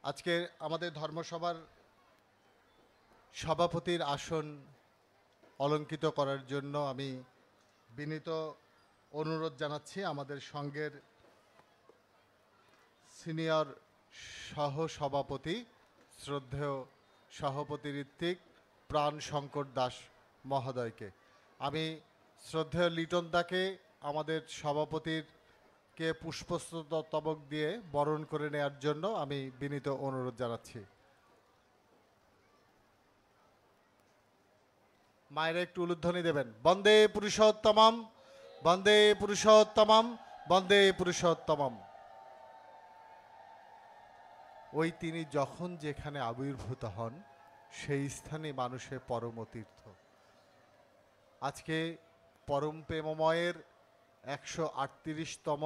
আজকে আমাদের ধর্মসভার সভাপতির আসন অলঙ্কিত করার জন্য আমি বিনীত অনুরোধ জানাচ্ছি আমাদের সংঘের সিনিয়র সহ সভাপতি শ্রদ্ধেয় সভাপতি ঋত্বিক প্রাণ শঙ্কর দাস মহোদয়কে। আমি শ্রদ্ধেয় লিটন দাকে আমাদের সভাপতিরকে পুষ্পস্তবক দিয়ে বরণ করে নেওয়ার জন্য আমি বিনীত অনুরোধ জানাচ্ছি। মায়েরা একটু উলুধ্বনি দেবেন। বন্দে পুরুষোত্তমম, বন্দে পুরুষোত্তমম, বন্দে পুরুষোত্তমম। ওই তিনি যখন যেখানে আবির্ভূত হন সেই স্থানে মানুষের পরম তীর্থ। আজকে পরম প্রেমময়ের 138তম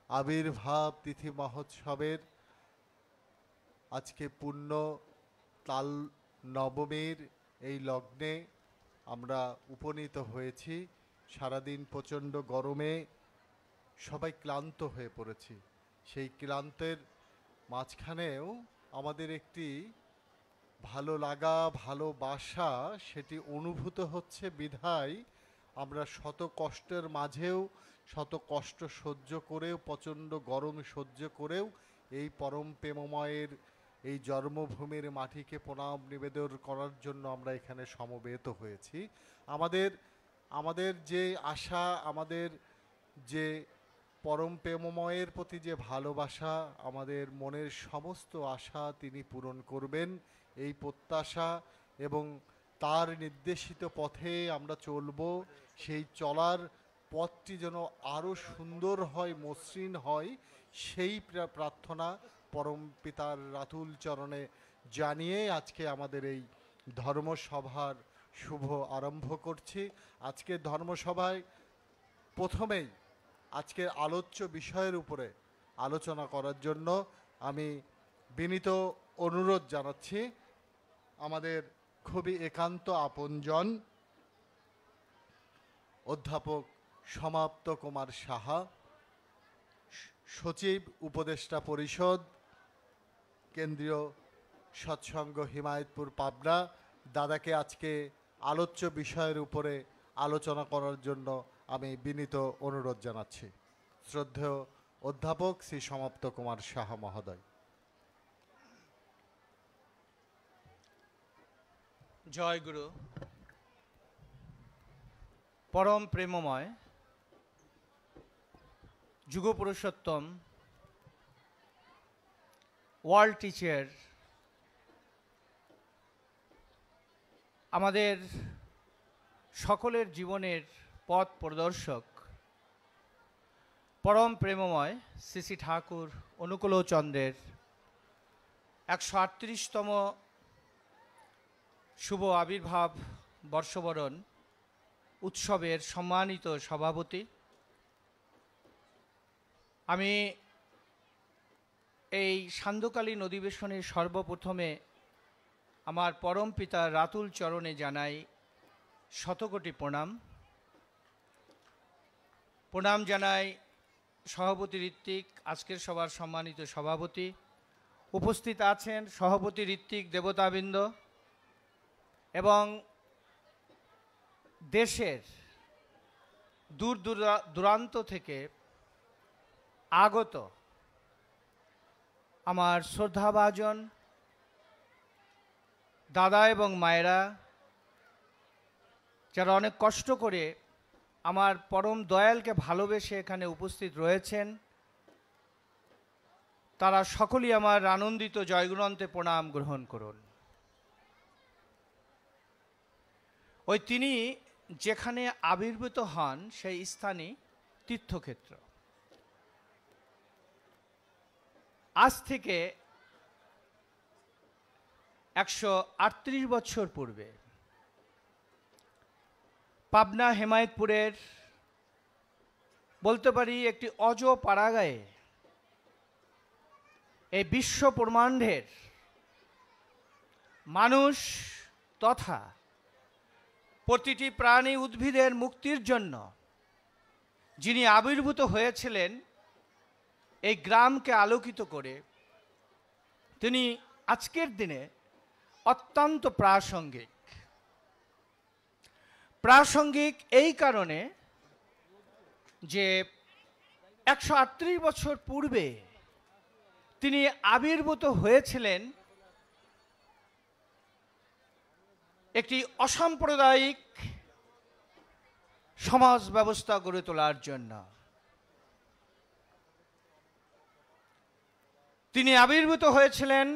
আবির্ভাব তিথি মহোৎসবের আজকে পূর্ণ তাল নবমীর এই লগ্নে আমরা উপনীত হয়েছি। সারাদিন প্রচণ্ড গরমে সবাই ক্লান্ত হয়ে পড়েছি। সেই ক্লান্তের মাঝখানেও আমাদের একটি ভালো লাগা, ভালোবাসা সেটি অনুভূত হচ্ছে বিধায় আমরা শত কষ্টের মাঝেও, শত কষ্ট সহ্য করেও, প্রচণ্ড গরম সহ্য করেও এই পরম প্রেমময়ের এই জন্মভূমির মাটিকে প্রণাম নিবেদন করার জন্য আমরা এখানে সমবেত হয়েছি। আমাদের যে আশা, আমাদের যে পরম প্রেমময়ের প্রতি যে ভালোবাসা, আমাদের মনের সমস্ত আশা তিনি পূরণ করবেন এই প্রত্যাশা এবং তার নির্দেশিত পথে আমরা চলব। সেই চলার পথটি যেন আরও সুন্দর হয়, মসৃণ হয়, সেই প্রার্থনা পরম পিতার রাতুল চরণে জানিয়ে আজকে আমাদের এই ধর্মসভার শুভ আরম্ভ করছি। আজকের ধর্মসভায় প্রথমেই আজকের আলোচ্য বিষয়ের উপরে আলোচনা করার জন্য আমি বিনীত অনুরোধ জানাচ্ছি আমাদের খুবই একান্ত আপনজন অধ্যাপক সমাপ্ত কুমার সাহা, সচিব উপদেষ্টা পরিষদ, কেন্দ্রীয় সৎসঙ্গ হিমায়তপুর পাবনা, দাদাকে আজকে আলোচ্য বিষয়ের উপরে আলোচনা করার জন্য আমি বিনীত অনুরোধ জানাচ্ছি। শ্রদ্ধেয় অধ্যাপক শ্রী সমাপ্ত কুমার সাহা মহোদয়। জয় গুরু। পরম প্রেমময় যুগ পুরুষোত্তম ওয়ার্ল্ড টিচার, আমাদের সকলের জীবনের পথ প্রদর্শক পরম প্রেমময় শ্রী শ্রী ঠাকুর অনুকূলচন্দ্রের 138তম শুভ আবির্ভাব বর্ষবরণ উৎসবের সম্মানিত সভাপতি, আমি এই সান্ধ্যকালীন অধিবেশনে সর্বপ্রথমে আমার পরম পিতার রাতুল চরণে জানাই শতকোটি প্রণাম। প্রণাম জানাই সভাপতি ঋত্বিক, আজকের সভার সম্মানিত সভাপতি। উপস্থিত আছেন সভাপতি ঋত্বিক, দেবতাবৃন্দ এবং দেশের দূর দূরান্ত থেকে আগত আমার শ্রদ্ধাভাজন দাদা এবং মায়েরা, যারা অনেক কষ্ট করে আমার পরম দয়ালকে ভালোবেসে এখানে উপস্থিত রয়েছেন, তারা সকলেই আমার আনন্দিত জয়গুণন্তে প্রণাম গ্রহণ করুন। ওই তিনি যেখানে আবির্ভূত হন সেই স্থানই তীর্থক্ষেত্র। আজ থেকে 138 বছর পূর্বে পাবনা হেমায়েতপুরের বলতে পারি একটি অজ পাড়াগাঁয়ে এই বিশ্ব ব্রহ্মাণ্ডের মানুষ তথা প্রতিটি প্রাণী উদ্ভিদের মুক্তির জন্য যিনি আবির্ভূত হয়েছিলেন, এই গ্রামকে আলোকিত করে তিনি আজকের দিনে অত্যন্ত প্রাসঙ্গিক। প্রাসঙ্গিক এই কারণে যে 138 বছর পূর্বে তিনি আবির্ভূত হয়েছিলেন একটি অসাম্প্রদায়িক সমাজ ব্যবস্থা গড়ে তোলার জন্য। তিনি আবির্ভূত হয়েছিলেন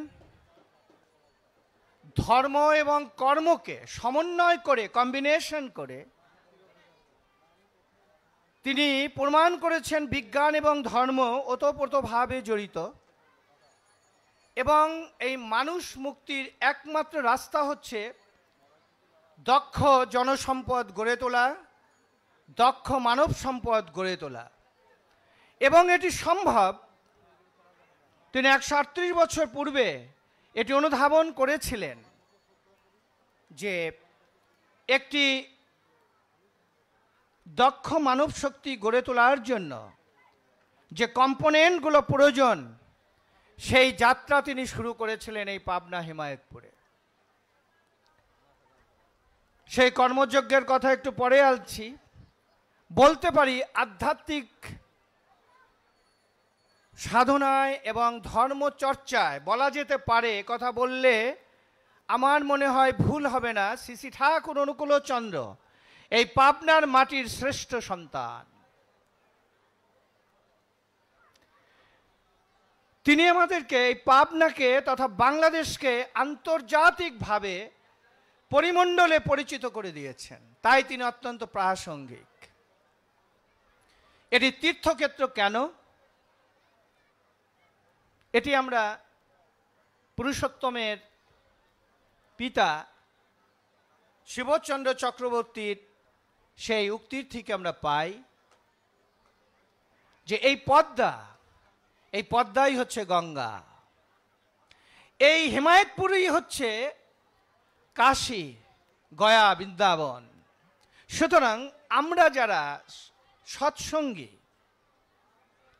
ধর্ম এবং কর্মকে সমন্বয় করে, কম্বিনেশন করে তিনি প্রমাণ করেছেন বিজ্ঞান এবং ধর্ম ওতপ্রোতভাবে জড়িত, এবং এই মানুষ মুক্তির একমাত্র রাস্তা হচ্ছে দক্ষ জনসম্পদ গড়ে তোলা, দক্ষ মানব সম্পদ গড়ে তোলা। এবং এটি সম্ভব তিনি 138 বছর পূর্বে এটি অনুধাবন করেছিলেন যে একটি দক্ষ মানব শক্তি গড়ে তোলার জন্য যে কম্পোনেন্টগুলো প্রয়োজন, সেই যাত্রা তিনি শুরু করেছিলেন এই পাবনা হিমায়তপুরে। সেই কর্মযজ্ঞের কথা একটু পরে আসছি। বলতে পারি আধ্যাত্মিক সাধনায় এবং ধর্মচর্চায় বলা যেতে পারে, কথা বললে আমার মনে হয় ভুল হবে না, শ্রী শ্রী ঠাকুর অনুকূলচন্দ্র এই পাবনার মাটির শ্রেষ্ঠ সন্তান। তিনি আমাদেরকে এই পাবনাকে তথা বাংলাদেশকে আন্তর্জাতিকভাবে পরিমণ্ডলে পরিচিত করে দিয়েছেন, তাই তিনি অত্যন্ত প্রাসঙ্গিক। এটি তীর্থক্ষেত্র কেন? এটি আমরা পুরুষোত্তমের পিতা শিবচন্দ্র চক্রবর্তীর সেই উক্তির থেকে আমরা পাই যে এই পদ্মাই হচ্ছে গঙ্গা, এই হিমায়তপুরই হচ্ছে কাশী, গয়া, বৃন্দাবন। সুতরাং আমরা যারা সৎসঙ্গী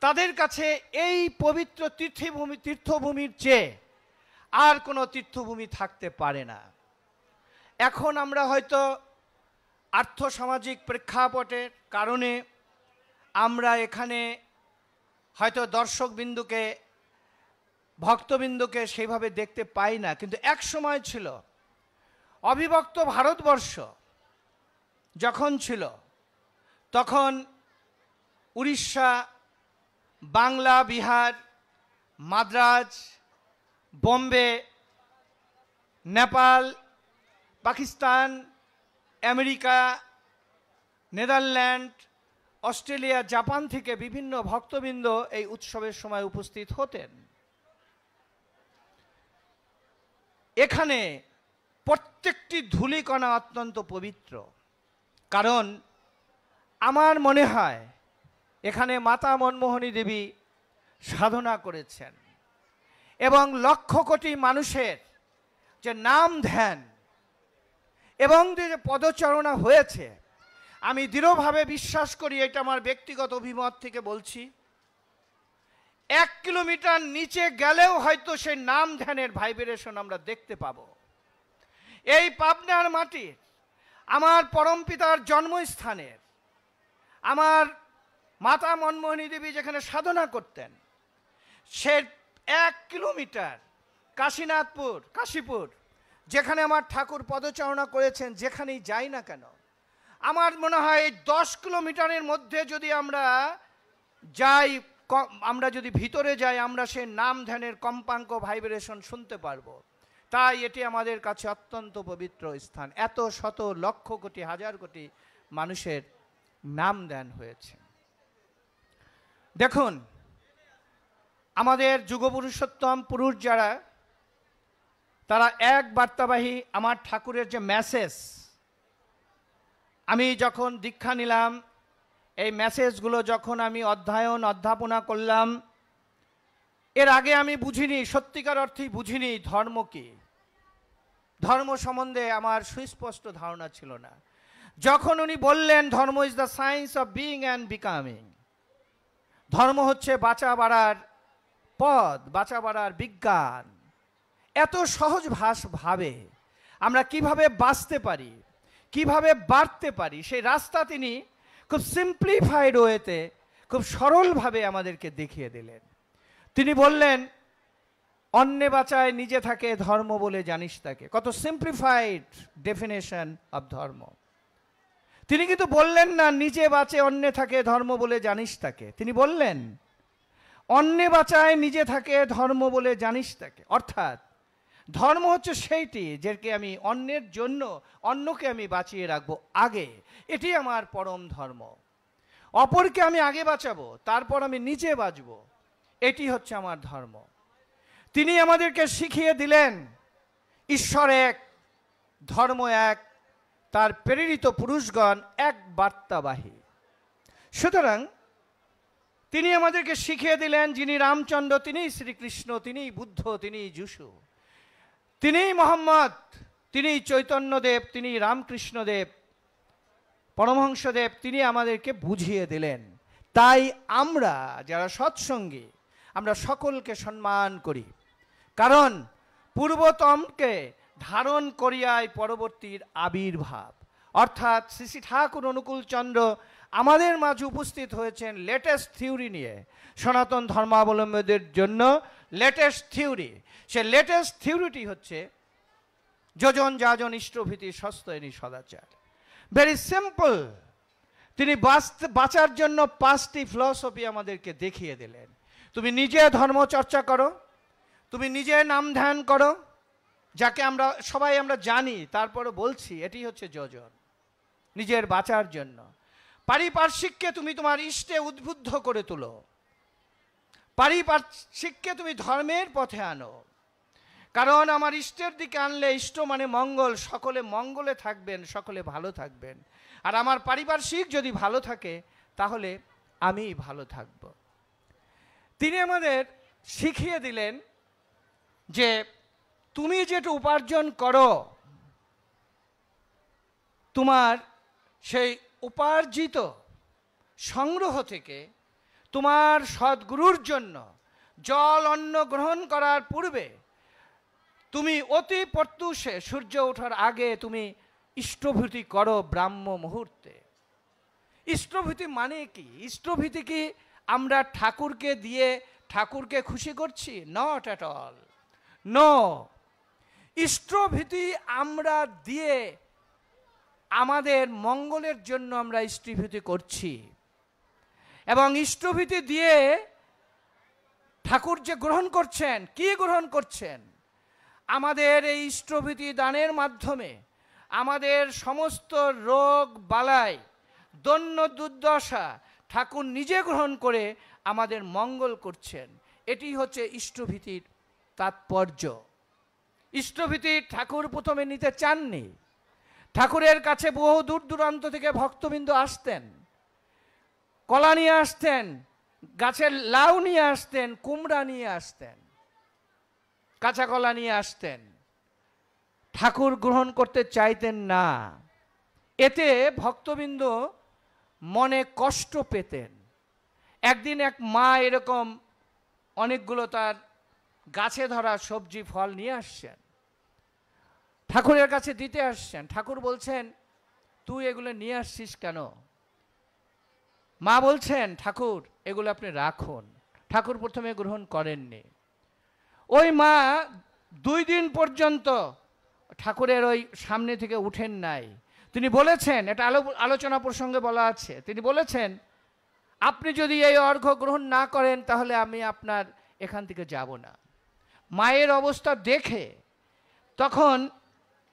তাদের কাছে এই পবিত্র তীর্থভূমির চেয়ে আর কোনো তীর্থভূমি থাকতে পারে না। এখন আমরা হয়তো আর্থসামাজিক প্রেক্ষাপটের কারণে আমরা এখানে হয়তো দর্শকবিন্দুকে, ভক্তবিন্দুকে সেইভাবে দেখতে পাই না, কিন্তু এক সময় ছিল অবিভক্ত ভারতবর্ষ যখন ছিল, তখন Orissa, Bangla, Bihar, Madras, Bombay, Nepal, Pakistan, America, Netherland, Australia, Japan থেকে বিভিন্ন ভক্তবৃন্দ এই উৎসবের সময় উপস্থিত হতেন। এখানে প্রত্যেকটি ধূলিকণা অত্যন্ত পবিত্র, কারণ আমার মনে হয় এখানে মাতা মনমোহনী দেবী সাধনা করেছেন, এবং লক্ষ কোটি মানুষের যে নাম ধ্যান এবং যে পদচারণা হয়েছে, আমি দৃঢ়ভাবে বিশ্বাস করি, এটা আমার ব্যক্তিগত অভিমত থেকে বলছি, 1 কিলোমিটার নিচে গেলেও হয়তো সেই নাম ধ্যানের ভাইব্রেশন আমরা দেখতে পাব। এই পাবনার মাটির, আমার পরমপিতার জন্মস্থানের, আমার মাতা মনমোহনী দেবী যেখানে সাধনা করতেন, সে 1 কিলোমিটার কাশীপুর, যেখানে আমার ঠাকুর পদচারণা করেছেন, যেখানেই যাই না কেন, আমার মনে হয় এই 10 কিলোমিটারের মধ্যে যদি আমরা যাই, আমরা যদি ভিতরে যাই, আমরা সেই নাম ধ্যানের কম্পাঙ্ক ভাইব্রেশন শুনতে পারবো। তাই এটি আমাদের কাছে অত্যন্ত পবিত্র স্থান। এত শত লক্ষ কোটি হাজার কোটি মানুষের নাম ধ্যান হয়েছে। দেখুন, আমাদের যুগপুরুষোত্তম পুরুষ যারা, তারা এক বার্তাবাহী। আমার ঠাকুরের যে মেসেজ, আমি যখন দীক্ষা নিলাম, এই মেসেজগুলো যখন আমি অধ্যাপনা করলাম, এর আগে আমি বুঝিনি, সত্যিকার অর্থেই বুঝিনি ধর্ম কি। ধর্ম সম্বন্ধে আমার সুস্পষ্ট ধারণা ছিল না। যখন উনি বললেন ধর্ম is the science of being and becoming, ধর্ম হচ্ছে বাঁচা বাড়ার পথ, বাঁচা বাড়ার বিজ্ঞান, এত সহজ ভাবে আমরা কিভাবে বাঁচতে পারি, কিভাবে বাড়তে পারি, সেই রাস্তা তিনি খুব সিম্পলিফাইড ওয়েতে, খুব সরলভাবে আমাদেরকে দেখিয়ে দিলেন। তিনি বললেন, অন্যে বাঁচায় নিজে থাকে ধর্ম বলে জানিস তাকে। কত সিম্পলিফাইড ডেফিনেশন অফ ধর্ম। তিনি কিন্তু বললেন না নিজে বাঁচে অন্যে থাকে ধর্ম বলে জানিস তাকে। তিনি বললেন অন্যে বাঁচায় নিজে থাকে ধর্ম বলে জানিস তাকে। অর্থাৎ ধর্ম হচ্ছে সেইটি যেকে আমি অন্যের জন্য, অন্যকে আমি বাঁচিয়ে রাখবো আগে, এটি আমার পরম ধর্ম। অপরকে আমি আগে বাঁচাবো, তারপর আমি নিজে বাঁচবো, এটি হচ্ছে আমার ধর্ম। তিনি আমাদেরকে শিখিয়ে দিলেন ঈশ্বর এক, ধর্ম এক, তার প্রেরিত পুরুষগণ এক বার্তাবাহী। সুতরাং তিনি আমাদেরকে শিখিয়ে দিলেন যিনি রামচন্দ্র, তিনিই শ্রীকৃষ্ণ, তিনিই বুদ্ধ, তিনিই যিশু, তিনিই মোহাম্মদ, তিনিই চৈতন্যদেব, তিনিই রামকৃষ্ণদেব, পরমহংসদেব, তিনি আমাদেরকে বুঝিয়ে দিলেন। তাই আমরা যারা সৎসঙ্গী, আমরা সকলকে সম্মান করি, কারণ পূর্বতমকে ধারণ করিয়াই পরবর্তীর আবির্ভাব। অর্থাৎ শ্রী শ্রী ঠাকুর অনুকূল চন্দ্র আমাদের মাঝে উপস্থিত হয়েছেন লেটেস্ট থিওরি নিয়ে, সনাতন ধর্মাবলম্বীদের জন্য লেটেস্ট থিওরি। সে লেটেস্ট থিওরিটি হচ্ছে যোজন যাজন ইষ্টভীতি সস্তয়নী সদাচার। Very simple. তিনি বাঁচার জন্য 5টি ফিলসফি আমাদেরকে দেখিয়ে দিলেন। তুমি নিজে ধর্ম চর্চা করো, তুমি নিজে নাম ধ্যান করো, যাকে আমরা সবাই আমরা জানি, তারপরে বলছি এটি হচ্ছে যোজন, নিজের বাঁচার জন্য। পারিপার্শ্বিককে তুমি তোমার ইষ্টে উদ্বুদ্ধ করে তোলো, পারিপার্শ্বিককে তুমি ধর্মের পথে আনো, কারণ আমার ইষ্টের দিকে আনলে, ইষ্ট মানে মঙ্গল, সকলে মঙ্গলে থাকবেন, সকলে ভালো থাকবেন। আর আমার পারিপার্শ্বিক যদি ভালো থাকে তাহলে আমি ভালো থাকব। তিনি আমাদের শিখিয়ে দিলেন যে তুমি যেটা উপার্জন করো, তোমার সেই উপার্জিত সংগ্রহ থেকে তোমার সদ্গুরুর জন্য জল অন্ন গ্রহণ করার পূর্বে তুমি অতি প্রত্যুষে সূর্য ওঠার আগে তুমি ইষ্টভীতি করো ব্রাহ্ম মুহূর্তে। ইষ্টভীতি মানে কি? ইষ্টভীতি কি আমরা ঠাকুরকে দিয়ে ঠাকুরকে খুশি করছি? Not at all, no. ইষ্টভীতি আমরা দিয়ে আমাদের মঙ্গলের জন্য আমরা ইষ্টভীতি করছি, এবং ইষ্টভীতি দিয়ে ঠাকুর যে গ্রহণ করছেন, কি গ্রহণ করছেন? আমাদের এই ইষ্টভীতি দানের মাধ্যমে আমাদের সমস্ত রোগ বালাই, দৈন্য দুর্দশা ঠাকুর নিজে গ্রহণ করে আমাদের মঙ্গল করছেন। এটি হচ্ছে ইষ্টভীতির তাৎপর্য। ইষ্টভীতি ঠাকুর প্রথমে নিতে চাননি। ঠাকুরের কাছে বহু দূর দূরান্ত থেকে ভক্তবৃন্দ আসতেন, কলা নিয়ে আসতেন, গাছের লাউ নিয়ে আসতেন, কুমড়া নিয়ে আসতেন, কাঁচা কলা নিয়ে আসতেন। ঠাকুর গ্রহণ করতে চাইতেন না। এতে ভক্তবৃন্দ মনে কষ্ট পেতেন। একদিন এক মা এরকম অনেকগুলো তার গাছে ধরা সবজি ফল নিয়ে আসছেন, ঠাকুরের কাছে দিতে আসছেন। ঠাকুর বলছেন, তুই এগুলো নিয়ে আসছিস কেন? মা বলছেন, ঠাকুর এগুলো আপনি রাখুন। ঠাকুর প্রথমে গ্রহণ করেননি। ওই মা 2 দিন পর্যন্ত ঠাকুরের ওই সামনে থেকে উঠেন নাই। তিনি বলেছেন, এটা আলোচনা প্রসঙ্গে বলা আছে, তিনি বলেছেন, আপনি যদি এই অর্ঘ্য গ্রহণ না করেন তাহলে আমি আপনার এখান থেকে যাব না। মায়ের অবস্থা দেখে তখন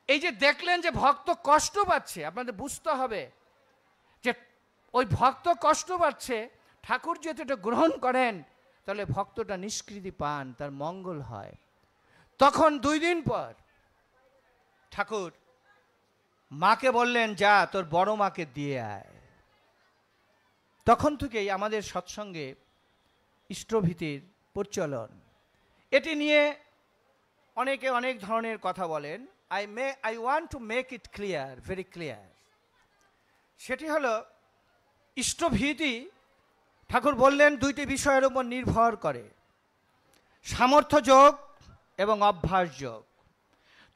এই যে দেখলেন যে ভক্ত কষ্ট পাচ্ছে, আপনাদের বুঝতে হবে যে ওই ভক্ত কষ্ট পাচ্ছে, ঠাকুর যদি এটা গ্রহণ করেন তাহলে ভক্তটা নিষ্কৃতি পান, তার মঙ্গল হয়। তখন 2 দিন পর ঠাকুর মাকে বললেন, যা তোর বড় মাকে দিয়ে আয়। তখন থেকেই আমাদের সৎসঙ্গে ইষ্টভীতির প্রচলন। এটি নিয়ে অনেকে অনেক ধরনের কথা বলেন। I want to make it clear, very clear. সেটি হলো, ইষ্টভীতি ঠাকুর বললেন 2টি বিষয়ের উপর নির্ভর করে, সামর্থ্য যোগ এবং অভ্যাস যোগ।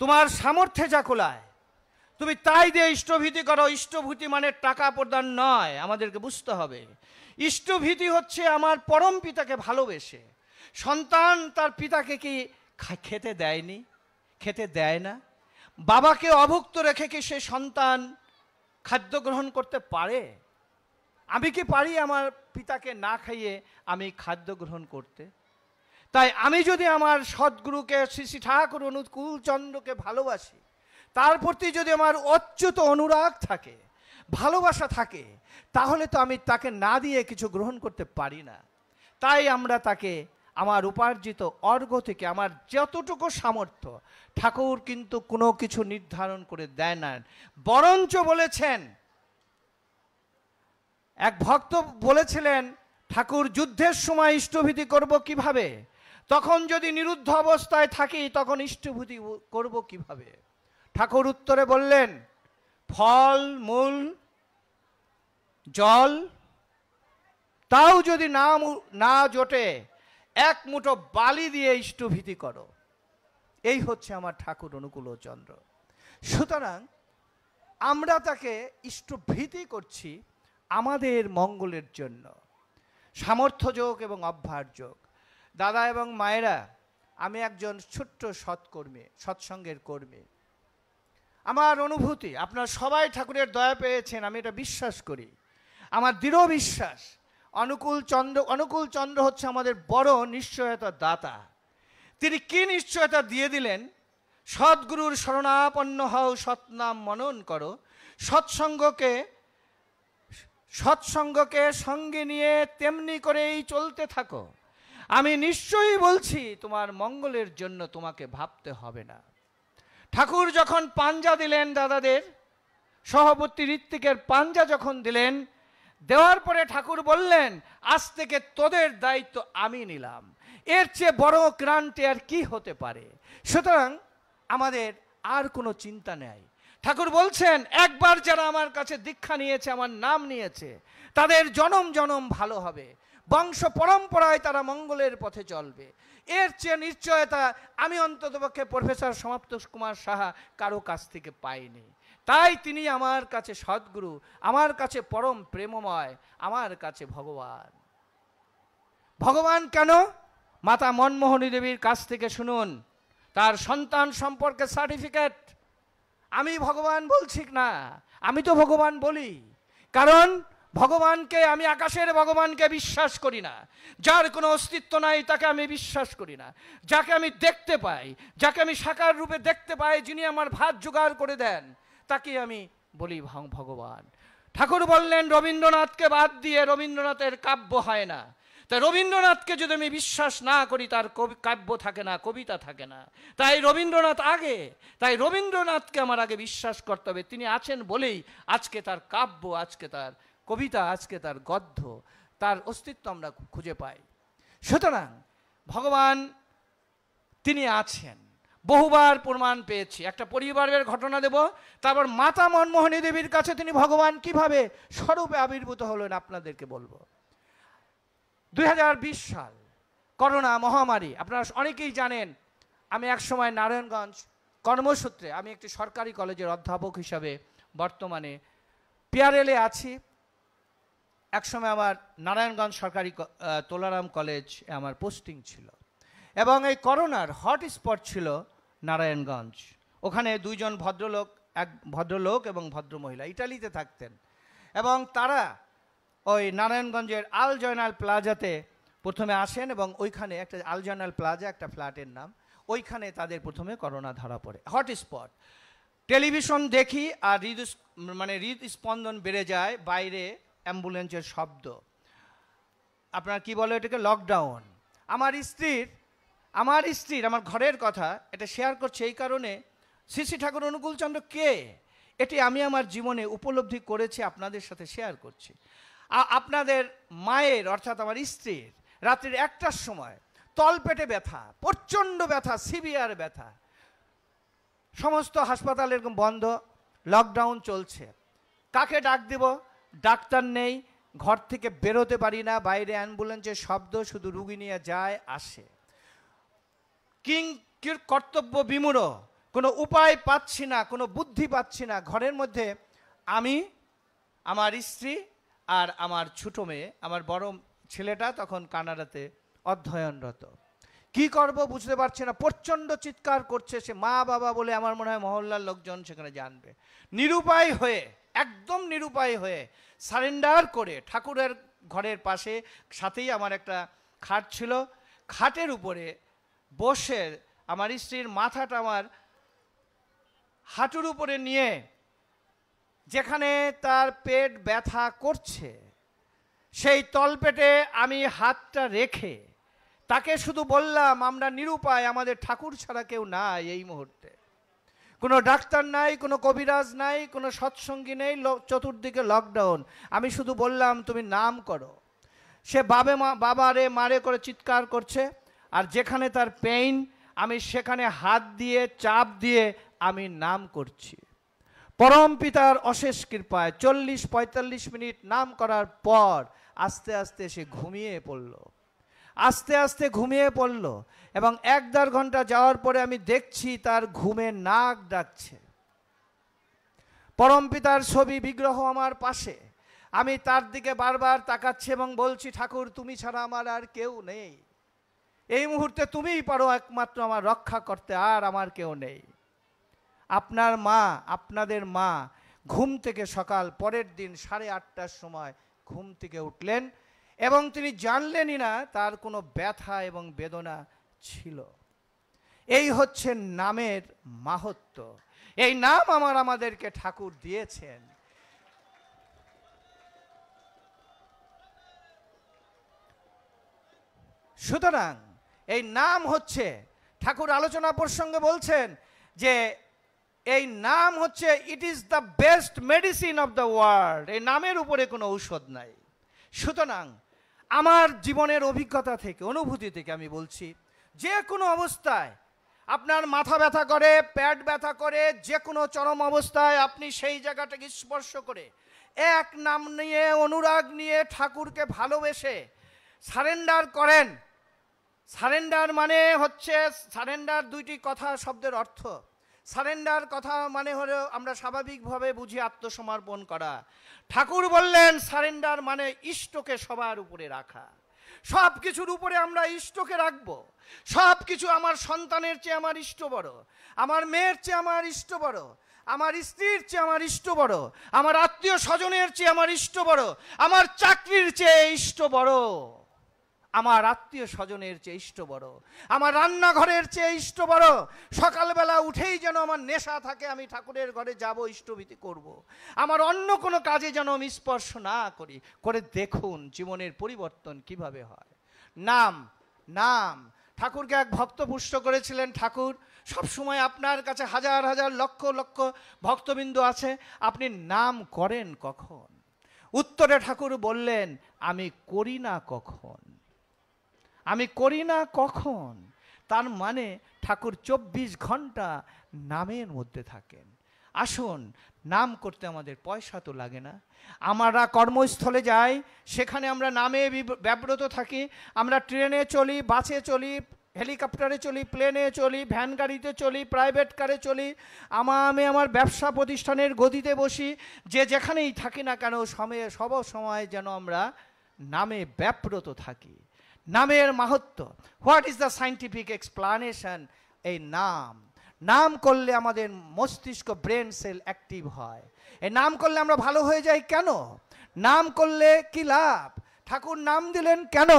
তোমার সামর্থ্যে যা কোলায় তুমি তাই দিয়ে ইষ্টভীতি করো। ইষ্টভীতি মানে টাকা প্রদান নয়, আমাদেরকে বুঝতে হবে। ইষ্টভীতি হচ্ছে আমার পরম পিতাকে ভালোবেসে। সন্তান তার পিতাকে কি খেতে দেয়নি, খেতে দেয় না? বাবাকে অভুক্ত রেখে কি সে সন্তান খাদ্য গ্রহণ করতে পারে? আমি কি পারি আমার পিতাকে না খাইয়ে আমি খাদ্য গ্রহণ করতে? তাই আমি যদি আমার সদ্গুরুকে শ্রী শ্রী ঠাকুর অনুকূলচন্দ্রকে ভালোবাসি, তার প্রতি যদি আমার অচ্যুত অনুরাগ থাকে, ভালোবাসা থাকে, তাহলে তো আমি তাকে না দিয়ে কিছু গ্রহণ করতে পারি না। তাই আমরা তাকে আমার উপার্জিত অর্ঘ্য থেকে আমার যতটুকু সামর্থ্য, ঠাকুর কিন্তু কোনো কিছু নির্ধারণ করে দেয় না, বরঞ্চ বলেছেন, এক ভক্ত বলেছিলেন, ঠাকুর যুদ্ধের সময় ইষ্টভীতি করব কিভাবে? তখন যদি নিরুদ্ধ অবস্থায় থাকি তখন ইষ্টভীতি করব কিভাবে? ঠাকুর উত্তরে বললেন, ফল মূল জল তাও যদি না জোটে, এক মুঠো বালি দিয়ে ইষ্টভীতি করো। এই হচ্ছে আমার ঠাকুর অনুকূলচন্দ্র। সুতরাং আমরা তাকে ইষ্টভীতি করছি আমাদের মঙ্গলের জন্য, সামর্থ্য যোগ এবং অভ্যাস যোগ। দাদা এবং মায়েরা, আমি একজন ছোট্ট সৎকর্মী, সৎসঙ্গের কর্মী। আমার অনুভূতি, আপনারা সবাই ঠাকুরের দয়া পেয়েছেন, আমি এটা বিশ্বাস করি। আমার দৃঢ় বিশ্বাস অনুকূলচন্দ্র হচ্ছে আমাদের বড় নিশ্চয়তার দাতা। তিনি কি নিশ্চয়তা দিয়ে দিলেন? সদ্গুরুর শরণাপন্ন হও, সৎনাম মনন করো, সৎসঙ্গকে সঙ্গে নিয়ে তেমনি করেই চলতে থাকো। আমি নিশ্চয়ই বলছি, তোমার মঙ্গলের জন্য তোমাকে ভাবতে হবে না। ঠাকুর যখন পাঞ্জা দিলেন দাদাদের, সহবর্তী ঋত্বিকের পাঞ্জা যখন দিলেন, দেওয়ার পরে ঠাকুর বললেন, আজ থেকে তোদের দায়িত্ব আমি নিলাম। এর চেয়ে বড় ক্রান্তি আর কি হতে পারে? সুতরাং আমাদের আর কোনো চিন্তা নেই। ঠাকুর বলছেন, একবার যারা আমার কাছে দীক্ষা নিয়েছে, আমার নাম নিয়েছে, তাদের জনম জনম ভালো হবে, বংশ পরম্পরায় তারা মঙ্গলের পথে চলবে। এর চেয়ে নিশ্চয়তা আমি অন্ততপক্ষে প্রফেসর সমাপ্ত কুমার সাহা কারো কাছ থেকে পাইনি। তাই তিনি আমার কাছে সদ্গুরু, আমার কাছে পরম প্রেমময়, আমার কাছে ভগবান। ভগবান কেন? মাতা মনমোহনী দেবীর কাছ থেকে শুনুন তার সন্তান সম্পর্কে সার্টিফিকেট। আমি ভগবান বলছি না, আমি তো ভগবান বলি, কারণ ভগবানকে আমি আকাশের ভগবানকে বিশ্বাস করি না। যার কোনো অস্তিত্ব নাই তাকে আমি বিশ্বাস করি না। যাকে আমি দেখতে পাই, যাকে আমি সাকার রূপে দেখতে পাই, যিনি আমার ভাত জোগাড় করে দেন, তাকে আমি বলি ভগবান। ঠাকুর বললেন, রবীন্দ্রনাথকে বাদ দিয়ে রবীন্দ্রনাথের কাব্য হয় না। তাই রবীন্দ্রনাথকে যদি আমি বিশ্বাস না করি, তার কাব্য থাকে না, কবিতা থাকে না। তাই রবীন্দ্রনাথ আগে, তাই রবীন্দ্রনাথকে আমার আগে বিশ্বাস করতে হবে। তিনি আছেন বলেই আজকে তার কাব্য, আজকে তার কবিতা, আজকে তার গদ্য, তার অস্তিত্ব আমরা খুঁজে পাই। সুতরাং ভগবান তিনি আছেন, বহুবার প্রমাণ পেয়েছি। একটা পরিবারের ঘটনা দেব, তারপর মাতা মনমোহনী দেবীর কাছে তিনি ভগবান কিভাবে স্বরূপে আবির্ভূত হলেন আপনাদেরকে বলবো। 2020 সাল করোনা মহামারী, আপনারা অনেকেই জানেন। আমি একসময় নারায়ণগঞ্জ কর্মসূত্রে, আমি একটি সরকারি কলেজের অধ্যাপক হিসাবে বর্তমানে পিআরএলে আছি। একসময় আমার নারায়ণগঞ্জ সরকারি তোলারাম কলেজ আমার পোস্টিং ছিল, এবং এই করোনার হটস্পট ছিল নারায়ণগঞ্জ। ওখানে দুইজন ভদ্রলোক এবং ভদ্রমহিলা ইটালিতে থাকতেন, এবং তারা ওই নারায়ণগঞ্জের আল জয়নাল প্লাজাতে প্রথমে আসেন, এবং ওইখানে একটা আল জয়নাল প্লাজা, একটা ফ্ল্যাটের নাম, ওইখানে তাদের প্রথমে করোনা ধরা পড়ে। হটস্পট। টেলিভিশন দেখি আর হৃদস্পন্দন বেড়ে যায়, বাইরে অ্যাম্বুলেন্সের শব্দ, আপনার কি বলে এটাকে, লকডাউন। আমার স্ত্রীর আমার ঘরের কথা এটা শেয়ার করছে এই কারণে, শ্রী শ্রী ঠাকুর অনুকূলচন্দ্র কে, এটি আমি আমার জীবনে উপলব্ধি করেছি, আপনাদের সাথে শেয়ার করছি। আপনাদের মায়ের, অর্থাৎ আমার স্ত্রীর, রাত্রির 1টার সময় তলপেটে ব্যথা, প্রচণ্ড ব্যথা, সিভিয়ার ব্যথা, সমস্ত হাসপাতাল এরকম বন্ধ, লকডাউন চলছে। কাকে ডাক দেব? ডাক্তার নেই, ঘর থেকে বেরোতে পারি না, বাইরে অ্যাম্বুলেন্সের শব্দ, শুধু রুগী নিয়ে যায় আসে। কর্তব্য বিমূঢ়, কোনো উপায় পাচ্ছি না, কোনো বুদ্ধি পাচ্ছি না। ঘরের মধ্যে আমি, আমার স্ত্রী আর আমার ছোটো মেয়ে, আমার বড় ছেলেটা তখন কানাডাতে অধ্যয়নরত। কি করব বুঝতে পারছে না, প্রচণ্ড চিৎকার করছে। সে মা বাবা বলে আমার মনে হয় মহল্লার লোকজন সেখানে জানবে। নিরুপায় হয়ে, একদম নিরুপায় হয়ে সারেন্ডার করে ঠাকুরের ঘরের পাশে, সাথেই আমার একটা খাট ছিল, খাটের উপরে বসে আমার স্ত্রীর মাথাটা আমার হাঁটুর উপরে নিয়ে, যেখানে তার পেট ব্যথা করছে সেই তলপেটে আমি হাতটা রেখে তাকে শুধু বললাম, আমরা নিরুপায়, আমাদের ঠাকুর ছাড়া কেউ নাই এই মুহূর্তে, কোনো ডাক্তার নাই, কোনো কবিরাজ নাই, কোনো সৎসঙ্গী নেই, চতুর্দিকে লকডাউন। আমি শুধু বললাম তুমি নাম করো। সে বাবারে মারে করে চিৎকার করছে, আর যেখানে তার পেইন আমি সেখানে হাত দিয়ে চাপ দিয়ে আমি নাম করছি। পরম পিতার অশেষ কৃপায় 40-45 মিনিট নাম করার পর আস্তে আস্তে সে ঘুমিয়ে পড়ল, আস্তে আস্তে ঘুমিয়ে পড়ল। এবং 1-1.5 ঘন্টা যাওয়ার পরে আমি দেখছি তার ঘুমে নাক ডাকছে। পরম পিতার ছবি বিগ্রহ আমার পাশে, আমি তার দিকে বারবার তাকাচ্ছি এবং বলছি, ঠাকুর তুমি ছাড়া আমার আর কেউ নেই, এই মুহূর্তে তুমিই পারো একমাত্র আমার রক্ষা করতে, আর আমার কেউ নেই। আপনার মা, আপনাদের মা ঘুম থেকে সকাল পরের দিন 8:30টার সময় ঘুম থেকে উঠলেন এবং তিনি জানলেনই না তার কোনো ব্যথা এবং বেদনা ছিল। এই হচ্ছে নামের মাহাত্ম্য। এই নাম আমাদেরকে ঠাকুর দিয়েছেন। সুতরাং এই নাম হচ্ছে, ঠাকুর আলোচনা প্রসঙ্গে বলছেন যে এই নাম হচ্ছে it is the best medicine of the world. এই নামের উপরে কোনো ঔষধ নাই। সুতরাং আমার জীবনের অভিজ্ঞতা থেকে, অনুভূতি থেকে আমি বলছি, যে কোনো অবস্থায় আপনার মাথা ব্যথা করে, পেট ব্যথা করে, যে কোনো চরম অবস্থায় আপনি সেই জায়গাটাকে স্পর্শ করে এক নাম নিয়ে, অনুরাগ নিয়ে, ঠাকুরকে ভালোবেসে সারেন্ডার করেন। সারেন্ডার মানে হচ্ছে, সারেন্ডার দুইটি কথা শব্দের অর্থ। সারেন্ডার কথা মানে হলো আমরা স্বাভাবিকভাবে বুঝি আত্মসমর্পণ করা। ঠাকুর বললেন সারেন্ডার মানে ইষ্টকে সবার উপরে রাখা। সব কিছুর উপরে আমরা ইষ্টকে রাখবো। সব কিছু, আমার সন্তানের চেয়ে আমার ইষ্ট বড়, আমার মেয়ের চেয়ে আমার ইষ্ট বড়, আমার স্ত্রীর চেয়ে আমার ইষ্ট বড়, আমার আত্মীয় স্বজনের চেয়ে আমার ইষ্ট বড়, আমার চাকরির চেয়ে ইষ্ট বড়, আমার আত্মীয় স্বজনের চেয়ে ইষ্ট বড়, আমার রান্নাঘরের চেয়ে ইষ্ট বড়। সকালবেলা উঠেই যেন আমার নেশা থাকে আমি ঠাকুরের ঘরে যাব, ইষ্টভীতি করব। আমার অন্য কোনো কাজে যেন আমি স্পর্শ না করি। করে দেখুন জীবনের পরিবর্তন কিভাবে হয়। নাম, নাম। ঠাকুরকে এক ভক্ত পুষ্ট করেছিলেন, ঠাকুর সবসময় আপনার কাছে হাজার হাজার লক্ষ লক্ষ ভক্তবৃন্দ আছে, আপনি নাম করেন কখন? উত্তরে ঠাকুর বললেন, আমি করি না কখন, আমি করি না কখন। তার মানে ঠাকুর 24 ঘন্টা নামের মধ্যে থাকেন। আসুন, নাম করতে আমাদের পয়সা তো লাগে না। আমরা কর্মস্থলে যাই, সেখানে আমরা নামে ব্যব্রত থাকি। আমরা ট্রেনে চলি, বাসে চলি, হেলিকপ্টারে চলি, প্লেনে চলি, ভ্যান গাড়িতে চলি, প্রাইভেট কারে চলি, আমি আমার ব্যবসা প্রতিষ্ঠানের গদিতে বসি, যে যেখানেই থাকি না কেন সব সময় যেন আমরা নামে ব্যব্রত থাকি। নামের মাহাত্ম্য, what is the scientific explanation? এই নাম, নাম করলে আমাদের মস্তিষ্ক, ব্রেন সেল অ্যাক্টিভ হয়। এই নাম করলে আমরা ভালো হয়ে যাই কেন? নাম করলে কি লাভ? ঠাকুর নাম দিলেন কেন?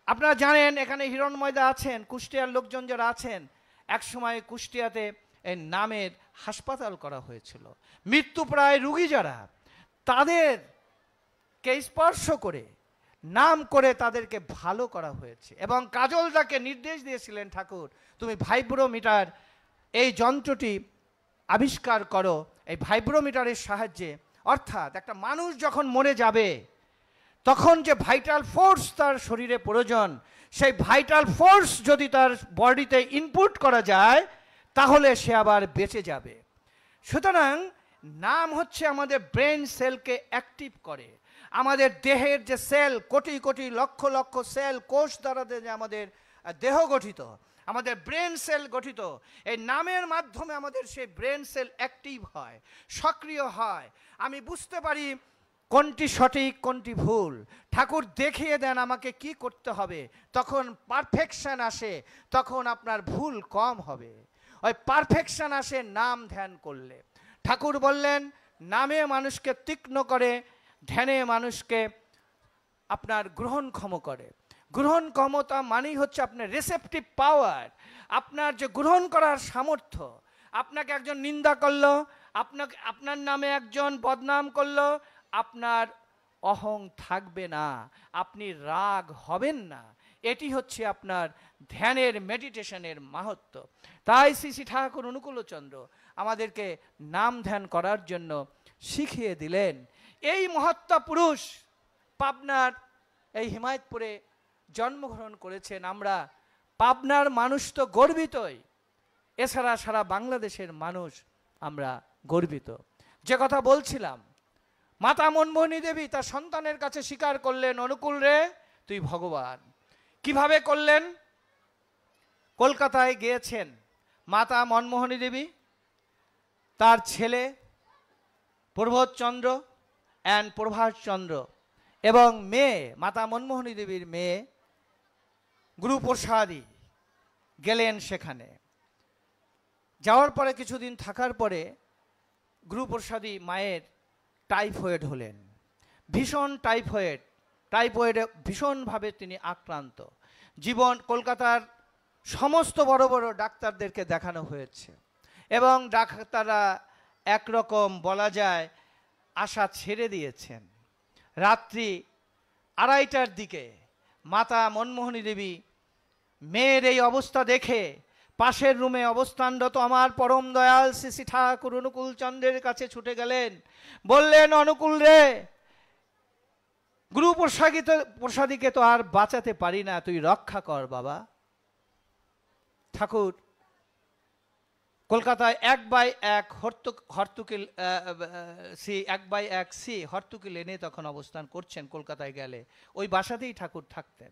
আপনারা জানেন, এখানে হিরণময়দা আছেন, কুষ্টিয়ার লোকজন যারা আছেন, একসময় কুষ্টিয়াতে এই নামের হাসপাতাল করা হয়েছিল। মৃত্যুপ্রায় রুগী যারা, তাদেরকে স্পর্শ করে, নাম করে তাদেরকে ভালো করা হয়েছে। এবং কাজলদাকে নির্দেশ দিয়েছিলেন ঠাকুর, তুমি ভাইব্রোমিটার এই যন্ত্রটি আবিষ্কার করো। এই ভাইব্রোমিটারের সাহায্যে, অর্থাৎ একটা মানুষ যখন মরে যাবে তখন যে ভাইটাল ফোর্স তার শরীরে প্রয়োজন, সেই ভাইটাল ফোর্স যদি তার বডিতে ইনপুট করা যায় তাহলে সে আবার বেঁচে যাবে। সুতরাং নাম হচ্ছে আমাদের ব্রেন সেলকে অ্যাক্টিভ করে। আমাদের দেহের যে সেল, কোটি কোটি লক্ষ লক্ষ সেল, কোষ দ্বারা যে আমাদের দেহ গঠিত, আমাদের ব্রেন সেল গঠিত। এই নামের মাধ্যমে আমাদের সেই ব্রেন সেল অ্যাক্টিভ হয়, সক্রিয় হয়। আমি বুঝতে পারি কোনটি সঠিক কোনটি ভুল। ঠাকুর দেখিয়ে দেন আমাকে কি করতে হবে, তখন পারফেকশন আসে, তখন আপনার ভুল কম হবে। ওই পারফেকশন আসে নাম ধ্যান করলে। ঠাকুর বললেন নামে মানুষকে তীক্ষ্ণ করে, ধ্যানে মানুষকে আপনার গ্রহণক্ষম করে। গ্রহণ ক্ষমতা মানেই হচ্ছে আপনার রিসেপটিভ পাওয়ার, আপনার যে গ্রহণ করার সামর্থ্য। আপনাকে একজন নিন্দা করলো, আপনার নামে একজন বদনাম করলো, আপনার অহং থাকবে না, আপনি রাগ হবেন না। এটি হচ্ছে আপনার ধ্যানের, মেডিটেশনের মাহাত্ম্য। তাই শ্রী শ্রী ঠাকুর অনুকূলচন্দ্র আমাদেরকে নাম ধ্যান করার জন্য শিখিয়ে দিলেন। এই মহাত্মা পুরুষ পাবনার এই হিমায়তপুরে জন্মগ্রহণ করেছেন। আমরা পাবনার মানুষ তো গর্বিতই, এছাড়া সারা বাংলাদেশের মানুষ আমরা গর্বিত। যে কথা বলছিলাম, মাতা মনমোহিনী দেবী তার সন্তানের কাছে স্বীকার করলেন, অনুকূল রে তুই ভগবান। কিভাবে করলেন? কলকাতায় গিয়েছেন মাতা মনমোহিনী দেবী, তার ছেলে প্রবোধচন্দ্র অ্যান্ড প্রভাষচন্দ্র এবং মেয়ে মাতা মনমোহিনী দেবীর মেয়ে গুরুপ্রসাদী গেলেন সেখানে। যাওয়ার পরে কিছুদিন থাকার পরে গুরুপ্রসাদী মায়ের টাইফয়েড হলেন, ভীষণ টাইফয়েডে ভীষণভাবে তিনি আক্রান্ত। কলকাতার সমস্ত বড় বড় ডাক্তারদেরকে দেখানো হয়েছে এবং ডাক্তাররা একরকম বলা যায় আশা ছেড়ে দিয়েছেন। রাত্রি 2:30টার দিকে মাতা মনমোহিনী দেবী মেয়ের এই অবস্থা দেখে পাশের রুমে অবস্থানরত আমার পরম দয়াল শ্রী শ্রী ঠাকুর অনুকূল চন্দ্রের কাছে ছুটে গেলেন, বললেন অনুকূল রে, গুরুপ্রসাদীকে তো আর বাঁচাতে পারি না, তুই রক্ষা কর বাবা। ঠাকুর কলকাতায় 1/1 হর্তুকি লেনে তখন অবস্থান করছেন। কলকাতায় গেলে ওই বাসাতেই ঠাকুর থাকতেন।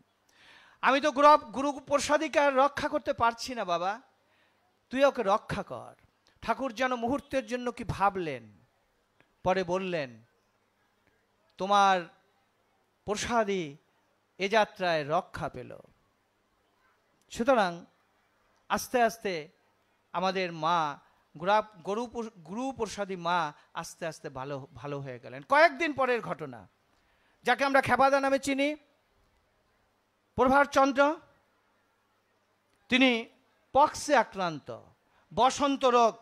আমি তো গুরুপ্রসাদীকে আর রক্ষা করতে পারছি না বাবা, তুই ওকে রক্ষা কর। ঠাকুর যেন মুহূর্তের জন্য কি ভাবলেন, পরে বললেন তোমার প্রসাদী এ যাত্রায় রক্ষা পেল। সুতরাং আস্তে আস্তে আমাদের মা গুরুপ্রসাদী মা আস্তে আস্তে ভালো হয়ে গেলেন। কয়েকদিন পরের ঘটনা, যাকে আমরা খেপাদা নামে চিনি, প্রভাষচন্দ্র, তিনি পক্সে আক্রান্ত, বসন্ত রোগ।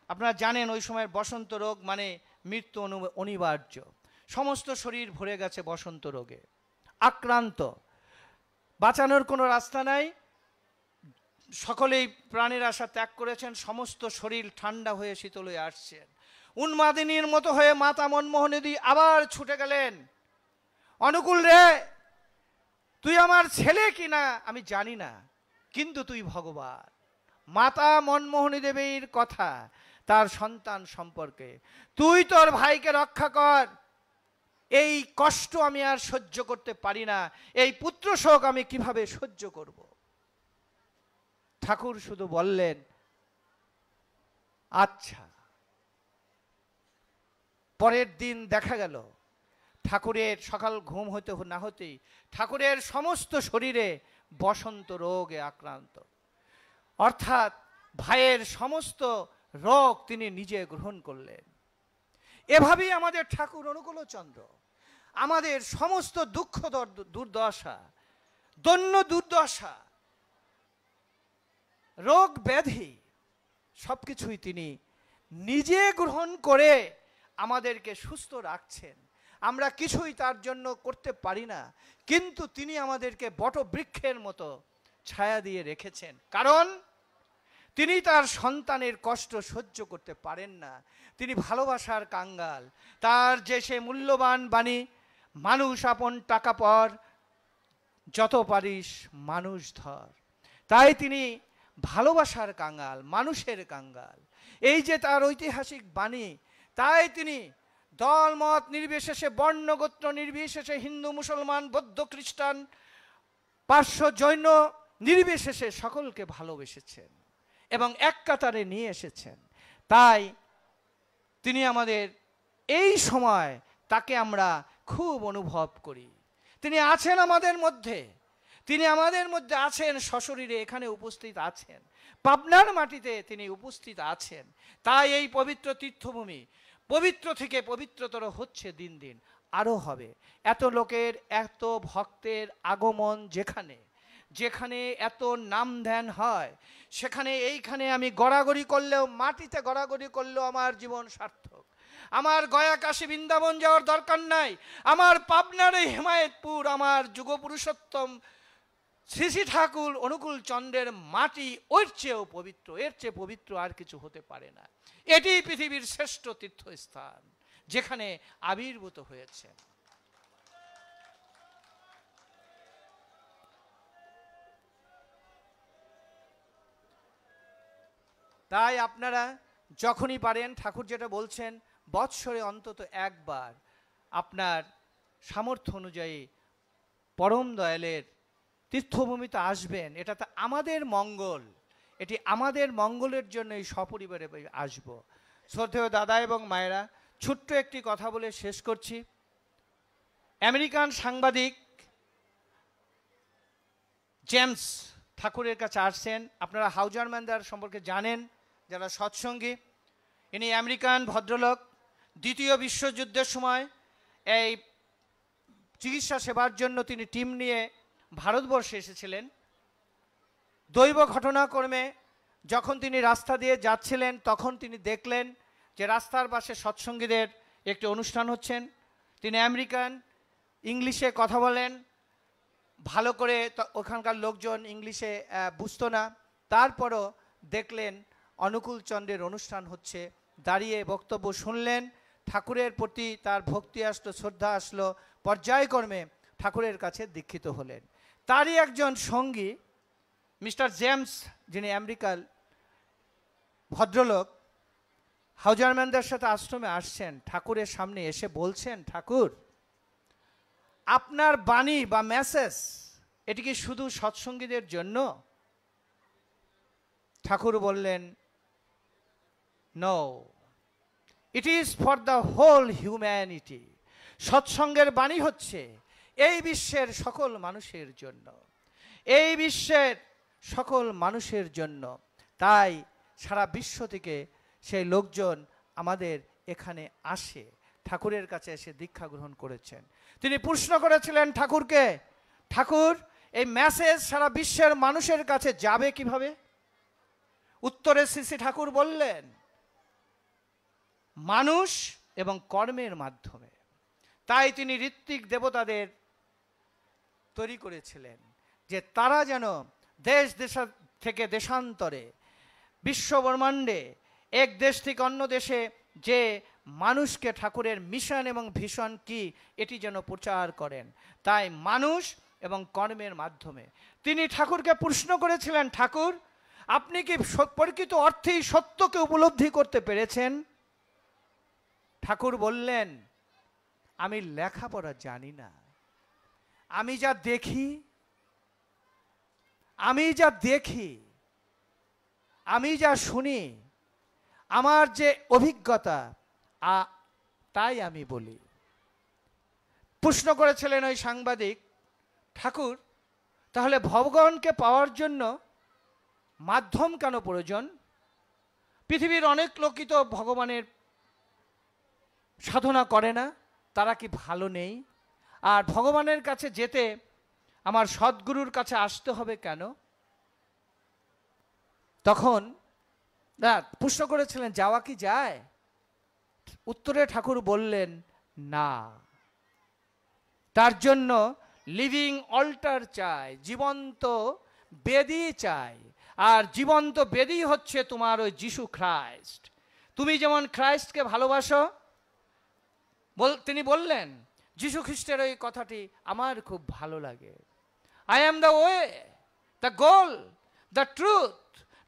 আপনারা জানেন ওই সময়ের বসন্ত রোগ মানে মৃত্যু অনিবার্য। সমস্ত শরীর ভরে গেছে বসন্ত রোগে আক্রান্ত, বাঁচানোর কোনো রাস্তা নাই। সকলেই প্রাণের আশা ত্যাগ করেছেন, সমস্ত শরীর ঠান্ডা হয়ে শীতল হয়ে আসছেন। উন্মাদিনীর মতো হয়ে মাতা মনমোহিনী দেবী আবার ছুটে গেলেন, অনুকূল রে, তুই আমার ছেলে কিনা আমি জানি না, কিন্তু তুই ভগবান। মাতা মনমোহিনী দেবীর কথা তার সন্তান সম্পর্কে, তুই তোর ভাইকে রক্ষা কর, এই কষ্ট আমি আর সহ্য করতে পারি না, এই পুত্র শোক আমি কিভাবে সহ্য করব। ঠাকুর শুধু বললেন আচ্ছা। পরের দিন দেখা গেল ঠাকুরের সকাল ঘুম হতে না হতেই ঠাকুরের সমস্ত শরীরে বসন্ত রোগে আক্রান্ত, অর্থাৎ ভাইয়ের সমস্ত রোগ তিনি নিজে গ্রহণ করলেন। এভাবেই আমাদের ঠাকুর অনুকূলচন্দ্র আমাদের সমস্ত দুঃখ দুর্দশা, দৈন্য দুর্দশা, রোগ ব্যাধি সবকিছুই তিনি নিজে গ্রহণ করে আমাদেরকে সুস্থ রাখছেন। আমরা কিছুই তার জন্য করতে পারি না, কিন্তু তিনি আমাদেরকে বটবৃক্ষের মতো ছায়া দিয়ে রেখেছেন, কারণ তিনি তার সন্তানের কষ্ট সহ্য করতে পারেন না। তিনি ভালোবাসার কাঙ্গাল। তার যে সে মূল্যবান বাণী, মানুষ আপন টাকা পর, যত পারিস মানুষ ধর। তাই তিনি ভালোবাসার কাঙ্গাল, মানুষের কাঙ্গাল। এই যে তার ঐতিহাসিক বাণী, তাই তিনি দল মত নির্বিশেষে, বর্ণগোত্র নির্বিশেষে, হিন্দু মুসলমান বৌদ্ধ খ্রিস্টান পার্শ্ব জৈন নির্বিশেষে সকলকে ভালোবেসেছেন এবং এক কাতারে নিয়ে এসেছেন। তাই তিনি আমাদের এই সময় তাকে আমরা খুব অনুভব করি। তিনি আছেন আমাদের মধ্যে, তিনি আমাদের মধ্যে আছেন, সশরীরে এখানে উপস্থিত আছেন, পাবনার মাটিতে তিনি উপস্থিত আছেন। তাই এই পবিত্র তীর্থভূমি পবিত্র থেকে পবিত্রতর হচ্ছে, দিন দিন আরও হবে। এত লোকের, এত ভক্তের আগমন, যেখানে যেখানে এত নাম ধ্যান হয়, সেখানে এইখানে আমি গড়াগড়ি করলেও, মাটিতে গড়াগড়ি করলেও আমার জীবন সার্থক। আমার গয়া কাশী বৃন্দাবন যাওয়ার দরকার নাই। আমার পাবনার এই হিমায়তপুর, আমার যুগপুরুষোত্তম শ্রী শ্রী ঠাকুর অনুকূল চন্দ্রের মাটি ওর চেয়েও পবিত্র, এর চেয়ে পবিত্র আর কিছু হতে পারে না। এটি পৃথিবীর শ্রেষ্ঠ তীর্থস্থান, যেখানে আবির্ভূত হয়েছে। তাই আপনারা যখনই পারেন, ঠাকুর যেটা বলছেন, বৎসরে অন্তত একবার আপনার সামর্থ্য অনুযায়ী পরম দয়ালের তীর্থভূমিতে আসবেন। এটা তো আমাদের মঙ্গল, এটি আমাদের মঙ্গলের জন্যই সপরিবারে আসব। শ্রদ্ধেয় দাদা এবং মায়েরা, ছোট্ট একটি কথা বলে শেষ করছি। আমেরিকান সাংবাদিক জেমস ঠাকুরের কাছে আসছেন। আপনারা হাউজারম্যানদার সম্পর্কে জানেন যারা সৎসঙ্গী। ইনি আমেরিকান ভদ্রলোক। দ্বিতীয় বিশ্বযুদ্ধের সময় এই চিকিৎসা সেবার জন্য তিনি টিম নিয়ে ভারতবর্ষে এসেছিলেন। দৈব ঘটনাক্রমে যখন তিনি রাস্তা দিয়ে যাচ্ছিলেন, তখন তিনি দেখলেন যে রাস্তার পাশে সৎসঙ্গীদের একটি অনুষ্ঠান হচ্ছেন। তিনি আমেরিকান, ইংলিশে কথা বলেন ভালো করে, ওখানকার লোকজন ইংলিশে বুঝতো না। তারপরও দেখলেন অনুকূল চন্দ্রের অনুষ্ঠান হচ্ছে, দাঁড়িয়ে বক্তব্য শুনলেন। ঠাকুরের প্রতি তার ভক্তি আসলো, শ্রদ্ধা আসলো, পর্যায়ক্রমে ঠাকুরের কাছে দীক্ষিত হলেন। তারই একজন সঙ্গী মিস্টার জেমস, যিনি আমেরিকার ভদ্রলোক, হাউজারম্যানদের সাথে আশ্রমে আসছেন। ঠাকুরের সামনে এসে বলছেন, ঠাকুর, আপনার বাণী বা মেসেজ এটি কি শুধু সৎসঙ্গীদের জন্য? ঠাকুর বললেন, no, it is for the whole humanity. সৎসঙ্গের বাণী হচ্ছে এই বিশ্বের সকল মানুষের জন্য, এই বিশ্বের সকল মানুষের জন্য। তাই সারা বিশ্ব থেকে সেই লোকজন আমাদের এখানে আসে, ঠাকুরের কাছে এসে দীক্ষা গ্রহণ করেছেন। তিনি প্রশ্ন করেছিলেন ঠাকুরকে, ঠাকুর, এই মেসেজ সারা বিশ্বের মানুষের কাছে যাবে কিভাবে? উত্তরে শ্রী শ্রী ঠাকুর বললেন, মানুষ এবং কর্মের মাধ্যমে। তাই তিনি ঋত্বিক দেবতাদের তৈরি করেছিলেন যে তারা যেন দেশ দেশ থেকে দেশান্তরে, বিশ্ব ব্রহ্মাণ্ডে এক দেশ থেকে অন্য দেশে যে মানুষকে ঠাকুরের মিশন এবং ভীষণ কি, এটি যেন প্রচার করেন। তাই মানুষ এবং কর্মের মাধ্যমে তিনি ঠাকুরকে প্রশ্ন করেছিলেন, ঠাকুর, আপনি কি প্রকৃত অর্থেই সত্যকে উপলব্ধি করতে পেরেছেন? ঠাকুর বললেন, আমি লেখাপড়া জানি না, আমি যা দেখি, আমি যা শুনি, আমার যে অভিজ্ঞতা, তাই আমি বলি। প্রশ্ন করেছিলেন ওই সাংবাদিক, ঠাকুর, তাহলে ভগবানকে পাওয়ার জন্য মাধ্যম কেন প্রয়োজন? পৃথিবীর অনেক লোকই তো ভগবানের সাধনা করে না, তারা কি ভালো নেই? আর ভগবানের কাছে যেতে আমার সদ্গুরুর কাছে আসতে হবে কেন? তখন প্রশ্ন করেছিলেন, যাওয়া কি যায়? উত্তরে ঠাকুর বললেন, না, তার জন্য লিভিং অল্টার চাই, জীবন্ত বেদী চাই। আর জীবন্ত বেদী হচ্ছে তোমার ওই যিশু খ্রাইস্ট। তুমি যেমন খ্রাইস্টকে ভালোবাসো, তিনি বললেন, যিশু খ্রিস্টের ওই কথাটি আমার খুব ভালো লাগে। I am the way, the goal, the truth,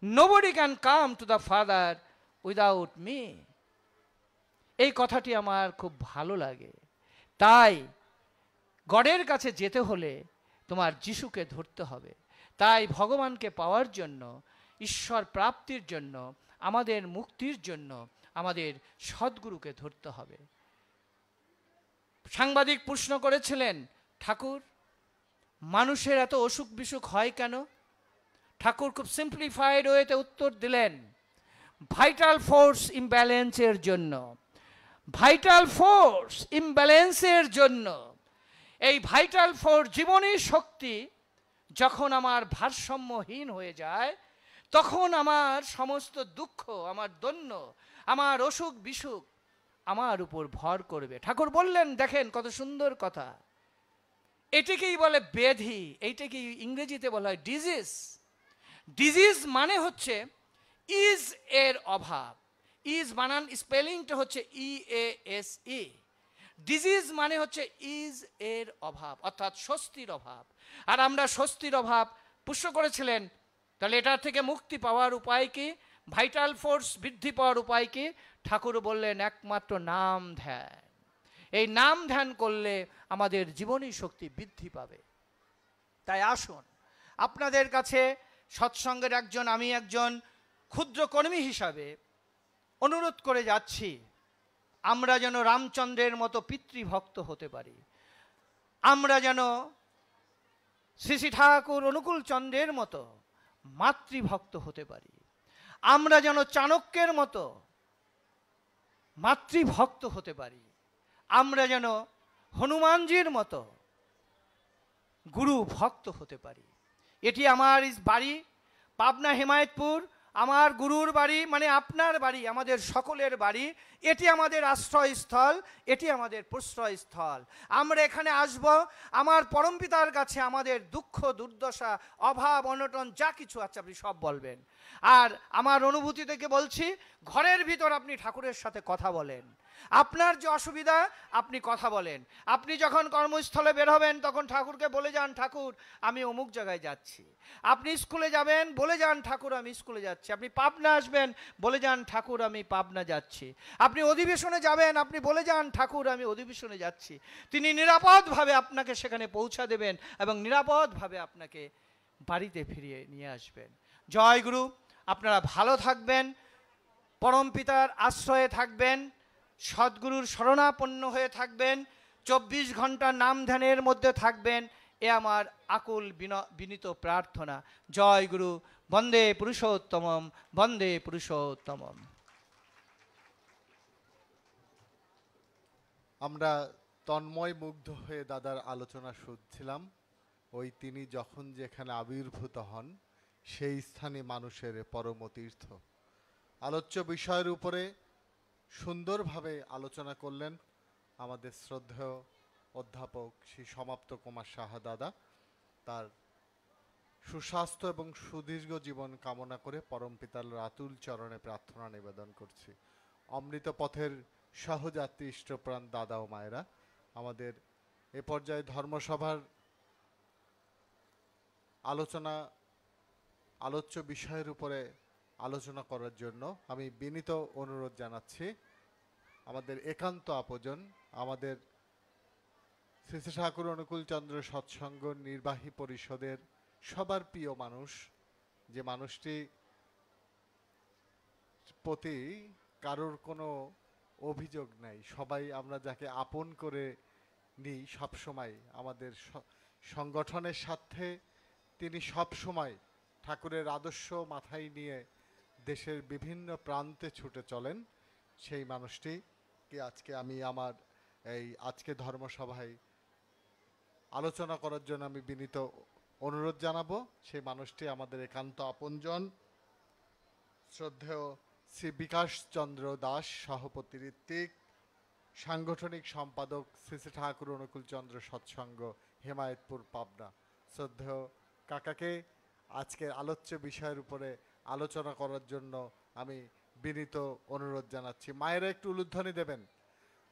nobody can come to the father without me. এই কথাটি আমার খুব ভালো লাগে। তাই গডের কাছে যেতে হলে তোমার যিশুকে ধরতে হবে। তাই ভগবানকে পাওয়ার জন্য, ঈশ্বর প্রাপ্তির জন্য, আমাদের মুক্তির জন্য আমাদের সদ্গুরুকে ধরতে হবে। সাংবাদিক প্রশ্ন করেছিলেন, ঠাকুর মানুষের এত অসুখ বিসুখ হয় কেন? ঠাকুর খুব সিম্পলিফাইড ওয়েতে উত্তর দিলেন, ভাইটাল ফোর্স ইমব্যালেন্সের জন্য। ভাইটাল ফোর্স ইমব্যালেন্সের জন্য। এই ভাইটাল ফোর্স, জীবনী শক্তি যখন আমার ভারসাম্যহীন হয়ে যায়, তখন আমার সমস্ত দুঃখ, আমার দৈন্য, আমার অসুখ বিসুখ আমার উপর ভর করবে। ঠাকুর বললেন, দেখেন কত সুন্দর কথা, এটাকেই বলে ব্যাধি, এইটাকেই ইংরেজিতে বলা হয় ডিজিজ। ডিজিজ মানে হচ্ছে ইজ এর অভাব। ইজ বানান স্পেলিংটা হচ্ছে EASE। ডিজিজ মানে হচ্ছে ইজ এর অভাব, অর্থাৎ স্বস্তির অভাব। আর আমরা স্বস্তির অভাব পুষ্ট করেছিলেন। তাহলে এটার থেকে মুক্তি পাওয়ার উপায় কি? ভাইটাল ফোর্স বৃদ্ধি পাওয়ার উপায় কি? ঠাকুর বললেন, একমাত্র নাম ধ্যান। এই নাম ধ্যান করলে আমাদের জীবনী শক্তি বৃদ্ধি পাবে। তাই আসুন, আপনাদের কাছে সৎসঙ্গের একজন, আমি একজন ক্ষুদ্র কর্মী হিসাবে অনুরোধ করে যাচ্ছি, আমরা যেন রামচন্দ্রের মতো পিতৃভক্ত হতে পারি। আমরা যেন শ্রী শ্রী ঠাকুর অনুকূল চন্দ্রের মতো মাতৃভক্ত হতে পারি। আমরা যেন চাণক্যের মতো মাতৃভক্ত হতে পারি। আমরা যেন হনুমানজির মতো গুরু ভক্ত হতে পারি। এটি আমার বাড়ি, পাবনা হেমায়েতপুর, আমার গুরুর বাড়ি, মানে আপনার বাড়ি, আমাদের সকলের বাড়ি। এটি আমাদের আশ্রয়স্থল, এটি আমাদের প্রশ্রয়স্থল। আমরা এখানে আসব, আমার পরমপিতার কাছে আমাদের দুঃখ দুর্দশা অভাব অনটন যা কিছু আছে আপনি সব বলবেন। আর আমার অনুভূতি থেকে বলছি, ঘরের ভিতর আপনি ঠাকুরের সাথে কথা বলেন। আপনার যে অসুবিধা আপনি কথা বলেন। আপনি যখন কর্মস্থলে বের হবেন তখন ঠাকুরকে বলে যান, ঠাকুর আমি অমুক জায়গায় যাচ্ছি। আপনি স্কুলে যাবেন, বলে যান, ঠাকুর আমি স্কুলে যাচ্ছি। আপনি পাবনা আসবেন, বলে যান, ঠাকুর আমি পাবনা যাচ্ছি। আপনি অধিবেশনে যাবেন, আপনি বলে যান, ঠাকুর আমি অধিবেশনে যাচ্ছি। তিনি নিরাপদভাবে আপনাকে সেখানে পৌঁছা দেবেন এবং নিরাপদভাবে আপনাকে বাড়িতে ফিরিয়ে নিয়ে আসবেন। জয় গুরু। আপনারা ভালো থাকবেন, পরমপিতার আশ্রয়ে থাকবেন, সদ্গুরুর শরণাপন্ন হয়ে থাকবেন, 24 ঘন্টা নাম ধ্যানের মধ্যে থাকবেন। এ আমার আকুল বিনীত প্রার্থনা। জয় গুরু। বন্দে পুরুষোত্তমম, বন্দে পুরুষোত্তমম। আমরা তন্ময় মুগ্ধ হয়ে দাদার আলোচনা শুনছিলাম। ওই তিনি যখন যেখানে আবির্ভূত হন সেই স্থানে মানুষের পরম তীর্থ। আলোচ্য বিষয়ের উপরে সুন্দরভাবে আলোচনা করলেন আমাদের শ্রদ্ধেয় অধ্যাপক শ্রী সমাপ্ত কুমার সাহা দাদা। তার সুস্বাস্থ্য এবং সুদীর্ঘ জীবন কামনা করে পরমপিতার আতুল চরণে প্রার্থনা নিবেদন করছি। অমৃত পথের সহযাত্রী ইষ্টপ্রাণ দাদা ও মায়েরা, আমাদের এ পর্যায়ে ধর্মসভার আলোচ্য বিষয়ের উপরে আলোচনা করার জন্য আমি বিনীত অনুরোধ জানাচ্ছি আমাদের একান্ত আপজন, আমাদের শ্রী শ্রী ঠাকুর অনুকূল চন্দ্র সৎসঙ্গ নির্বাহী পরিষদের সবার প্রিয় মানুষ, যে মানুষটি প্রতি কারোর কোনো অভিযোগ নাই, সবাই আমরা যাকে আপন করে নিই সবসময়, আমাদের সংগঠনের সাথে তিনি সবসময় ঠাকুরের আদর্শ মাথায় নিয়ে দেশের বিভিন্ন প্রান্তে ছুটে চলেন। সেই মানুষটিকে আজকে আমি আমার এই আজকে ধর্মসভায় আলোচনা করার জন্য আমি বিনীত অনুরোধ জানাবো। সেই মানুষটি আমাদের একান্ত আপনজন, শ্রদ্ধেয় শ্রী বিকাশ চন্দ্র দাস, সভাপতি ঋত্বিক, সাংগঠনিক সম্পাদক শ্রী শ্রী ঠাকুর অনুকূল চন্দ্র সৎসঙ্গ, হেমায়েতপুর, পাবনা। শ্রদ্ধেয় কাকাকে আজকের আলোচ্য বিষয়ের উপরে আলোচনা করার জন্য আমি বিনীত অনুরোধ জানাচ্ছি। মায়েরা একটু উলুধ্বনি দেবেন।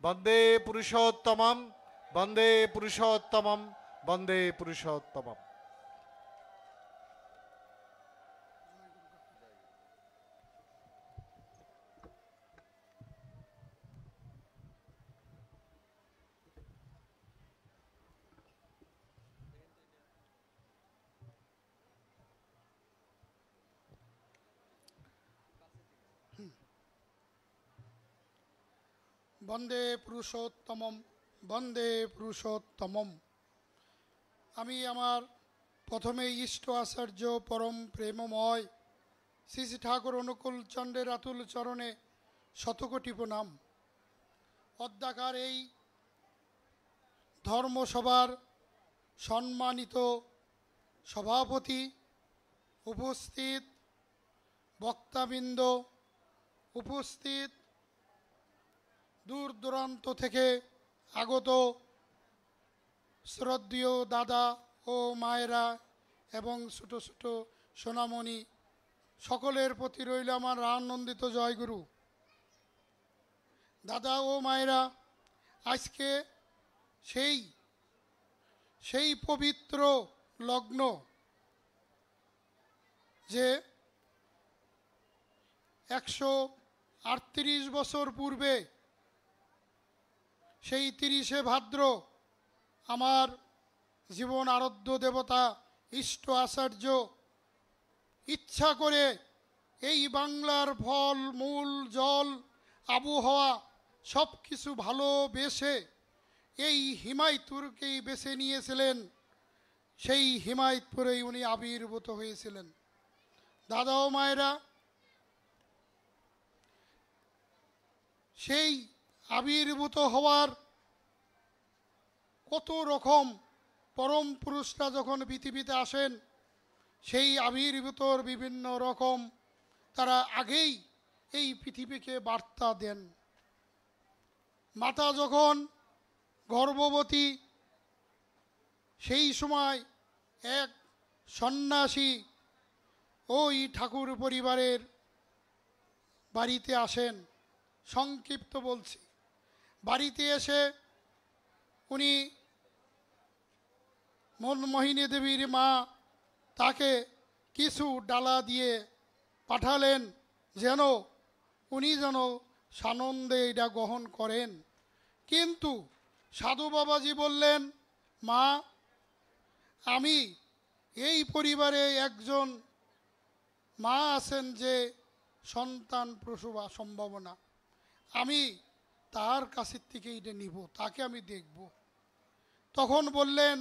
বন্দে পুরুষোত্তমম, বন্দে পুরুষোত্তমম, বন্দে পুরুষোত্তমম। বন্দে পুরুষোত্তমম, বন্দে পুরুষোত্তমম। আমি আমার প্রথমে ইষ্ট আচার্য পরম প্রেমময় শ্রী শ্রী ঠাকুর অনুকূল চন্দ্রের আতুল চরণে শতকোটি প্রণাম। অদ্যাকার এই ধর্মসভার সম্মানিত সভাপতি, উপস্থিত বক্তাবৃন্দ, উপস্থিত দূর দূরান্ত থেকে আগত শ্রদ্ধেয় দাদা ও মায়েরা এবং ছোটো ছোটো সোনামণি, সকলের প্রতি রইল আমার আনন্দিত জয়গুরু। দাদা ও মায়েরা, আজকে সেই পবিত্র লগ্ন যে 138 বছর পূর্বে সেই 30শে ভাদ্র আমার জীবন আরাধ্য দেবতা ইষ্ট আচার্য ইচ্ছা করে এই বাংলার ফল মূল জল আবহাওয়া সব কিছু ভালোবেসে এই হিমায়তপুরকেই বেছে নিয়েছিলেন। সেই হিমায়তপুরেই উনি আবির্ভূত হয়েছিলেন। দাদা ও মায়েরা, সেই আবির্ভূত হওয়ার কত রকম পরম পুরুষরা যখন পৃথিবীতে আসেন, সেই আবির্ভূতর বিভিন্ন রকম তারা আগেই এই পৃথিবীকে বার্তা দেন। মাতা যখন গর্ভবতী, সেই সময় এক সন্ন্যাসী ওই ঠাকুর পরিবারের বাড়িতে আসেন। সংক্ষিপ্ত বলছি, বাড়িতে এসে উনি মনমোহিনী দেবীর মা তাকে কিছু ডালা দিয়ে পাঠালেন যেন উনি সানন্দে এটা গ্রহণ করেন। কিন্তু সাধু বাবাজি বললেন, মা, আমি এই পরিবারে একজন মা আছেন যে সন্তান প্রসব সম্ভাবনা, আমি তার কাছের থেকে এটা নিব, তাকে আমি দেখব। তখন বললেন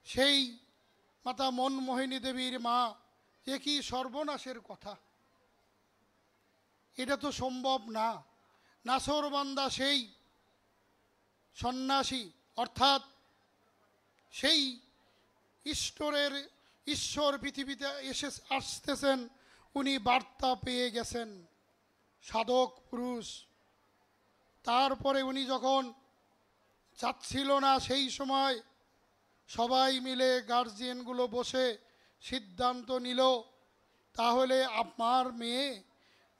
সেই মাতা মনমোহিনী দেবীর মা, এ কি সর্বনাশের কথা, এটা তো সম্ভব না। নাসরবান্দা সেই সন্ন্যাসী, অর্থাৎ সেই ঈশ্বর পৃথিবীতে আসতেছেন, উনি বার্তা পেয়ে গেছেন, সাধক পুরুষ। তারপরে উনি যখন যাচ্ছিল না, সেই সময় সবাই মিলে গার্জিয়ানগুলো বসে সিদ্ধান্ত নিল, তাহলে আমার মেয়ে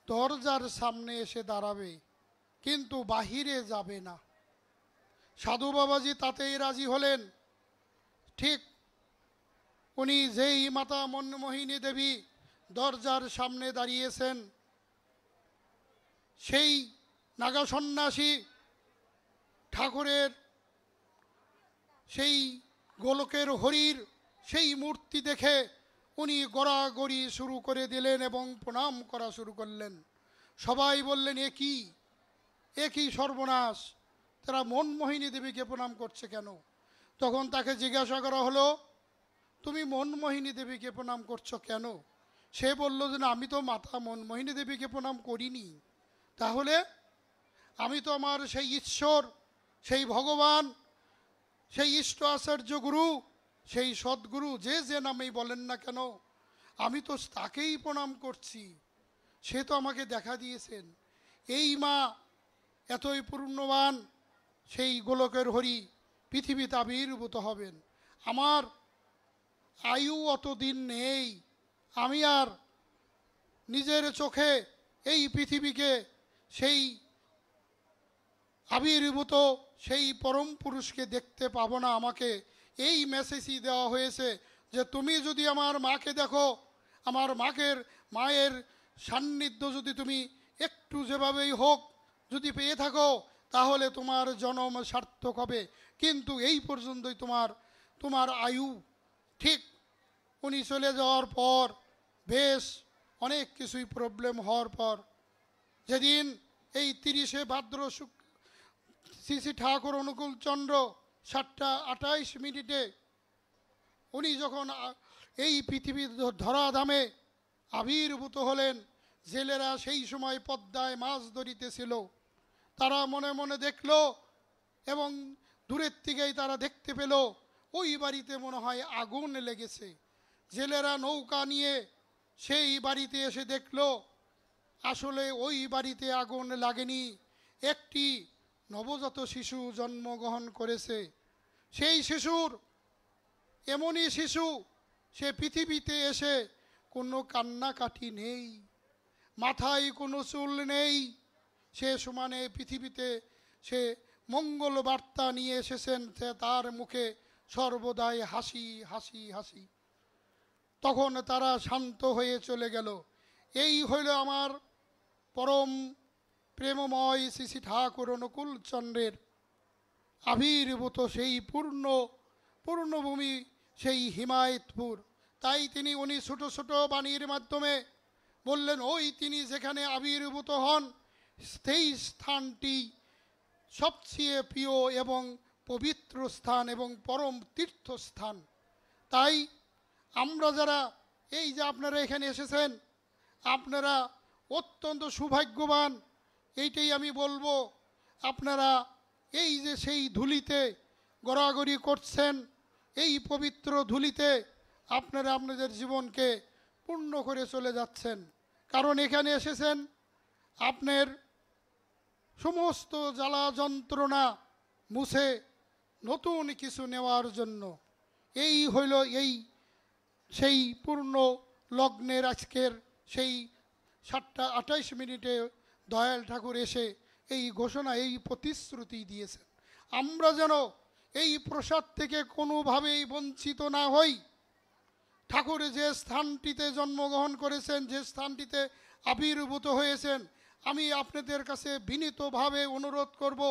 দরজার সামনে এসে দাঁড়াবে, কিন্তু বাহিরে যাবে না। সাধু বাবাজি তাতেই রাজি হলেন। ঠিক উনি যেই মাতা মনমোহিনী দেবী দরজার সামনে দাঁড়িয়েছেন, সেই নাগা সন্ন্যাসী ঠাকুরের সেই গোলকের হরির সেই মূর্তি দেখে উনি গড়াগড়ি শুরু করে দিলেন এবং প্রণাম করা শুরু করলেন। সবাই বললেন, এ কি সর্বনাশ, তারা মনমোহিনী দেবীকে প্রণাম করছে কেন? তখন তাকে জিজ্ঞাসা করা হলো, তুমি মনমোহিনী দেবীকে প্রণাম করছো কেন? সে বলল যে না, আমি তো মাতা মনমোহিনী দেবীকে প্রণাম করিনি। তাহলে আমি তো আমার সেই ঈশ্বর, সেই ভগবান, সেই ইষ্ট আচার্য গুরু, সেই সদ্গুরু, যে নামেই বলেন না কেন, আমি তো তাকেই প্রণাম করছি। সে তো আমাকে দেখা দিয়েছেন। এই মা এতই পূর্ণবান, সেই গোলকের হরি পৃথিবীতে আবির্ভূত হবেন। আমার আয়ু অত দিন নেই, আমি আর নিজের চোখে এই পৃথিবীকে সেই আবির্ভূত সেই পরম পুরুষকে দেখতে পাবো না। আমাকে এই মেসেজই দেওয়া হয়েছে যে তুমি যদি আমার মাকে দেখো, আমার মায়ের সান্নিধ্য যদি তুমি একটু যেভাবেই হোক যদি পেয়ে থাকো, তাহলে তোমার জন্ম সার্থক হবে, কিন্তু এই পর্যন্তই তোমার আয়ু। ঠিক উনি চলে যাওয়ার পর বেশ অনেক কিছুই প্রবলেম হওয়ার পর যেদিন এই 30শে ভাদ্র শ্রী শ্রী ঠাকুর অনুকূলচন্দ্র 7:28 উনি যখন এই পৃথিবীর ধরাধামে আবির্ভূত হলেন, জেলেরা সেই সময় পদ্মায় মাছ ধরিতেছিল। তারা মনে মনে দেখল এবং দূরের থেকেই তারা দেখতে পেল ওই বাড়িতে মনে হয় আগুন লেগেছে। জেলেরা নৌকা নিয়ে সেই বাড়িতে এসে দেখল আসলে ওই বাড়িতে আগুন লাগেনি, একটি নবজাত শিশু জন্মগ্রহণ করেছে। সেই শিশুর এমনই শিশু, সে পৃথিবীতে এসে কোনো কান্নাকাটি নেই, মাথায় কোনো চুল নেই, সে সমানে পৃথিবীতে সে মঙ্গল বার্তা নিয়ে এসেছেন, তার মুখে সর্বদাই হাসি হাসি হাসি। তখন তারা শান্ত হয়ে চলে গেল। এই হইল আমার পরম প্রেমময় শ্রী শ্রী ঠাকুর অনুকূলচন্দ্রের আবির্ভূত সেই পূর্ণভূমি, সেই হিমায়তপুর। তাই উনি ছোট ছোট বাণীর মাধ্যমে বললেন, ওই তিনি যেখানে আবির্ভূত হন সেই স্থানটি সবচেয়ে প্রিয় এবং পবিত্র স্থান এবং পরম তীর্থস্থান। তাই আমরা যারা এই যে আপনারা এখানে এসেছেন, আপনারা অত্যন্ত সৌভাগ্যবান। এইটাই আমি বলবো, আপনারা এই যে সেই ধুলিতে গড়াগড়ি করছেন, এই পবিত্র ধুলিতে আপনারা আপনাদের জীবনকে পূর্ণ করে চলে যাচ্ছেন। কারণ এখানে এসেছেন আপনার সমস্ত জ্বালা যন্ত্রণা মুছে নতুন কিছু নেওয়ার জন্য। এই হইল সেই পূর্ণ লগ্নের আজকের সেই 7:28 দয়াল ঠাকুর এসে এই ঘোষণা, এই প্রতিশ্রুতি দিয়েছেন আমরা যেন এই প্রসাদ থেকে কোনোভাবেই বঞ্চিত না হই। ঠাকুর যে স্থানটিতে জন্মগ্রহণ করেছেন, যে স্থানটিতে আবির্ভূত হয়েছেন, আমি আপনাদের কাছে বিনীতভাবে অনুরোধ করব,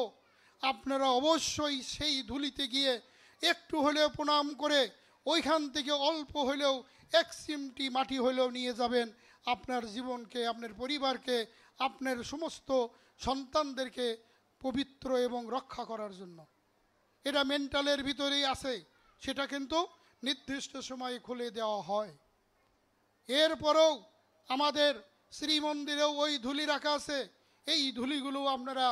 আপনারা অবশ্যই সেই ধুলিতে গিয়ে একটু হলেও প্রণাম করে ওইখান থেকে অল্প হলেও 1 চিমটি মাটি হলেও নিয়ে যাবেন আপনার জীবনকে, আপনার পরিবারকে, আপনার সমস্ত সন্তানদেরকে পবিত্র এবং রক্ষা করার জন্য। এটা মেন্টালের ভিতরেই আছে, সেটা কিন্তু নির্দিষ্ট সময়ে খুলে দেওয়া হয়। এরপরেও আমাদের শ্রীমন্দিরেও ওই ধুলি রাখা আছে, এই ধুলিগুলো আপনারা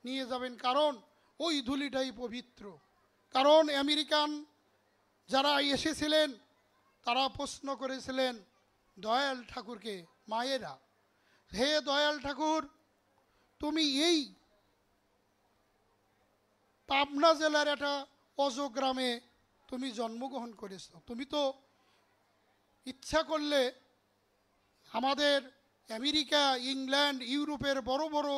নিয়ে যাবেন, কারণ ওই ধুলিটাই পবিত্র। কারণ আমেরিকান যারা এসেছিলেন তারা প্রশ্ন করেছিলেন দয়াল ঠাকুরকে, মায়েরা, হে দয়াল ঠাকুর, তুমি এই পাবনা জেলার একটা অজগ্রামে তুমি জন্মগ্রহণ করেছ, তুমি তো ইচ্ছা করলে আমাদের আমেরিকা, ইংল্যান্ড, ইউরোপের বড় বড়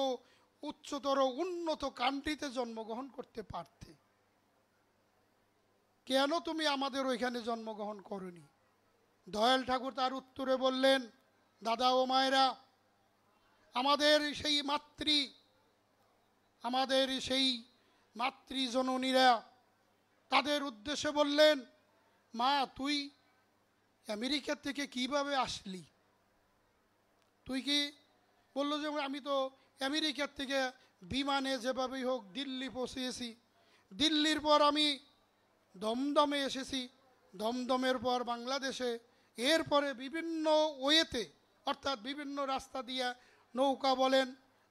উচ্চতর উন্নত কান্ট্রিতে জন্মগ্রহণ করতে পারতে, কেন তুমি আমাদের ওইখানে জন্মগ্রহণ করনি? দয়াল ঠাকুর তার উত্তরে বললেন, দাদা ও মায়েরা, আমাদের সেই মাতৃজননীরা তাদের উদ্দেশ্যে বললেন, মা তুই আমেরিকা থেকে কিভাবে আসলি? তুই কি? বললো যে আমি তো আমেরিকার থেকে বিমানে যেভাবেই হোক দিল্লি পৌঁছেছি, দিল্লির পর আমি দমদমে এসেছি, দমদমের পর বাংলাদেশে, এরপরে বিভিন্ন ওয়েতে অর্থাৎ বিভিন্ন রাস্তা দিয়ে নৌকা বলেন,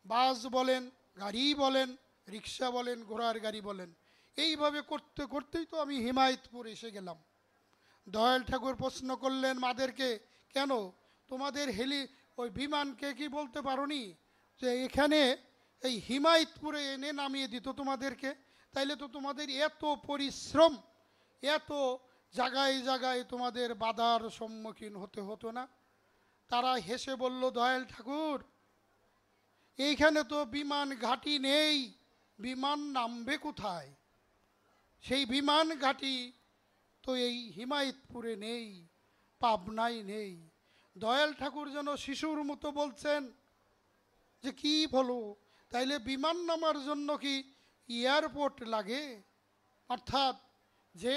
বাস বলেন, গাড়ি বলেন, রিক্সা বলেন, ঘোড়ার গাড়ি বলেন, এইভাবে করতে করতেই তো আমি হিমায়তপুর এসে গেলাম। দয়াল ঠাকুর প্রশ্ন করলেন মাদেরকে, কেন তোমাদের ওই বিমানকে কি বলতে পারোনি যে এখানে এই হিমায়তপুরে এনে নামিয়ে দিত তোমাদেরকে? তাইলে তো তোমাদের এত পরিশ্রম, এত জায়গায় জায়গায় তোমাদের বাধার সম্মুখীন হতে হতো না। তারা হেসে বলল, দয়াল ঠাকুর, এইখানে তো বিমান ঘাঁটি নেই, বিমান নামবে কোথায়? সেই বিমান ঘাঁটি তো এই হিমায়তপুরে নেই, পাবনায় নেই। দয়াল ঠাকুর যেন শিশুর মতো বলছেন যে কি বলো, তাইলে বিমান নামার জন্য কি এয়ারপোর্ট লাগে? অর্থাৎ যে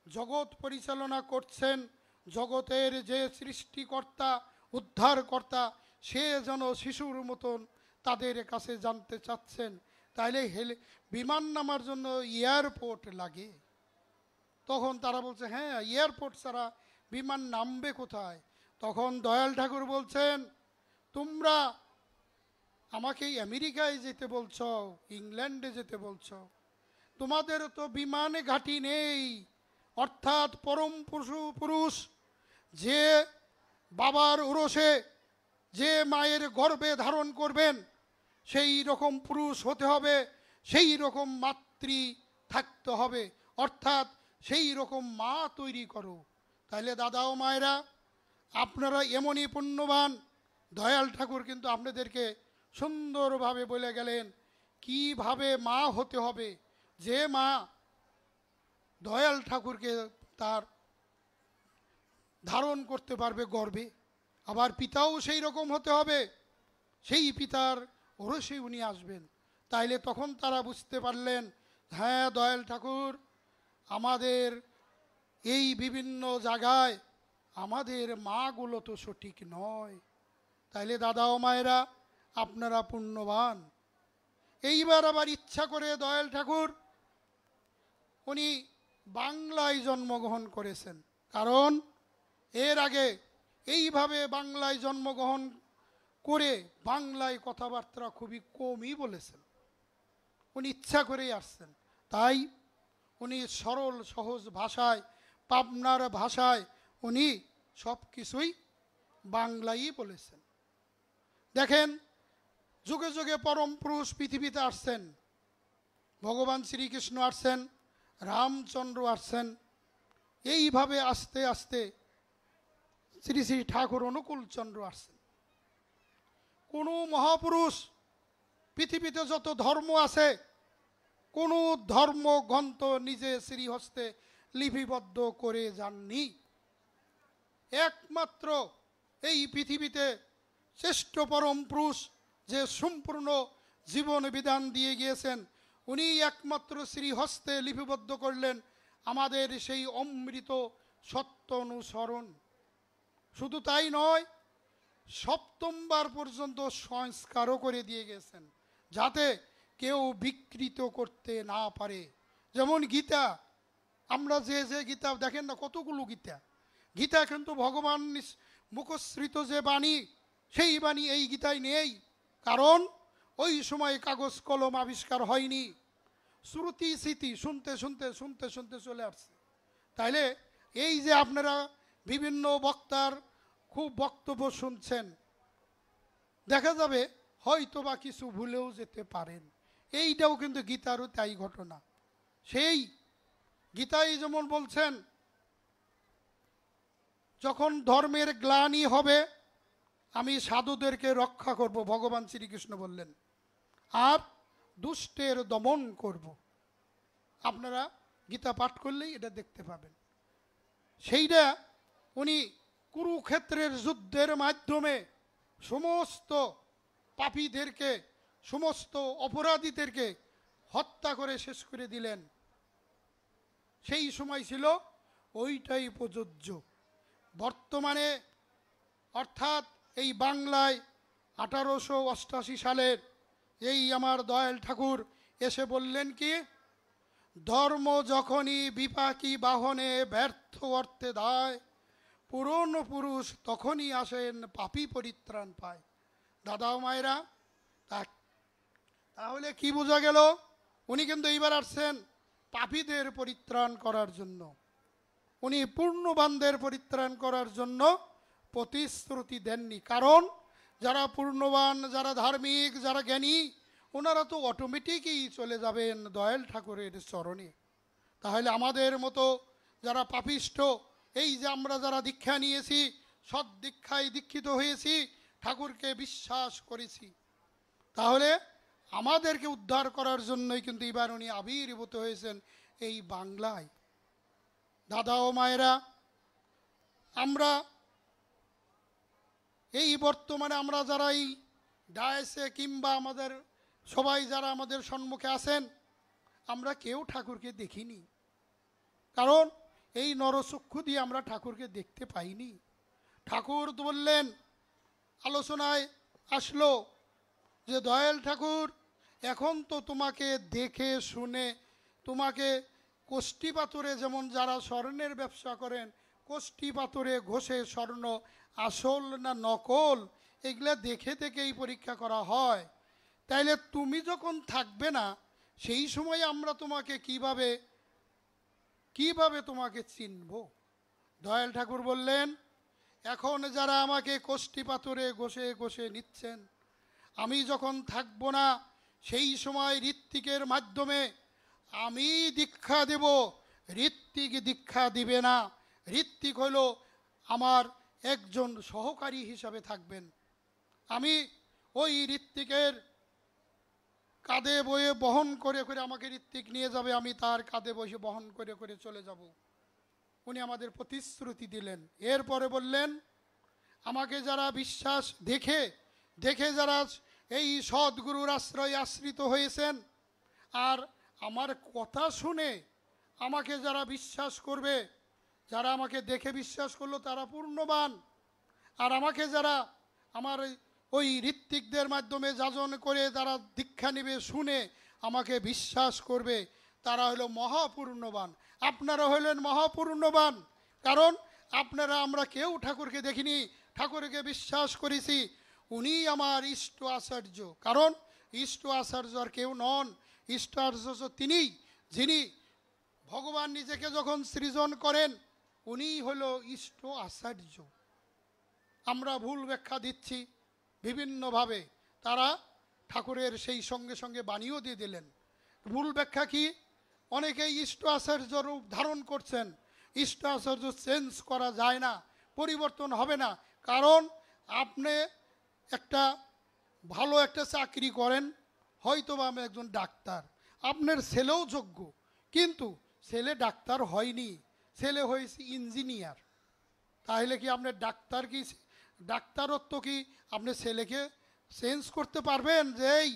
জগৎ পরিচালনা করছেন, জগতের যে সৃষ্টিকর্তা, উদ্ধারকর্তা, সে যেন শিশুর মতন তাদের কাছে জানতে চাচ্ছেন, তাইলে বিমান নামার জন্য এয়ারপোর্ট লাগে। তখন তারা বলছে, হ্যাঁ, এয়ারপোর্ট ছাড়া বিমান নামবে কোথায়? তখন দয়াল ঠাকুর বলছেন, তোমরা আমাকে আমেরিকায় যেতে বলছো, ইংল্যান্ডে যেতে বলছো, তোমাদের তো বিমানে ঘাঁটি নেই। অর্থাৎ পরম পুরুষ যে বাবার উরসে, যে মায়ের গর্ভে ধারণ করবেন, সেই রকম পুরুষ হতে হবে, সেই রকম মাতৃ থাকতে হবে, অর্থাৎ সেই রকম মা তৈরি করো। তাহলে দাদা ও মায়েরা, আপনারা এমনই পুণ্যবান। দয়াল ঠাকুর কিন্তু আপনাদেরকে সুন্দরভাবে বলে গেলেন কিভাবে মা হতে হবে। যে মা দয়াল ঠাকুরকে তার ধারণ করতে পারবে গর্বে, আবার পিতাও সেই রকম হতে হবে, সেই পিতার ওরসে উনি আসবেন। তাইলে তখন তারা বুঝতে পারলেন, হ্যাঁ দয়াল ঠাকুর, আমাদের এই বিভিন্ন জায়গায় আমাদের মাগুলো তো সঠিক নয়। তাইলে দাদা ও মায়েরা, আপনারা পুণ্যবান। এইবার আবার ইচ্ছা করে দয়াল ঠাকুর উনি বাংলায় জন্মগ্রহণ করেছেন, কারণ এর আগে এইভাবে বাংলায় জন্মগ্রহণ করে বাংলায় কথাবার্তা খুবই কমই বলেছেন। উনি ইচ্ছা করেই আসছেন, তাই উনি সরল সহজ ভাষায়, পাবনার ভাষায় উনি সব কিছুই বাংলাই বলেছেন। দেখেন, যুগে যুগে পরম পুরুষ পৃথিবীতে আসছেন, ভগবান শ্রীকৃষ্ণ আসছেন, রামচন্দ্র আসছেন, এইভাবে আস্তে আস্তে শ্রী শ্রী ঠাকুর অনুকূলচন্দ্র আসছেন। কোনো মহাপুরুষ পৃথিবীতে যত ধর্ম আছে, কোনো ধর্মগ্রন্থ নিজে শ্রীহস্তে লিপিবদ্ধ করে যাননি। একমাত্র এই পৃথিবীতে শ্রেষ্ঠ পরম পুরুষ যে সম্পূর্ণ জীবন বিধান দিয়ে গিয়েছেন, উনি একমাত্র শ্রীহস্তে লিপিবদ্ধ করলেন আমাদের সেই অমৃত সত্য অনুসরণ। শুধু তাই নয়, সপ্তমবার পর্যন্ত সংস্কারও করে দিয়ে গেছেন, যাতে কেউ বিকৃত করতে না পারে। যেমন গীতা, আমরা যে যে গীতা দেখেন না, কতগুলো গীতা, গীতা কিন্তু ভগবান মুখশ্রিত যে বাণী, সেই বাণী এই গীতায় নেই, কারণ ওই সময় কাগজ কলম আবিষ্কার হয়নি। শ্রুতি স্মৃতি শুনতে শুনতে শুনতে শুনতে চলে আসছে। তাইলে এই যে আপনারা বিভিন্ন বক্তার খুব বক্তব্য শুনছেন, দেখা যাবে হয়তো বা কিছু ভুলেও যেতে পারেন। এইটাও কিন্তু গীতারও তাই ঘটনা। সেই গীতায় যেমন বলছেন, যখন ধর্মের গ্লানি হবে আমি সাধুদেরকে রক্ষা করব, ভগবান শ্রীকৃষ্ণ বললেন, আর দুষ্টের দমন করব। আপনারা গীতা পাঠ করলেই এটা দেখতে পাবেন। সেইটা উনি কুরুক্ষেত্রের যুদ্ধের মাধ্যমে সমস্ত পাপীদেরকে, সমস্ত অপরাধীদেরকে হত্যা করে শেষ করে দিলেন। সেই সময় ছিল ওইটাই প্রযোজ্য। বর্তমানে অর্থাৎ এই বাংলায় 1888 সালের এই আমার দয়াল ঠাকুর এসে বললেন কি, ধর্ম যখনই বিপাকী বাহনে ব্যর্থ অর্থে দায়, পুরনো পুরুষ তখনই আসেন পাপী পরিত্রাণ পায়। দাদা ও মায়েরা, তাহলে কি বোঝা গেল? উনি কিন্তু এইবার আসছেন পাপীদের পরিত্রাণ করার জন্য, উনি পূর্ণবানদের পরিত্রাণ করার জন্য প্রতিশ্রুতি দেননি। কারণ যারা পূর্ণবান, যারা ধার্মিক, যারা জ্ঞানী, ওনারা তো অটোমেটিকই চলে যাবেন দয়াল ঠাকুরের চরণে। তাহলে আমাদের মতো যারা পাপিষ্ঠ, এই যে আমরা যারা দীক্ষা নিয়েছি, সৎ দীক্ষায় দীক্ষিত হয়েছি, ঠাকুরকে বিশ্বাস করেছি, তাহলে আমাদেরকে উদ্ধার করার জন্যই কিন্তু এবার উনি আবির্ভূত হয়েছেন এই বাংলায়। দাদা ও মায়েরা, আমরা এই বর্তমানে আমরা যারা এই ডায়াসে কিংবা আমাদের সবাই যারা আমাদের সম্মুখে আছেন, আমরা কেউ ঠাকুরকে দেখিনি, কারণ এই নরচক্ষু দিয়ে আমরা ঠাকুরকে দেখতে পাইনি। ঠাকুর বললেন, আলোচনায় আসলো যে দয়াল ঠাকুর, এখন তো তোমাকে দেখে শুনে, তোমাকে কোষ্ঠী পাথরে, যেমন যারা স্বর্ণের ব্যবসা করেন কোষ্ঠী পাথরে ঘষে স্বর্ণ আসল না নকল এগুলা দেখে দেখেই পরীক্ষা করা হয়। তাইলে তুমি যখন থাকবে না সেই সময় আমরা তোমাকে কিভাবে তোমাকে চিনব? দয়াল ঠাকুর বললেন, এখন যারা আমাকে কোষ্ঠী পাথরে ঘষে ঘষে নিচ্ছেন, আমি যখন থাকবো না সেই সময় ঋত্বিকের মাধ্যমে আমি দীক্ষা দেব, ঋত্বিক দীক্ষা দিবে না। ঋত্বিক হলো আমার একজন সহকারী হিসাবে থাকবেন। আমি ওই ঋত্বিকের কাঁধে বয়ে বহন করে করে, আমাকে ঋত্বিক নিয়ে যাবে, আমি তার কাঁধে বসে বহন করে করে চলে যাব। উনি আমাদের প্রতিশ্রুতি দিলেন। এরপরে বললেন, আমাকে যারা বিশ্বাস দেখে দেখে যারা এই সদ্গুরুর আশ্রয় আশ্রিত হয়েছেন, আর আমার কথা শুনে আমাকে যারা বিশ্বাস করবে, যারা আমাকে দেখে বিশ্বাস করলো তারা পূর্ণবান। আর আমাকে যারা আমার ওই ঋত্বিকদের মাধ্যমে যাজন করে যারা দীক্ষা নেবে, শুনে আমাকে বিশ্বাস করবে, তারা হলো মহাপূর্ণবান। আপনারা হলেন মহাপূর্ণবান, কারণ আপনারা, আমরা কেউ ঠাকুরকে দেখিনি, ঠাকুরকে বিশ্বাস করেছি। উনি আমার ইষ্ট আচার্য, কারণ ইষ্ট আচার্য আর কেউ নন, ইষ্ট আচার্য তিনিই, যিনি ভগবান নিজেকে যখন সৃজন করেন উনিই হলো ইষ্ট আচার্য। আমরা ভুল ব্যাখ্যা দিচ্ছি বিভিন্নভাবে, তারা ঠাকুরের সেই সঙ্গে সঙ্গে বাণীও দিয়ে দিলেন। ভুল ব্যাখ্যা কি? অনেকেই ইষ্ট আচার্য রূপ ধারণ করছেন। ইষ্ট আচার্য চেঞ্জ করা যায় না, পরিবর্তন হবে না। কারণ আপনি একটা ভালো একটা চাকরি করেন, হয়তো বা আমি একজন ডাক্তার, আপনার ছেলেও যোগ্য, কিন্তু ছেলে ডাক্তার হয়নি, ছেলে হয়েছে ইঞ্জিনিয়ার। তাহলে কি আপনার ডাক্তারত্ব কি আপনি ছেলেকে চেঞ্জ করতে পারবেন যে এই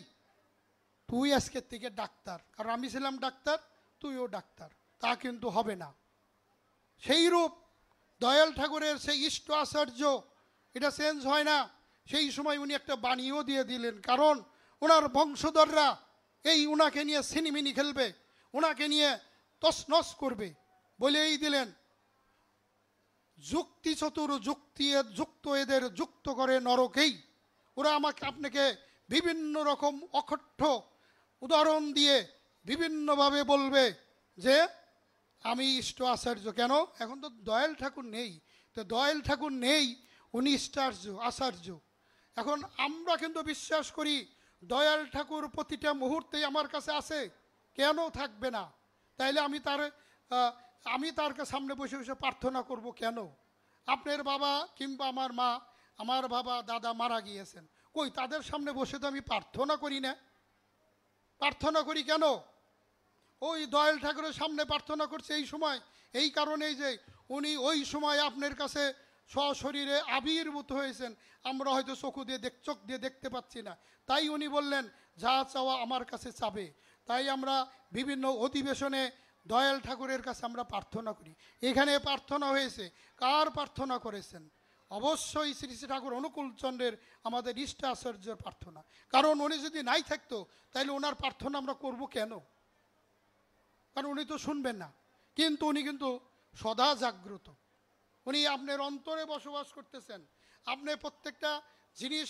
তুই আজকের থেকে ডাক্তার, কারণ আমি ছিলাম ডাক্তার তুইও ডাক্তার? তা কিন্তু হবে না। সেই রূপ দয়াল ঠাকুরের সেই ইষ্ট আচার্য, এটা চেঞ্জ হয় না। সেই সময় উনি একটা বাণীও দিয়ে দিলেন, কারণ ওনার বংশধররা এই উনাকে নিয়ে সিনিমিনি খেলবে, ওনাকে নিয়ে তছনছ করবে, বলেই দিলেন, যুক্তি চতুর যুক্ত এদের যুক্ত করে নরকেই। ওরা আপনাকে বিভিন্ন রকম অকঠ্য উদাহরণ দিয়ে বিভিন্নভাবে বলবে যে আমি ইষ্ট আচার্য। কেন? এখন তো দয়াল ঠাকুর নেই, তো দয়াল ঠাকুর নেই, উনি আচার্য। এখন আমরা কিন্তু বিশ্বাস করি দয়াল ঠাকুর প্রতিটা মুহূর্তেই আমার কাছে আছে, কেন থাকবে না? তাইলে আমি তার সামনে বসে বসে প্রার্থনা করব কেন? আপনার বাবা কিংবা আমার মা, আমার বাবা দাদা মারা গিয়েছেন, কই তাদের সামনে বসে তো আমি প্রার্থনা করি না। প্রার্থনা করি কেন? ওই দয়াল ঠাকুরের সামনে প্রার্থনা করছে এই সময়, এই কারণেই যে উনি ওই সময় আপনার কাছে সশরীরে আবির্ভূত হয়েছেন, আমরা হয়তো চোখ দিয়ে দেখতে পাচ্ছি না। তাই উনি বললেন, যা চাওয়া আমার কাছে চাবে। তাই আমরা বিভিন্ন অধিবেশনে দয়াল ঠাকুরের কাছে আমরা প্রার্থনা করি। এখানে প্রার্থনা হয়েছে, কার প্রার্থনা করেছেন? অবশ্যই শ্রী শ্রী ঠাকুর অনুকূলচন্দ্রের, আমাদের ইষ্ট আচার্যের প্রার্থনা। কারণ উনি যদি নাই থাকতো তাহলে ওনার প্রার্থনা আমরা করব কেন? কারণ উনি তো শুনবেন না, কিন্তু উনি কিন্তু সদা জাগ্রত। উনি আপনার অন্তরে বসবাস করতেছেন। আপনি প্রত্যেকটা জিনিস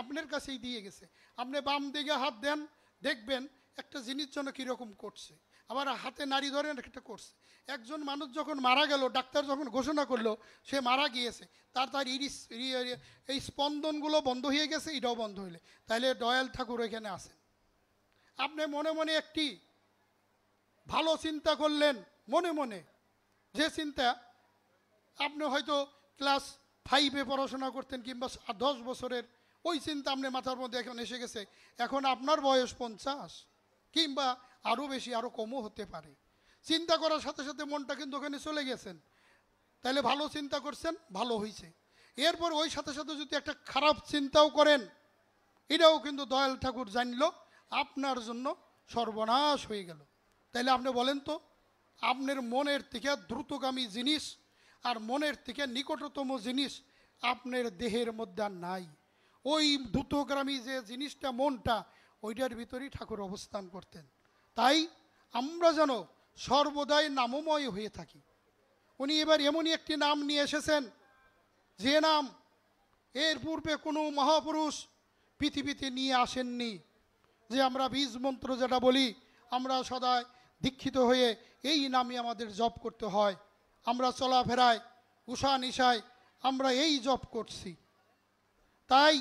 আপনার কাছেই দিয়ে গেছে। আপনি বাম দিকে হাত দেন, দেখবেন একটা জিনিস যেন কীরকম করছে, আবার হাতে নাড়ি ধরেন একটা করছে। একজন মানুষ যখন মারা গেল, ডাক্তার যখন ঘোষণা করলো সে মারা গিয়েছে, তার এই স্পন্দনগুলো বন্ধ হয়ে গেছে, এটাও বন্ধ হইলে, তাহলে দয়াল ঠাকুর এখানে আছেন। আপনি মনে মনে একটি ভালো চিন্তা করলেন, মনে মনে যে চিন্তা আপনি হয়তো ক্লাস 5-এ পড়াশোনা করতেন কিংবা 10 বছরের, ওই চিন্তা আপনার মাথার মধ্যে এখন এসে গেছে। এখন আপনার বয়স 50 কিংবা আরও বেশি, আরও কমও হতে পারে। চিন্তা করার সাথে সাথে মনটা কিন্তু ওখানে চলে গেছেন, তাহলে ভালো চিন্তা করছেন, ভালো হয়েছে। এরপর ওই সাথে সাথে যদি একটা খারাপ চিন্তাও করেন, এটাও কিন্তু দয়াল ঠাকুর জানলো আপনার জন্য সর্বনাশ হয়ে গেল। তাইলে আপনি বলেন তো, আপনার মনের থেকে দ্রুতগামী জিনিস আর মনের থেকে নিকটতম জিনিস আপনার দেহের মধ্যে আর নাই। ওই দ্রুতগ্রামী যে জিনিসটা মনটা, ওইটার ভিতরেই ঠাকুর অবস্থান করতেন। তাই আমরা যেন সর্বদাই নামময় হয়ে থাকি। উনি এবার এমনই একটি নাম নিয়ে এসেছেন, যে নাম এর পূর্বে কোনো মহাপুরুষ পৃথিবীতে নিয়ে আসেননি। যে আমরা বীজ মন্ত্র যেটা বলি, আমরা সদাই দীক্ষিত হয়ে এই নামই আমাদের জপ করতে হয়। আমরা চলাফেরায় উষা নিশায় আমরা এই জপ করছি। তাই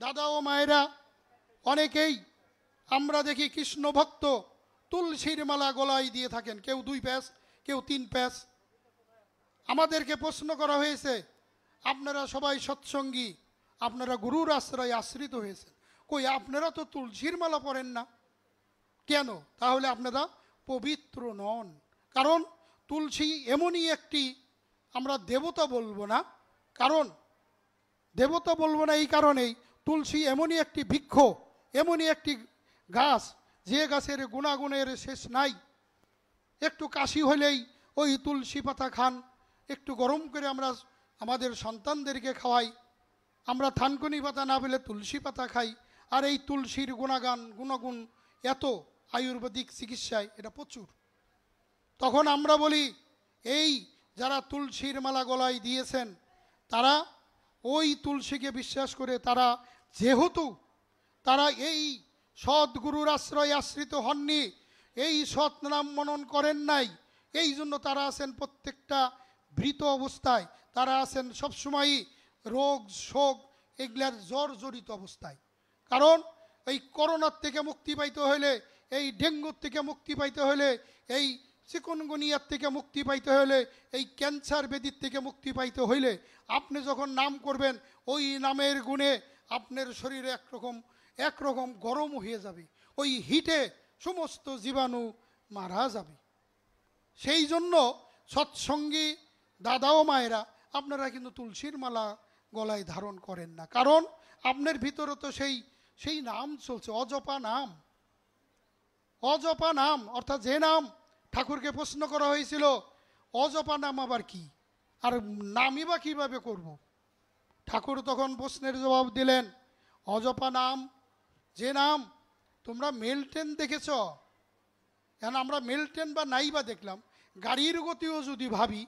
দাদা ও মায়েরা, অনেকেই আমরা দেখি কৃষ্ণ ভক্ত তুলসীর মালা গলায় দিয়ে থাকেন, কেউ 2 প্যাচ, কেউ 3 প্যাচ। আমাদেরকে প্রশ্ন করা হয়েছে, আপনারা সবাই সৎসঙ্গী, আপনারা গুরুর আশ্রয় আশ্রিত হয়েছেন, কই আপনারা তো তুলসীর মালা পরেন না কেন? তাহলে আপনারা পবিত্র নন। কারণ তুলসী এমনই একটি, আমরা দেবতা বলবো না, কারণ দেবতা বলবো না এই কারণেই, তুলসী এমনই একটি বৃক্ষ, এমনই একটি গাছ, যে গাছের গুণাগুণের শেষ নাই। একটু কাশি হলেই ওই তুলসী পাতা খান, একটু গরম করে আমরা আমাদের সন্তানদেরকে খাওয়াই। আমরা থানকুনি পাতা না পেলে তুলসী পাতা খাই। আর এই তুলসীর গুণাগুণ এত, আয়ুর্বেদিক চিকিৎসায় এটা প্রচুর। তখন আমরা বলি, এই যারা তুলসীর মালা গলায় দিয়েছেন, তারা ওই তুলসীকে বিশ্বাস করে, তারা যেহেতু তারা এই সদ্গুরুর আশ্রয় আশ্রিত হননি, এই সৎ নাম মনন করেন নাই, এই জন্য তারা আছেন প্রত্যেকটা ভৃত অবস্থায়, তারা আছেন সবসময়ই রোগ শোক এগুলার জর্জরিত অবস্থায়। কারণ এই করোনার থেকে মুক্তি পাইতে হলে, এই ডেঙ্গুর থেকে মুক্তি পাইতে হলে, এই চিকুনগুনিয়ার থেকে মুক্তি পাইতে হলে, এই ক্যান্সার ব্যাধির থেকে মুক্তি পাইতে হইলে আপনি যখন নাম করবেন, ওই নামের গুণে আপনার শরীরে একরকম গরম হয়ে যাবে, ওই হিটে সমস্ত জীবাণু মারা যাবে। সেই জন্য সৎসঙ্গী দাদা ও মায়েরা, আপনারা কিন্তু তুলসীর মালা গলায় ধারণ করেন না, কারণ আপনার ভিতরে তো সেই নাম চলছে, অজপা নাম। অজপা নাম অর্থাৎ যে নাম, ঠাকুরকে প্রশ্ন করা হয়েছিল অজপা নাম আবার কি, আর নামই বা কীভাবে করব। ঠাকুর তখন প্রশ্নের জবাব দিলেন, অজপা নাম যে নাম, তোমরা মেল ট্রেন দেখেছ? এখন আমরা মেল ট্রেন বা নাই বা দেখলাম, গাড়ির গতিও যদি ভাবি,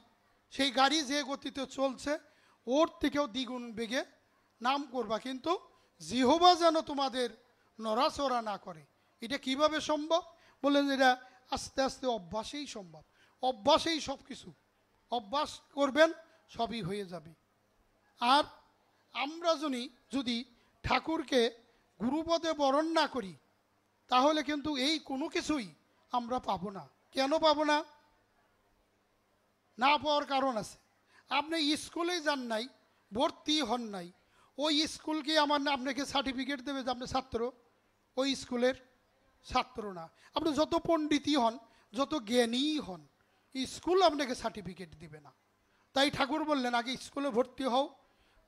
সেই গাড়ি যে গতিতে চলছে ওর থেকেও দ্বিগুণ বেগে নাম করবা, কিন্তু জিহ্বা যেন তোমাদের নড়াচড়া না করে। এটা কিভাবে সম্ভব? বললেন এটা আস্তে আস্তে অভ্যাসেই সম্ভব, অভ্যাসেই সব কিছু, অভ্যাস করবেন সবই হয়ে যাবে। আর আমরা যদি ঠাকুরকে গুরুপদে বরণ না করি, তাহলে কিন্তু এই কোনো কিছুই আমরা পাবো না। কেন পাবো না? না পাওয়ার কারণ আছে। আপনি স্কুলে যান নাই, ভর্তি হন নাই, ওই স্কুলকে আপনাকে সার্টিফিকেট দেবে যে আপনি ছাত্র? ওই স্কুলের ছাত্র না। আপনি যত পণ্ডিতই হন, যত জ্ঞানীই হন, স্কুল আপনাকে সার্টিফিকেট দিবে না। তাই ঠাকুর বললেন, আগে স্কুলে ভর্তি হও,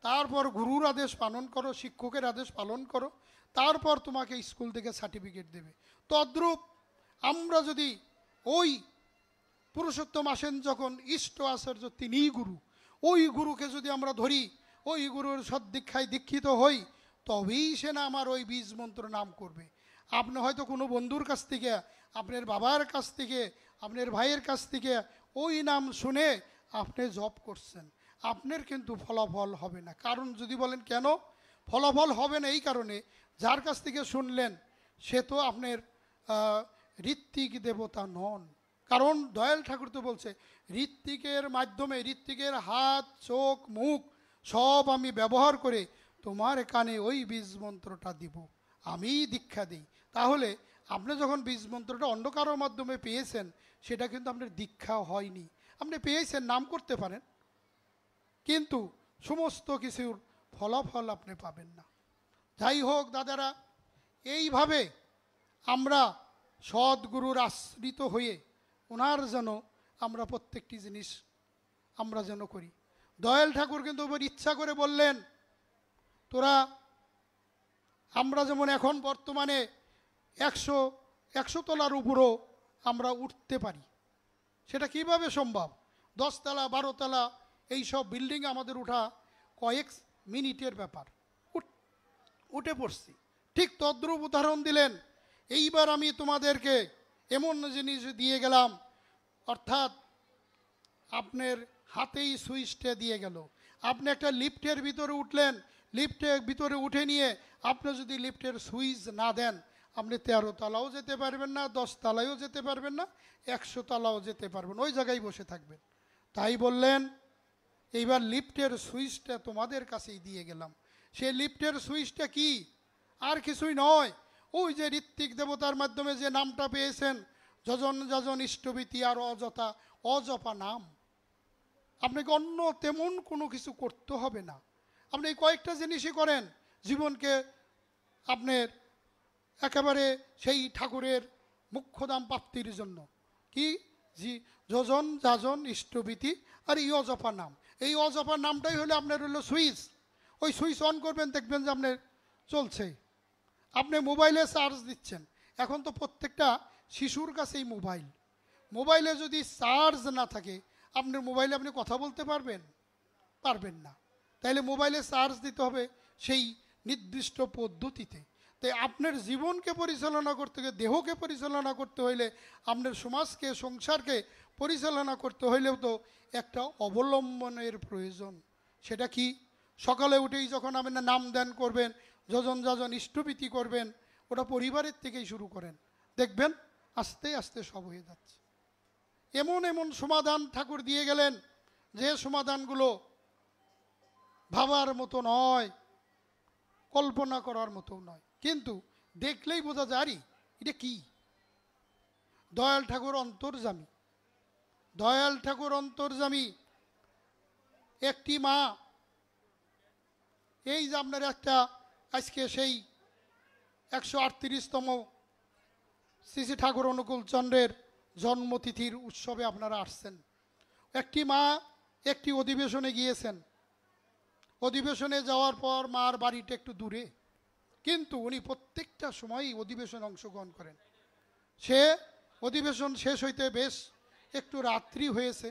তারপর গুরুর আদেশ পালন করো, শিক্ষকের আদেশ পালন করো, তারপর তোমাকে স্কুল থেকে সার্টিফিকেট দেবে। তদ্রূপ আমরা যদি ওই পুরুষোত্তম আসেন যখন ইষ্ট আচার্য, তিনিই গুরু, ওই গুরুকে যদি আমরা ধরি, ওই গুরুর সদ্দীক্ষায় দীক্ষিত হই, তবেই সে না আমার ওই বীজ মন্ত্র নাম করবে। আপনি হয়তো কোনো বন্ধুর কাছ থেকে, আপনার বাবার কাছ থেকে, আপনার ভাইয়ের কাছ থেকে ওই নাম শুনে আপনি জপ করছেন, আপনার কিন্তু ফলাফল হবে না। কারণ যদি বলেন কেন ফলাফল হবে না, এই কারণে যার কাছ থেকে শুনলেন সে তো আপনার ঋত্বিক দেবতা নন। কারণ দয়াল ঠাকুর তো বলছে, ঋত্বিকের মাধ্যমে, ঋত্বিকের হাত চোখ মুখ সব আমি ব্যবহার করে তোমার কানে ওই বীজ মন্ত্রটা দিব, আমি দীক্ষা দিই। তাহলে আপনি যখন বীজ মন্ত্রটা অন্য কারোর মাধ্যমে পেয়েছেন, সেটা কিন্তু আপনার দীক্ষা হয়নি। আপনি পেয়েছেন, নাম করতে পারেন, কিন্তু সমস্ত কিছুর ফলাফল আপনি পাবেন না। যাই হোক দাদারা, এইভাবে আমরা সদ্গুরুর আশ্রিত হয়ে ওনার যেন আমরা প্রত্যেকটি জিনিস আমরা যেন করি। দয়াল ঠাকুর কিন্তু ইচ্ছা করে বললেন, তোরা আমরা যেমন এখন বর্তমানে 100 তলার উপরও আমরা উঠতে পারি, সেটা কিভাবে সম্ভব? 10 তলা 12 তলা এইসব বিল্ডিং আমাদের ওঠা কয়েক মিনিটের ব্যাপার, উঠে পড়ছি। ঠিক তদ্রূপ উদাহরণ দিলেন, এইবার আমি তোমাদেরকে এমন জিনিস দিয়ে গেলাম, অর্থাৎ আপনার হাতেই সুইচটা দিয়ে গেল। আপনি একটা লিফটের ভিতরে উঠলেন, লিফটের ভিতরে উঠে নিয়ে আপনি যদি লিফটের সুইচ না দেন, আপনি 13 তলাও যেতে পারবেন না, 10 তলায়ও যেতে পারবেন না, 100 তলাও যেতে পারবেন, ওই জায়গায় বসে থাকবেন। তাই বললেন এইবার লিফটের সুইচটা তোমাদের কাছেই দিয়ে গেলাম। সেই লিফটের সুইচটা কি? আর কিছুই নয়, ওই যে ঋত্বিক দেবতার মাধ্যমে যে নামটা পেয়েছেন, যজন যজন ইষ্টভীতি আর অযথা অজপা নাম। আপনাকে অন্য তেমন কোনো কিছু করতে হবে না। আপনি এই কয়েকটা জিনিসই করেন, জীবনকে আপনার একেবারে সেই ঠাকুরের মুখ্যধাম প্রাপ্তির জন্য। কি? যজন যাজন ইষ্টভীতি আর এই অজপা নাম। এই অজপা নামটাই হলো আপনার হলো সুইচ। ওই সুইচ অন করবেন, দেখবেন যে আপনার চলছে। আপনি মোবাইলে চার্জ দিচ্ছেন, এখন তো প্রত্যেকটা শিশুর কাছেই মোবাইল। মোবাইলে যদি চার্জ না থাকে, আপনার মোবাইলে আপনি কথা বলতে পারবেন? পারবেন না। তাইলে মোবাইলে চার্জ দিতে হবে সেই নির্দিষ্ট পদ্ধতিতে। তাই আপনার জীবনকে পরিচালনা করতে গেলে, দেহকে পরিচালনা করতে হইলে, আপনার সমাজকে সংসারকে পরিচালনা করতে হইলেও তো একটা অবলম্বনের প্রয়োজন। সেটা কি? সকালে উঠেই যখন আপনি নাম ধ্যান করবেন, যজন যজন ইষ্টভীতি করবেন, ওটা পরিবারের থেকেই শুরু করেন, দেখবেন আস্তে আস্তে সব হয়ে যাচ্ছে। এমন এমন সমাধান ঠাকুর দিয়ে গেলেন, যে সমাধানগুলো ভাবার মতো নয়, কল্পনা করার মতো নয়, কিন্তু দেখলেই বোঝা যায় এটা কি। দয়াল ঠাকুর অন্তর্যামী, দয়াল ঠাকুর অন্তর্যামী। একটি মা, এই যে আপনার একটা আজকে সেই 138তম শ্রী শ্রী ঠাকুর অনুকূল চন্দ্রের জন্মতিথির উৎসবে আপনারা আসছেন। একটি মা একটি অধিবেশনে গিয়েছেন। অধিবেশনে যাওয়ার পর মার বাড়িটা একটু দূরে, কিন্তু উনি প্রত্যেকটা সময়ই অধিবেশনে অংশগ্রহণ করেন। সে অধিবেশন শেষ হইতে বেশ একটু রাত্রি হয়েছে।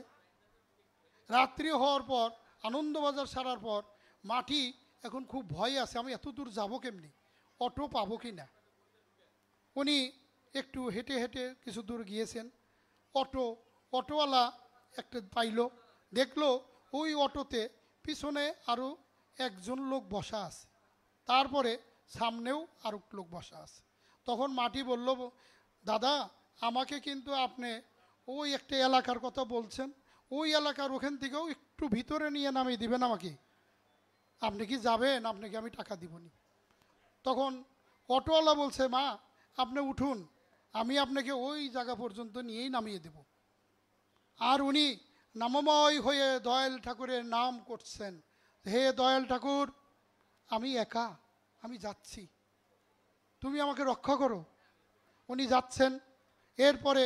রাত্রি হওয়ার পর, আনন্দবাজার সারার পর, মাটি এখন খুব ভয় আছে, আমি এত দূর যাবো কেমনি, অটো পাবো কি না। উনি একটু হেঁটে হেঁটে কিছু দূর গিয়েছেন। অটোওয়ালা একটা পাইল, দেখলো ওই অটোতে পিছনে আরও একজন লোক বসা আছে, তারপরে সামনেও আরও লোক বসা আছে। তখন মাটি বলল, দাদা আমাকে কিন্তু আপনি ওই একটা এলাকার কথা বলছেন, ওই এলাকার ওখান থেকেও একটু ভিতরে নিয়ে নামিয়ে দিবেন আমাকে, আপনি কি যাবেন? আপনাকে আমি টাকা দিবনি। তখন অটোওয়ালা বলছে, মা আপনি উঠুন, আমি আপনাকে ওই জায়গা পর্যন্ত নিয়েই নামিয়ে দেব। আর উনি নামময় হয়ে দয়াল ঠাকুরের নাম করছেন, হে দয়াল ঠাকুর, আমি একা, আমি যাচ্ছি, তুমি আমাকে রক্ষা করো। উনি যাচ্ছেন। এরপরে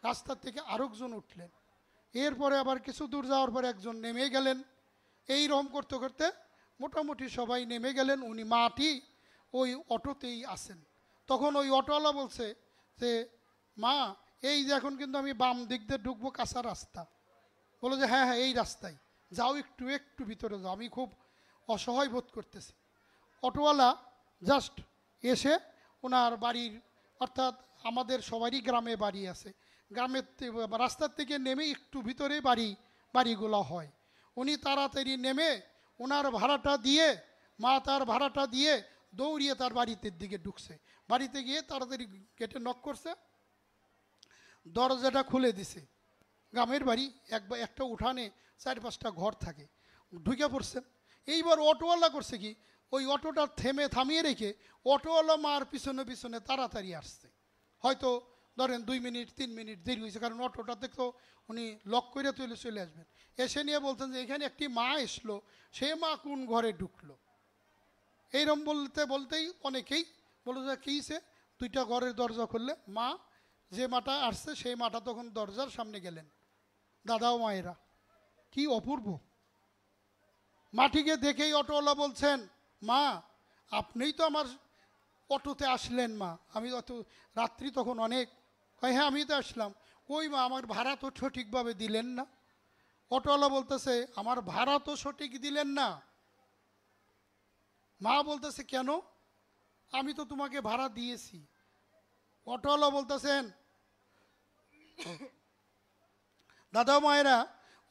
রাস্তার থেকে আরেকজন উঠলেন। এরপরে আবার কিছু দূর যাওয়ার পরে একজন নেমে গেলেন। এই রকম করতে করতে মোটামুটি সবাই নেমে গেলেন। উনি মাটি ওই অটোতেই আসেন। তখন ওই অটোওয়ালা বলছে যে, মা এই যে এখন কিন্তু আমি বাম দিক দিয়ে ঢুকবো, কাঁচা রাস্তা। বলো যে হ্যাঁ হ্যাঁ এই রাস্তায় যাও, একটু একটু ভিতরে যাও, আমি খুব অসহায় বোধ করতেছি। অটোওয়ালা জাস্ট এসে ওনার বাড়ির, অর্থাৎ আমাদের সবারই গ্রামে বাড়ি আছে, গ্রামের রাস্তার থেকে নেমে একটু ভিতরে বাড়িগুলো হয়। উনি তাড়াতাড়ি নেমে ওনার ভাড়াটা দিয়ে, মা তার ভাড়াটা দিয়ে দৌড়িয়ে তার বাড়িতে দিকে ঢুকছে। বাড়িতে গিয়ে তাড়াতাড়ি গেটে নক করছে, দরজাটা খুলে দিছে। গ্রামের বাড়ি, একটা উঠানে 4-5টা ঘর থাকে, ঢুকে পড়ছেন। এইবার অটোওয়ালা করছে কি, ওই অটোটা থামিয়ে রেখে অটোওয়ালা মার পিছনে পিছনে তাড়াতাড়ি আসছে। হয়তো ধরেন 2 মিনিট 3 মিনিট দেরি হয়েছে, কারণ অটোটাতে তো উনি লক করে চলে আসবেন। এসে নিয়ে বলতেন যে এখানে একটি মা এসলো, সে মা কোন ঘরে ঢুকলো। এইরকম বলতে বলতেই অনেকেই বলে যে কীছে, 2টা ঘরের দরজা খুললে মা, যে মাটা আসছে সেই মাটা তখন দরজার সামনে গেলেন। দাদা ও মায়েরা, কি অপূর্ব! মাটিকে দেখেই অটোওয়ালা বলছেন, মা আপনিই তো আমার অটোতে আসলেন মা, আমি অত রাত্রি তখন অনেক। হ্যাঁ আমি তো আসলাম। কই মা, আমার ভাড়া তো সঠিকভাবে দিলেন না। অটোওয়ালা বলতেছে, আমার ভাড়া তো সঠিক দিলেন না। মা বলতেছে, কেন? আমি তো তোমাকে ভাড়া দিয়েছি। অটোওয়ালা বলতেছেন, দাদা মায়েরা,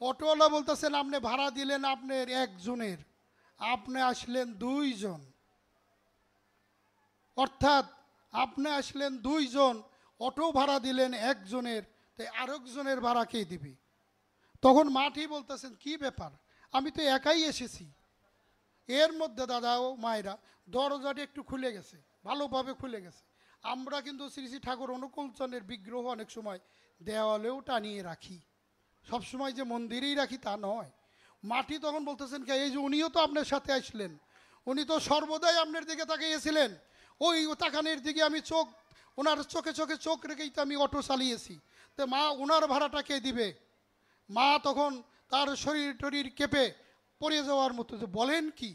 অটোওয়ালা বলতেছেন আপনি ভাড়া দিলেন আপনার একজনের, আপনি আসলেন দুইজন, অর্থাৎ আপনি আসলেন দুইজন, অটো ভাড়া দিলেন একজনের, তাই আরেকজনের ভাড়া কে দিবে? তখন মাটি বলতেছেন কি ব্যাপার, আমি তো একাই এসেছি। এর মধ্যে দাদা ও মায়েরা দরজাটি একটু খুলে গেছে, ভালোভাবে খুলে গেছে। আমরা কিন্তু শ্রী শ্রী ঠাকুর অনুকূলচন্দ্রের বিগ্রহ অনেক সময় দেওয়ালেও টানিয়ে রাখি, সবসময় যে মন্দিরেই রাখি তা নয়। মাটি তখন বলতেছেন কে, এই যে উনিও তো আপনার সাথে আসলেন, উনি তো সর্বদাই আপনার দিকে তাকিয়েছিলেন, ওই তাকানের দিকে আমি চোখ, ওনার চোখে চোখে চোখ রেখেই তো আমি অটো চালিয়েছি, তো মা ওনার ভাড়াটা কে দিবে? মা তখন তার শরীর টরীর কেঁপে পড়ে যাওয়ার মতো, যে বলেন কি,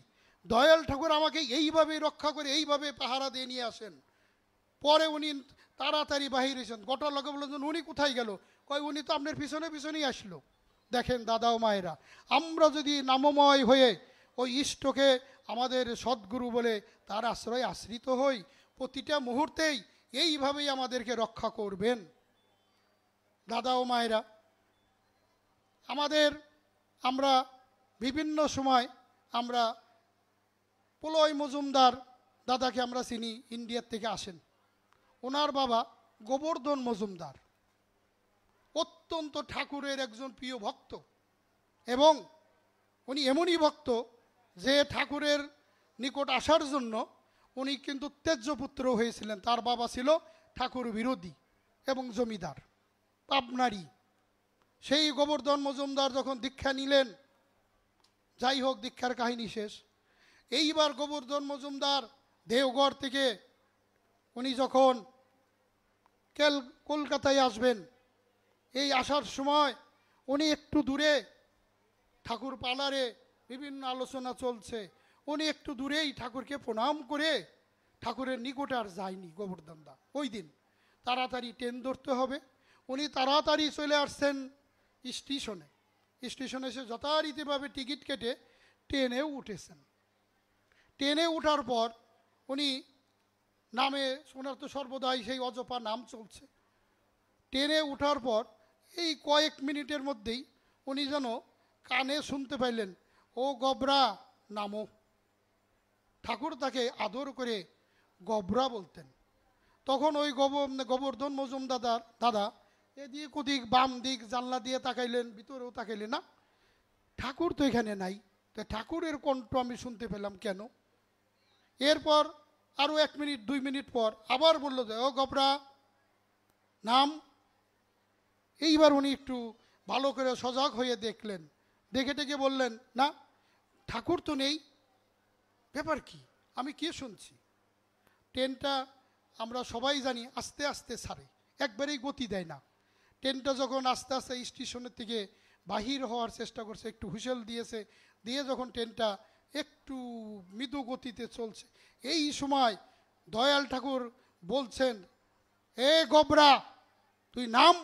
দয়াল ঠাকুর আমাকে এইভাবে রক্ষা করে এইভাবে পাহারা দিয়ে নিয়ে আসেন। পরে উনি তাড়াতাড়ি বাহির এসেছেন, গোটা লোকে বললেন উনি কোথায় গেল? কয় উনি তো আপনার পিছনে পিছনেই আসলো। দেখেন দাদা ও মায়েরা, আমরা যদি নামময় হয়ে ওই ইষ্টকে আমাদের সদ্গুরু বলে তার আশ্রয় আশ্রিত হই, প্রতিটা মুহূর্তেই এইভাবেই আমাদেরকে রক্ষা করবেন। দাদা ও মায়েরা, আমরা বিভিন্ন সময় আমরা প্রলয় মজুমদার দাদাকে আমরা চিনি, ইন্ডিয়ার থেকে আসেন। ওনার বাবা গোবর্ধন মজুমদার অত্যন্ত ঠাকুরের একজন প্রিয় ভক্ত, এবং উনি এমনই ভক্ত যে ঠাকুরের নিকট আসার জন্য উনি কিন্তু তেজ্যপুত্র হয়েছিলেন। তার বাবা ছিল ঠাকুর বিরোধী এবং জমিদার, পাবনারি। সেই গোবর্ধন মজুমদার যখন দীক্ষা নিলেন, যাই হোক দীক্ষার কাহিনী শেষ। এইবার গোবর্ধন মজুমদার দেওঘর থেকে উনি যখন কলকাতায় আসবেন, এই আসার সময় উনি একটু দূরে, ঠাকুর পার্লারে বিভিন্ন আলোচনা চলছে, উনি একটু দূরেই ঠাকুরকে প্রণাম করে ঠাকুরের নিকটে আর যায়নি গোবর্ধন দা। ওই দিন তাড়াতাড়ি ট্রেন ধরতে হবে, উনি তাড়াতাড়ি চলে আসছেন স্টেশনে। স্টেশনে এসে যথারীতিভাবে টিকিট কেটে ট্রেনেও উঠেছেন। ট্রেনে ওঠার পর উনি নামে, ওনার তো সর্বদাই সেই অজপা নাম চলছে। ট্রেনে ওঠার পর এই কয়েক মিনিটের মধ্যেই উনি যেন কানে শুনতে পাইলেন, ও গবরা নামো। ঠাকুর তাকে আদর করে গবরা বলতেন। তখন ওই গোবর্ধন মজুমদার দাদা এদিক ওদিক বাম দিক জানলা দিয়ে তাকাইলেন, ভিতরেও তাকাইলেন না, ঠাকুর তো এখানে নাই, তো ঠাকুরের কণ্ঠ আমি শুনতে পেলাম কেন? এরপর আরও 1 মিনিট 2 মিনিট পর আবার বলল যে ও গবরা নাম। এইবার উনি একটু ভালো করে সজাগ হয়ে দেখলেন, দেখে টেকে বললেন, না ঠাকুর তো নেই, ব্যাপার কি, আমি কি শুনছি? ট্রেনটা আমরা সবাই জানি আস্তে আস্তে ছাড়ে, একবারেই গতি দেয় না। ট্রেনটা যখন আস্তে আস্তে স্টেশনের থেকে বাহির হওয়ার চেষ্টা করছে, একটু হুইসেল দিয়েছে, দিয়ে যখন ট্রেনটা একটু মৃদু গতিতে চলছে, এই সময় দয়াল ঠাকুর বলছেন, এ গবরা তুই নাম।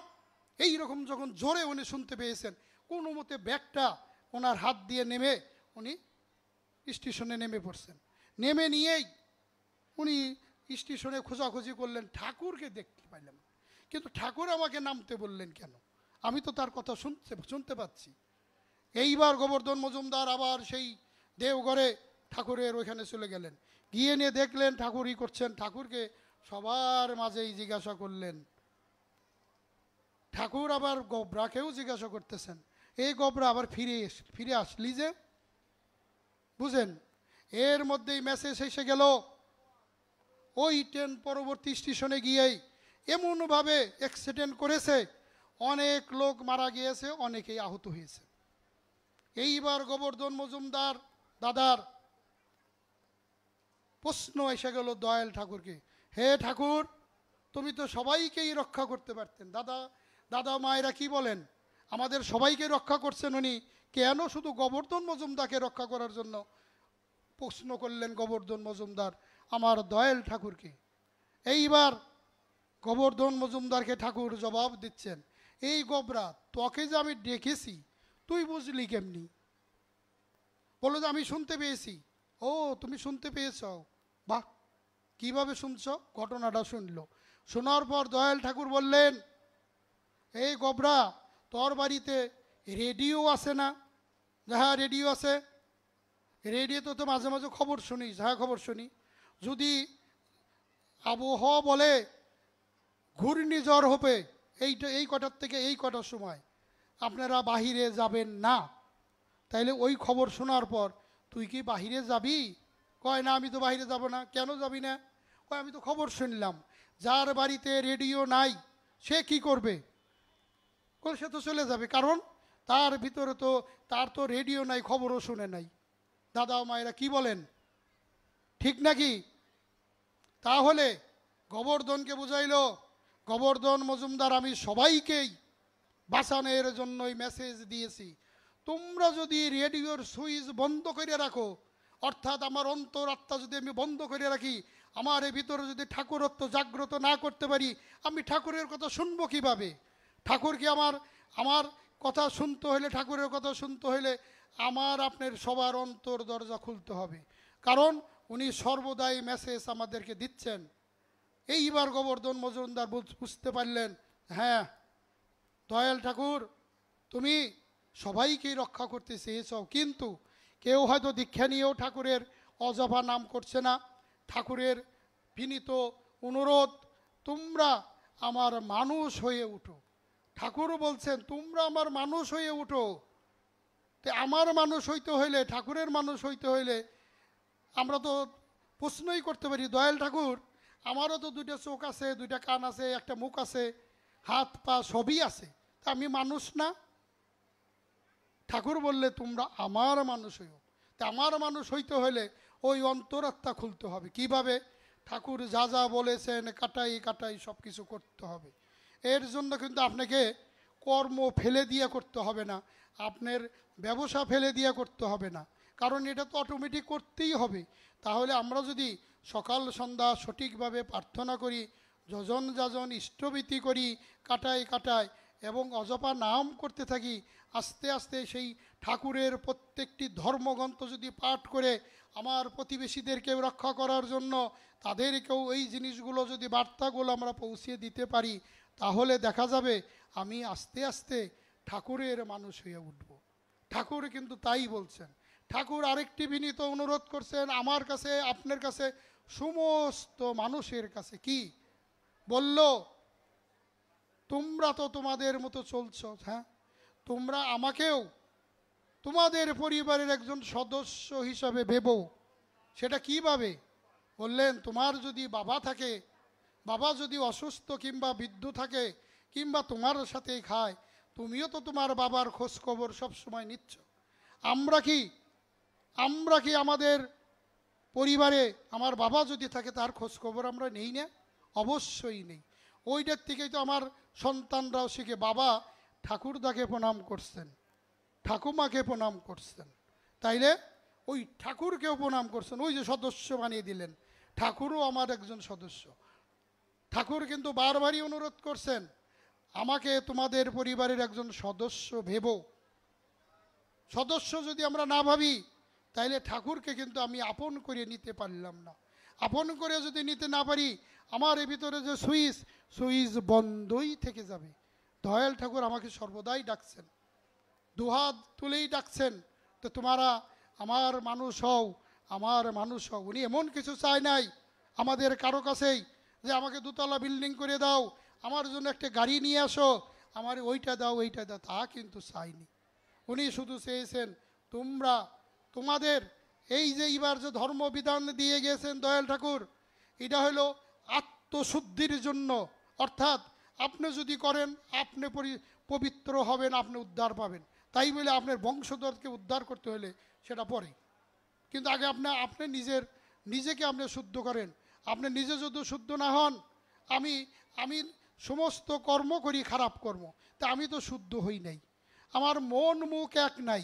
এই রকম যখন জোরে উনি শুনতে পেয়েছেন, কোনো মতে ব্যাগটা ওনার হাত দিয়ে নেমে উনি স্টেশনে নেমে পড়ছেন। নেমে নিয়েই উনি স্টেশনে খোঁজাখুঁজি করলেন, ঠাকুরকে দেখতে পাইলাম, কিন্তু ঠাকুর আমাকে নামতে বললেন কেন? আমি তো তার কথা শুনতে পাচ্ছি। এইবার গোবর্ধন মজুমদার আবার সেই দেওঘরে ঠাকুরের ওইখানে চলে গেলেন, গিয়ে নিয়ে দেখলেন ঠাকুরই করছেন। ঠাকুরকে সবার মাঝেই জিজ্ঞাসা করলেন, ঠাকুর আবার গবরাকেও জিজ্ঞাসা করতেছেন, এই গবরা আবার ফিরে আসলি যে? বুঝেন, এর মধ্যেই মেসেজ এসে গেল, ওই ট্রেন পরবর্তী স্টেশনে গিয়েই এমনভাবে অ্যাক্সিডেন্ট করেছে, অনেক লোক মারা গিয়েছে, অনেকেই আহত হয়েছে। এইবার গোবর্ধন মজুমদার দাদার প্রশ্ন এসে গেল দয়াল ঠাকুরকে, হে ঠাকুর, তুমি তো সবাইকেই রক্ষা করতে পারতেন। দাদা মায়েরা কি বলেন, আমাদের সবাইকে রক্ষা করছেন উনি, কেন শুধু গোবর্ধন মজুমদারকে রক্ষা করার জন্য প্রশ্ন করলেন গোবর্ধন মজুমদার আমার দয়াল ঠাকুরকে। এইবার গোবর্ধন মজুমদারকে ঠাকুর জবাব দিচ্ছেন, এই গবরা, তোকে যে আমি ডেকেছি তুই বুঝলি কেমনি? বললো যে আমি শুনতে পেয়েছি। ও তুমি শুনতে পেয়েছ, বাহ, কিভাবে শুনছ? ঘটনাটা শুনল। শোনার পর দয়াল ঠাকুর বললেন, এই গবরা, তোর বাড়িতে রেডিও আছে না? হ্যাঁ, রেডিও আছে। রেডিওতে তো মাঝে মাঝে খবর শুনিস? হ্যাঁ, খবর শুনি। যদি আবহাওয়া বলে ঘূর্ণিঝড় হবে এই কটার থেকে এই কটার সময় আপনারা বাহিরে যাবেন না, তাইলে ওই খবর শোনার পর তুই কি বাহিরে যাবি? কয় না, আমি তো বাহিরে যাব না। কেন যাবি না? কয়, আমি তো খবর শুনলাম। যার বাড়িতে রেডিও নাই সে কি করবে? কয়, সে তো চলে যাবে, কারণ তার ভিতরে তো তার তো রেডিও নাই, খবরও শুনে নাই। দাদা মায়েরা কি বলেন, ঠিক নাকি? তাহলে গোবর্ধনকে বুঝাইল, গোবর্ধন মজুমদার, আমি সবাইকেই বাঁচানোর জন্যই মেসেজ দিয়েছি। তোমরা যদি রেডিওর সুইচ বন্ধ করে রাখো, অর্থাৎ আমার অন্তরাত্মা যদি আমি বন্ধ করে রাখি, আমার এর ভিতরে যদি ঠাকুরত্ব জাগ্রত না করতে পারি, আমি ঠাকুরের কথা শুনবো কিভাবে? ঠাকুরকে আমার কথা শুনতে হলে, ঠাকুরের কথা শুনতে হলে আমার আপনার সবার অন্তর দরজা খুলতে হবে, কারণ উনি সর্বদাই মেসেজ আমাদেরকে দিচ্ছেন। এইবার গোবর্ধন মজুমদার বুঝতে পারলেন, হ্যাঁ দয়াল ঠাকুর, তুমি সবাইকেই রক্ষা করতে চেয়েছ, কিন্তু কেউ হয়তো দীক্ষা নিয়েও ঠাকুরের অজপা নাম করছে না। ঠাকুরের বিনীত অনুরোধ, তোমরা আমার মানুষ হয়ে উঠো। ঠাকুর বলছেন, তোমরা আমার মানুষ হয়ে উঠো। তো আমার মানুষ হইতে হইলে, ঠাকুরের মানুষ হইতে হইলে আমরা তো প্রশ্নই করতে পারি, দয়াল ঠাকুর, আমারও তো দুইটা চোখ আছে, দুইটা কান আছে, একটা মুখ আছে, হাত পা সবই আছে, তা আমি মানুষ না? ঠাকুর বললে, তোমরা আমার মানুষ হইও। তা আমার মানুষ হইতে হলে ওই অন্তরাত্মা খুলতে হবে। কিভাবে? ঠাকুর যা যা বলেছেন কাটাই কাটাই সব কিছু করতে হবে। এর জন্য কিন্তু আপনাকে কর্ম ফেলে দিয়ে করতে হবে না, আপনার ব্যবসা ফেলে দিয়ে করতে হবে না, কারণ এটা তো অটোমেটিক করতেই হবে। তাহলে আমরা যদি সকাল সন্ধ্যা সঠিকভাবে প্রার্থনা করি, যজন যাজন ইষ্টভীতি করি, কাটাই কাটাই এবং অজপা নাম করতে থাকি, আস্তে আস্তে সেই ঠাকুরের প্রত্যেকটি ধর্মগ্রন্থ যদি পাঠ করে আমার প্রতিবেশীদেরকেও রক্ষা করার জন্য তাদেরকেও এই জিনিসগুলো যদি বার্তাগুলো আমরা পৌঁছে দিতে পারি, তাহলে দেখা যাবে আমি আস্তে আস্তে ঠাকুরের মানুষ হয়ে উঠব। ঠাকুর কিন্তু তাই বলছেন। ঠাকুর আরেকটি বিনীত অনুরোধ করছেন আমার কাছে, আপনার কাছে, সমস্ত মানুষের কাছে। কি বলল? তোমরা তো তোমাদের মতো চলছ, হ্যাঁ, তোমরা আমাকেও তোমাদের পরিবারের একজন সদস্য হিসাবে ভেবো। সেটা কিভাবে? বললেন, তোমার যদি বাবা থাকে, বাবা যদি অসুস্থ কিংবা বৃদ্ধ থাকে, কিংবা তোমার সাথেই খায়, তুমিও তো তোমার বাবার খোঁজ খবর সবসময় নিচ্ছ। আমরা কি আমাদের পরিবারে আমার বাবা যদি থাকে তার খোঁজ খবর আমরা নেই না? অবশ্যই নেই। ওইটার থেকেই তো আমার সন্তানরাও শিখে, বাবা ঠাকুরদাকে প্রণাম করছেন, ঠাকুমাকে প্রণাম করছেন, তাইলে ওই ঠাকুরকেও প্রণাম করছেন, ওই যে সদস্য বানিয়ে দিলেন, ঠাকুরও আমার একজন সদস্য। ঠাকুর কিন্তু বারবারই অনুরোধ করছেন, আমাকে তোমাদের পরিবারের একজন সদস্য ভেবো। সদস্য যদি আমরা না ভাবি, তাইলে ঠাকুরকে কিন্তু আমি আপন করে নিতে পারলাম না। আপন করে যদি নিতে না পারি, আমার এর ভিতরে যে সুইচ বন্ধই থেকে যাবে। দয়াল ঠাকুর আমাকে সর্বদাই ডাকছেন, দুহাত তুলেই ডাকছেন, তো তোমরা আমার মানুষ হও, আমার মানুষ হও। উনি এমন কিছু চায় নাই আমাদের কারো কাছেই যে আমাকে দোতলা বিল্ডিং করে দাও, আমার জন্য একটা গাড়ি নিয়ে আসো, আমার ওইটা দাও এইটা দাও, তা কিন্তু চাইনি। উনি শুধু চেয়েছেন, তোমরা তোমাদের এই যে এইবার যে ধর্মবিধান দিয়ে গিয়েছেন দয়াল ঠাকুর, এটা হলো আত্মশুদ্ধির জন্য। অর্থাৎ আপনি যদি করেন, আপনি পবিত্র হবেন, আপনি উদ্ধার পাবেন। তাই বলে আপনার বংশধরকে উদ্ধার করতে হলে সেটা পরে, কিন্তু আগে আপনি নিজেকে আপনি শুদ্ধ করেন। আপনি নিজে যদি শুদ্ধ না হন, আমি সমস্ত কর্ম করি খারাপ কর্ম, তা আমি তো শুদ্ধ হই নাই, আমার মন মুখ এক নাই,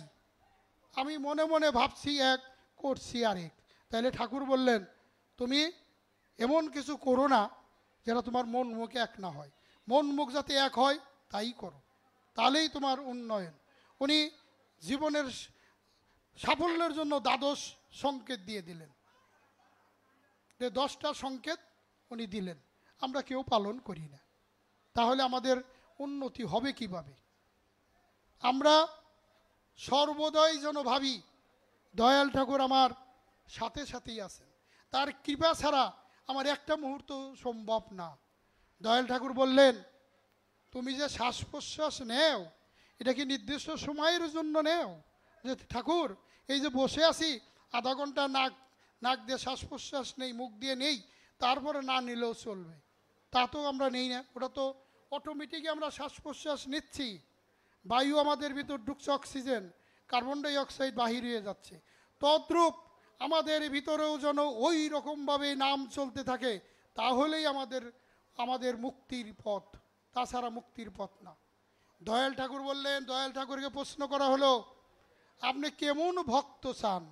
আমি মনে মনে ভাবছি এক, করছি আরেক। তাহলে ঠাকুর বললেন, তুমি এমন কিছু করো না যেটা তোমার মন মুখ এক না হয়। মন মুখ যাতে এক হয় তাই করো, তাহলেই তোমার উন্নয়ন। উনি জীবনের সাফল্যের জন্য দ্বাদশ সংকেত দিয়ে দিলেন। যে 10টা সংকেত উনি দিলেন, আমরা কেউ পালন করি না। তাহলে আমাদের উন্নতি হবে কিভাবে? আমরা সর্বদাই যেন ভাবি দয়াল ঠাকুর আমার সাথে সাথেই আছেন, তার কৃপা ছাড়া আমার একটা মুহূর্ত সম্ভব না। দয়াল ঠাকুর বললেন, তুমি যে শ্বাস প্রশ্বাস নেও, এটা কি নির্দিষ্ট সময়ের জন্য নেও? যে ঠাকুর এই যে বসে আছি, আধা ঘন্টা নাক দিয়ে শ্বাস প্রশ্বাস নেই, মুখ দিয়ে নেই, তারপরে না নিলেও চলবে, তা তো আমরা নেই না। ওটা তো অটোমেটিকই আমরা শ্বাস প্রশ্বাস নিচ্ছি, বায়ু আমাদের ভিতর ঢুকছে, অক্সিজেন, কার্বন ডাই অক্সাইড বাহির হয়ে যাচ্ছে। তদ্রূপ আমাদের ভিতরেও যেন ওই রকমভাবে নাম চলতে থাকে, তাহলেই আমাদের মুক্তির পথ, তাছাড়া মুক্তির পথ না। দয়াল ঠাকুর বললেন, দয়াল ঠাকুরকে প্রশ্ন করা হলো, আপনি কেমন ভক্ত চান,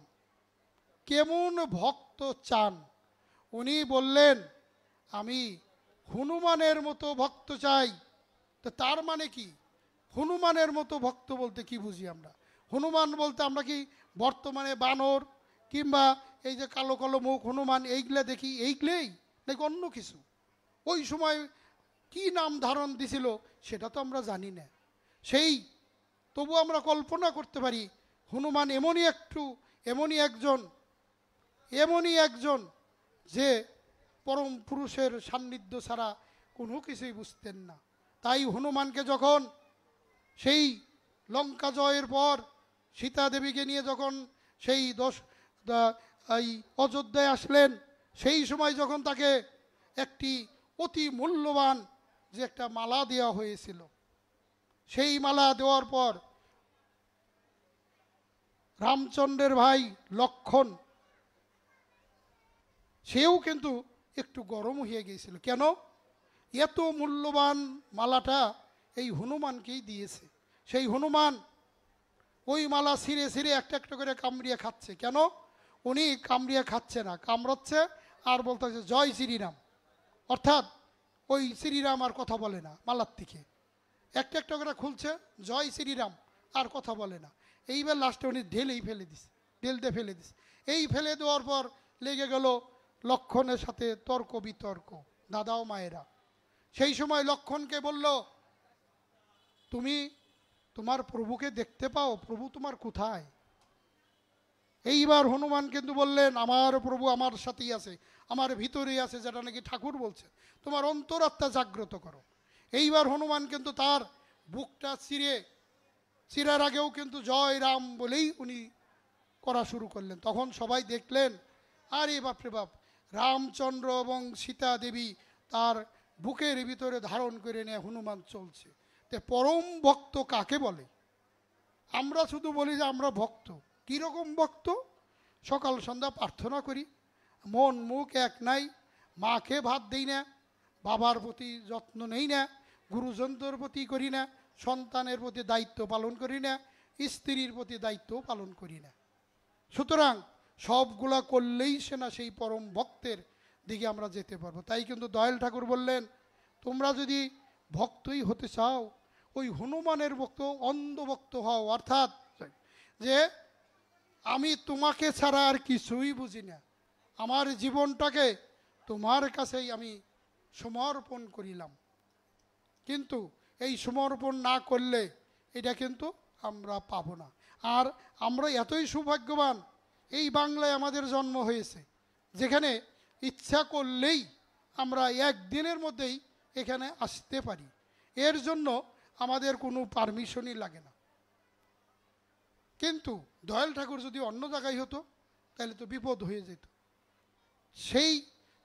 কেমন ভক্ত চান? উনি বললেন, আমি হনুমানের মতো ভক্ত চাই। তো তার মানে কি? হনুমানের মতো ভক্ত বলতে কি বুঝি আমরা? হনুমান বলতে আমরা কি বর্তমানে বানর কিংবা এই যে কালো কালো মুখ হনুমান এইগুলা দেখি, এইগুলোই নাকি অন্য কিছু? ওই সময় কি নাম ধারণ দিছিল সেটা তো আমরা জানি না। তবু আমরা কল্পনা করতে পারি হনুমান এমনই একজন যে পরম পুরুষের সান্নিধ্য ছাড়া কোনো কিছুই বুঝতেন না। তাই হনুমানকে যখন সেই লঙ্কা জয়ের পর সীতা দেবীকে নিয়ে যখন সেই অযোধ্যায় আসলেন, সেই সময় যখন তাকে একটি অতি মূল্যবান যে একটা মালা দেওয়া হয়েছিল, সেই মালা দেওয়ার পর রামচন্দ্রের ভাই লক্ষণ সেও কিন্তু একটু গরম হয়ে গিয়েছিল। কেন? এত মূল্যবান মালাটা এই হনুমানকেই দিয়েছে। সেই হনুমান ওই মালা ছিঁড়ে ছিঁড়ে একটা একটা করে কামড়িয়ে খাচ্ছে। কেন? উনি কামড়িয়ে খাচ্ছে না, কামড়াচ্ছে আর বলতেছে জয় শ্রীরাম, অর্থাৎ ওই শ্রীরাম আর কথা বলে না, মালার থেকে একটা একটা করে খুলছে জয় শ্রীরাম, আর কথা বলে না। এইবার লাস্টে উনি ঢেল দিয়ে ফেলে দিছে। এই ফেলে দেওয়ার পর লেগে গেল লক্ষণের সাথে তর্ক বিতর্ক, দাদা ও মায়েরা। সেই সময় লক্ষণকে বলল, তুমি তোমার প্রভুকে দেখতে পাও, প্রভু তোমার কোথায়? এইবার হনুমান কিন্তু বললেন, আমার প্রভু আমার সাথেই আছে, আমার ভিতরেই আছে, যেটা নাকি ঠাকুর বলছে, তোমার অন্তরাত্মা জাগ্রত করো। এইবার হনুমান কিন্তু তার বুকটা চিরার আগেও কিন্তু জয় রাম বলেই উনি করা শুরু করলেন। তখন সবাই দেখলেন, আরে বাপরে বাপ, রামচন্দ্র এবং সীতা দেবী তার বুকের ভিতরে ধারণ করে নিয়ে হনুমান চলছে। তে পরম ভক্ত কাকে বলে? আমরা শুধু বলি যে আমরা ভক্ত। কীরকম ভক্ত? সকাল সন্ধ্যা প্রার্থনা করি, মন মুখ এক নাই, মাকে ভাত দেই না, বাবার প্রতি যত্ন নেই না, গুরুজনদের প্রতি করি না, সন্তানের প্রতি দায়িত্ব পালন করি না, স্ত্রীর প্রতি দায়িত্ব পালন করি না। সুতরাং সবগুলা করলেই সে না সেই পরম ভক্তের দিকে আমরা যেতে পারবো। তাই কিন্তু দয়াল ঠাকুর বললেন, তোমরা যদি ভক্তই হতে চাও, ওই হনুমানের ভক্ত, অন্ধভক্ত হও, অর্থাৎ যে আমি তোমাকে ছাড়া আর কিছুই বুঝি না, আমার জীবনটাকে তোমার কাছেই আমি সমর্পণ করিলাম। কিন্তু এই সমর্পণ না করলে এটা কিন্তু আমরা পাবো না। আর আমরা এতই সৌভাগ্যবান, এই বাংলায় আমাদের জন্ম হয়েছে, যেখানে ইচ্ছা করলেই আমরা একদিনের মধ্যেই এখানে আসতে পারি। এর জন্য আমাদের কোনো পারমিশনই লাগে না। কিন্তু দয়াল ঠাকুর যদি অন্য জায়গায় হতো তাহলে তো বিপদ হয়ে যেত।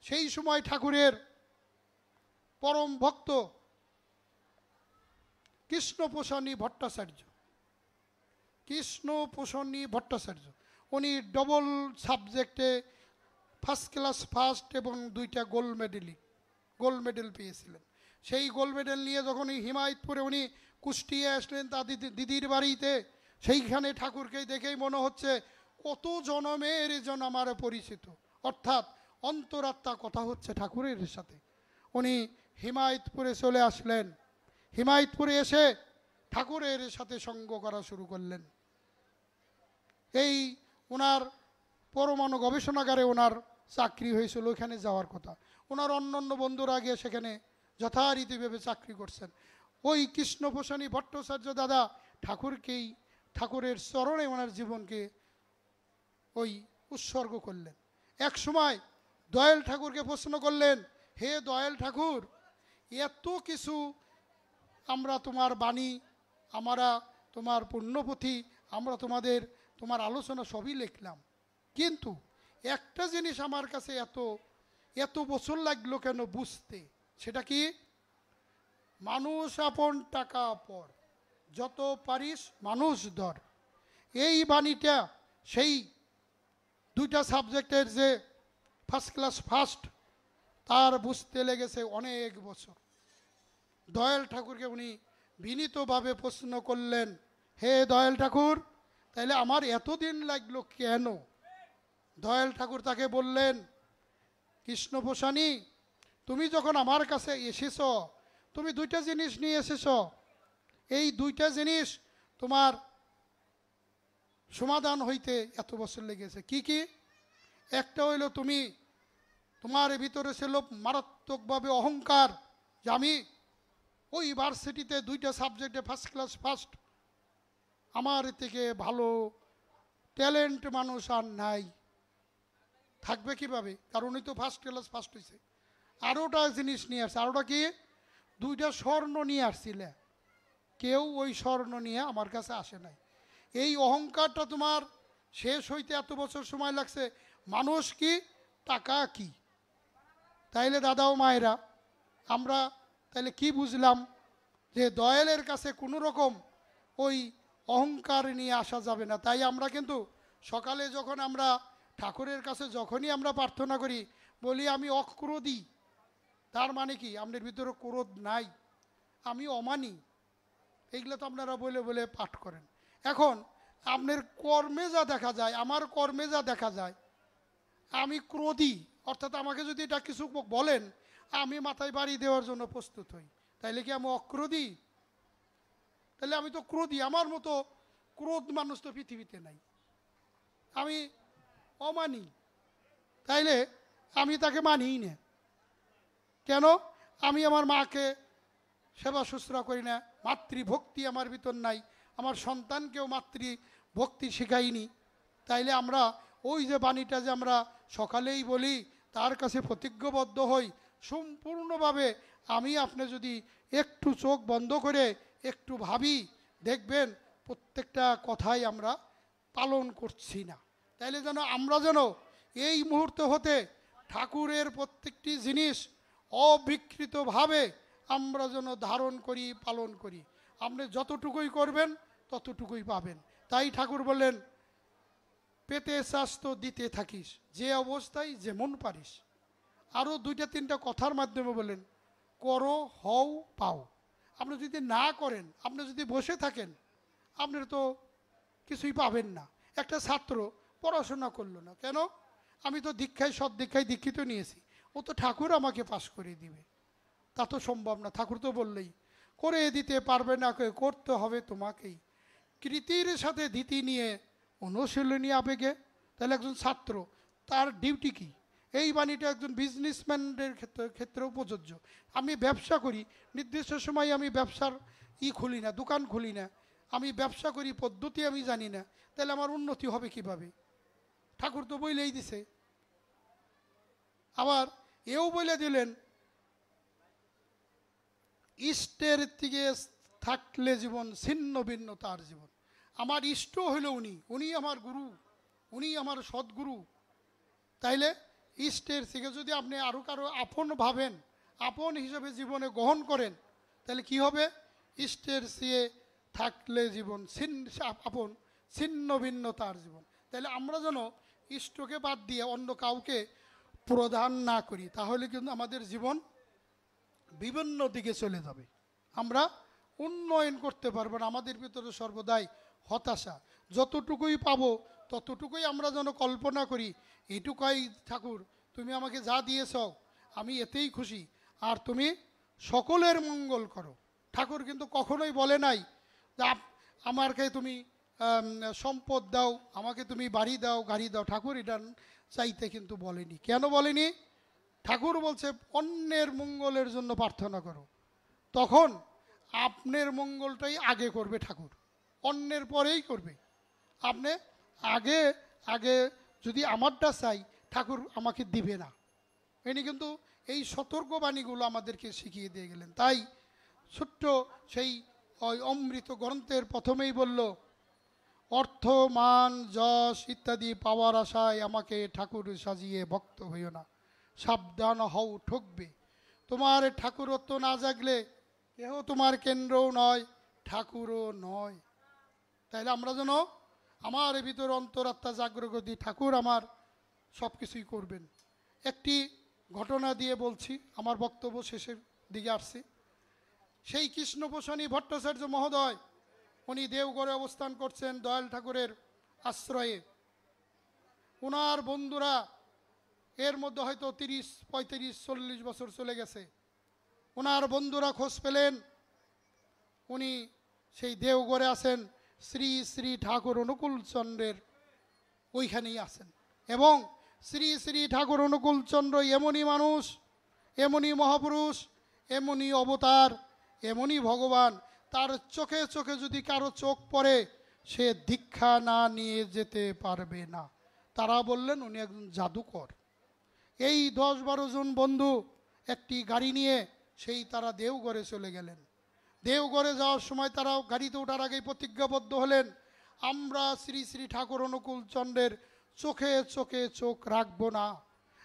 সেই সময় ঠাকুরের পরম ভক্ত কৃষ্ণপ্রসন্নী ভট্টাচার্য, উনি ডবল সাবজেক্টে ফার্স্ট ক্লাস ফার্স্ট এবং 2টা গোল্ড মেডেল পেয়েছিলেন। সেই গোল্ড মেডেল নিয়ে যখন হিমায়তপুরে উনি কুষ্টিয়ে আসলেন তার দিদির বাড়িতে, সেইখানে ঠাকুরকে দেখেই মনে হচ্ছে কত জনমের জন আমার পরিচিত, অর্থাৎ অন্তরাত্মা কথা হচ্ছে ঠাকুরের সাথে। উনি হিমায়তপুরে চলে আসলেন, হিমায়তপুরে এসে ঠাকুরের সাথে সঙ্গ করা শুরু করলেন। এই ওনার পরমাণু গবেষণাগারে ওনার চাকরি হয়েছিল, ওইখানে যাওয়ার কথা। ওনার অন্য বন্ধুরা গিয়ে সেখানে যথারীতিভাবে চাকরি করছেন। ওই কৃষ্ণপ্রসানী ভট্টাচার্য দাদা ঠাকুরের চরণে ওনার জীবনকে ওই উৎসর্গ করলেন। এক সময় দয়াল ঠাকুরকে প্রশ্ন করলেন, হে দয়াল ঠাকুর, এত কিছু আমরা তোমার বাণী, আমরা তোমার পুণ্যপুঁথি, আমরা তোমার আলোচনা সবই লিখলাম, কিন্তু একটা জিনিস আমার কাছে এত বছর লাগলো কেন বুঝতে, সেটা কি? মানুষ আপন টাকা পর, যত পারিস মানুষ ধর। এই বাণীটা সেই 2টা সাবজেক্টের যে ফার্স্ট ক্লাস ফার্স্ট, তার বুঝতে লেগেছে অনেক বছর। দয়াল ঠাকুরকে উনি বিনীতভাবে প্রশ্ন করলেন, হে দয়াল ঠাকুর, তাইলে আমার এতদিন লাগলো কেন? দয়াল ঠাকুর তাকে বললেন, কৃষ্ণপ্রসানী, তুমি যখন আমার কাছে এসেছ, তুমি 2টা জিনিস নিয়ে এসেছ। এই 2টা জিনিস তোমার সমাধান হইতে এত বছর লেগেছে। কি কি? একটা হইল তোমার ভিতরে ছিল মারাত্মকভাবে অহংকার, যে আমি ওই ইউনিভার্সিটিতে 2টা সাবজেক্টে ফার্স্ট ক্লাস ফার্স্ট, আমার থেকে ভালো ট্যালেন্ট মানুষ আর নাই। থাকবে কিভাবে? কারণ উনি তো ফার্স্ট ক্লাস ফার্স্ট হয়েছে। আরোটা জিনিস নিয়ে আসছে। আরোটা কি? 2টা স্বর্ণ নিয়ে আসছিলে, কেউ ওই স্বর্ণ নিয়ে আমার কাছে আসে নাই। এই অহংকারটা তোমার শেষ হইতে এত বছর সময় লাগছে। মানুষ কি, টাকা কি? তাইলে দাদা ও মায়েরা, আমরা তাইলে কি বুঝলাম? যে দয়ালের কাছে কোনো রকম ওই অহংকার নিয়ে আসা যাবে না। তাই আমরা কিন্তু সকালে যখন আমরা ঠাকুরের কাছে যখনই আমরা প্রার্থনা করি, বলি আমি অক্রোধী। তার মানে কি? আপনার ভিতরে ক্রোধ নাই, আমি অমানি। এইগুলো তো আপনারা বলে বলে পাঠ করেন। এখন আপনার কর্মে যা দেখা যায়, আমার কর্মে যা দেখা যায়, আমি ক্রোধী, অর্থাৎ আমাকে যদি এটা কিছু বলেন, আমি মাথায় বাড়ি দেওয়ার জন্য প্রস্তুত হই। তাইলে কি আমি অক্রোধী? তাহলে আমি তো ক্রোধী। আমার মতো ক্রোধ মানুষ তো পৃথিবীতে নাই। আমি অমানি, তাইলে আমি তাকে মানিই না। কেন? আমি আমার মাকে সেবা শুশ্রূষা করি না, মাতৃভক্তি আমার ভিতর নাই, আমার সন্তানকেও মাতৃভক্তি শিখাইনি। তাইলে আমরা ওই যে বাণীটা যে আমরা সকালেই বলি, তার কাছে প্রতিজ্ঞবদ্ধ হই সম্পূর্ণভাবে। আমি আপনি যদি একটু চোখ বন্ধ করে একটু ভাবি, দেখবেন প্রত্যেকটা কথাই আমরা পালন করছি না। তাইলে আমরা যেন এই মুহূর্তে হতে ঠাকুরের প্রত্যেকটি জিনিস অবিকৃতভাবে আমরা যেন ধারণ করি, পালন করি। আপনি যতটুকুই করবেন ততটুকুই পাবেন। তাই ঠাকুর বললেন, পেতে চাস তো দিতে থাকিস, যে অবস্থায় যেমন পারিস। আরও 2টা-3টা কথার মাধ্যমে বলেন, করো হও পাও। আপনি যদি না করেন, আপনি যদি বসে থাকেন, আপনার তো কিছুই পাবেন না। একটা ছাত্র পড়াশোনা করলো না কেন? আমি তো সৎ দীক্ষায় দীক্ষিত নিয়েছি, ও তো ঠাকুর আমাকে পাশ করে দিবে, তা তো সম্ভব না। ঠাকুর তো বললেই করে দিতে পারবে না, করতে হবে তোমাকেই। কৃতির সাথে ধীতি নিয়ে অনুশীলনী আবেগে। তাহলে একজন ছাত্র, তার ডিউটি কি? এই বাণীটা একজন বিজনেসম্যানের ক্ষেত্রেও প্রযোজ্য। আমি ব্যবসা করি, নির্দিষ্ট সময় আমি ব্যবসার খুলি না, দোকান খুলি না, আমি ব্যবসা করি, পদ্ধতি আমি জানি না, তাহলে আমার উন্নতি হবে কিভাবে? ঠাকুর তো বইলেই দিছে। আবার এও বলে দিলেন, ইষ্টের থেকে থাকলে জীবন, ছিন্ন ভিন্ন তার জীবন। আমার ইষ্ট হইল উনি আমার গুরু, উনি আমার সদ্গুরু। তাইলে ইষ্টের থেকে যদি আপনি আরও কারো আপন ভাবেন, আপন হিসেবে জীবনে গ্রহণ করেন, তাহলে কি হবে? ইষ্টের চেয়ে থাকলে জীবন আপন, ছিন্ন ভিন্ন তার জীবন। তাহলে আমরা যেন ইষ্টকে বাদ দিয়ে অন্য কাউকে প্রদান না করি, তাহলে কিন্তু আমাদের জীবন বিভিন্ন দিকে চলে যাবে, আমরা উন্নয়ন করতে পারবো না। আমাদের ভিতরে সর্বদাই হতাশা। যতটুকুই পাবো ততটুকুই আমরা যেন কল্পনা করি, এইটুকুই ঠাকুর তুমি আমাকে যা দিয়েছ আমি এতেই খুশি, আর তুমি সকলের মঙ্গল করো। ঠাকুর কিন্তু কখনোই বলে নাই যে আমাকে তুমি সম্পদ দাও, আমাকে তুমি বাড়ি দাও, গাড়ি দাও। ঠাকুর এটা চাইতে কিন্তু বলেনি। কেন বলেনি? ঠাকুর বলছে অন্যের মঙ্গলের জন্য প্রার্থনা করো। তখন আপনার মঙ্গলটাই আগে করবে ঠাকুর, অন্যের পরেই করবে। আপনি আগে আগে যদি আমারটা চাই, ঠাকুর আমাকে দিবে না। ইনি কিন্তু এই সতর্কবাণীগুলো আমাদেরকে শিখিয়ে দিয়ে গেলেন। তাই ছোট্ট সেই ওই অমৃত গ্রন্থের প্রথমেই বলল, অর্থ মান যশ ইত্যাদি পাওয়ার আশায় আমাকে ঠাকুর সাজিয়ে ভক্ত হইও না, সাবধান হও ঠকবে। তোমার ঠাকুরত্ব না জাগলে কেহ তোমার কেন্দ্রও নয়, ঠাকুরও নয়। তাইলে আমরা যেন আমার ভিতর অন্তরাত্মা জাগ্রত দিই, ঠাকুর আমার সব কিছুই করবেন। একটি ঘটনা দিয়ে বলছি, আমার বক্তব্য শেষের দিকে আসছি। সেই কৃষ্ণপ্রসন্ন ভট্টাচার্য মহোদয়, উনি দেওঘরে অবস্থান করছেন দয়াল ঠাকুরের আশ্রয়ে। ওনার বন্ধুরা, এর মধ্যে হয়তো 30, 35, 40 বছর চলে গেছে। ওনার বন্ধুরা খোঁজ পেলেন উনি সেই দেওঘরে আছেন, শ্রী শ্রী ঠাকুর অনুকূলচন্দ্রের ওইখানেই আছেন। এবং শ্রী শ্রী ঠাকুর অনুকূলচন্দ্র এমনই মানুষ, এমনই মহাপুরুষ, এমনই অবতার, এমনই ভগবান, তার চোখে চোখে যদি কারো চোখ পড়ে, সে দীক্ষা না নিয়ে যেতে পারবে না। তারা বললেন উনি একজন জাদুকর। এই 10-12 জন বন্ধু একটি গাড়ি নিয়ে সেই তারা দেওঘরে চলে গেলেন। দেওঘরে যাওয়ার সময় তারা গাড়িতে ওঠার আগেই প্রতিজ্ঞাবদ্ধ হলেন, আমরা শ্রী শ্রী ঠাকুর অনুকূলচন্দ্রের চোখে চোখে চোখ রাখবো না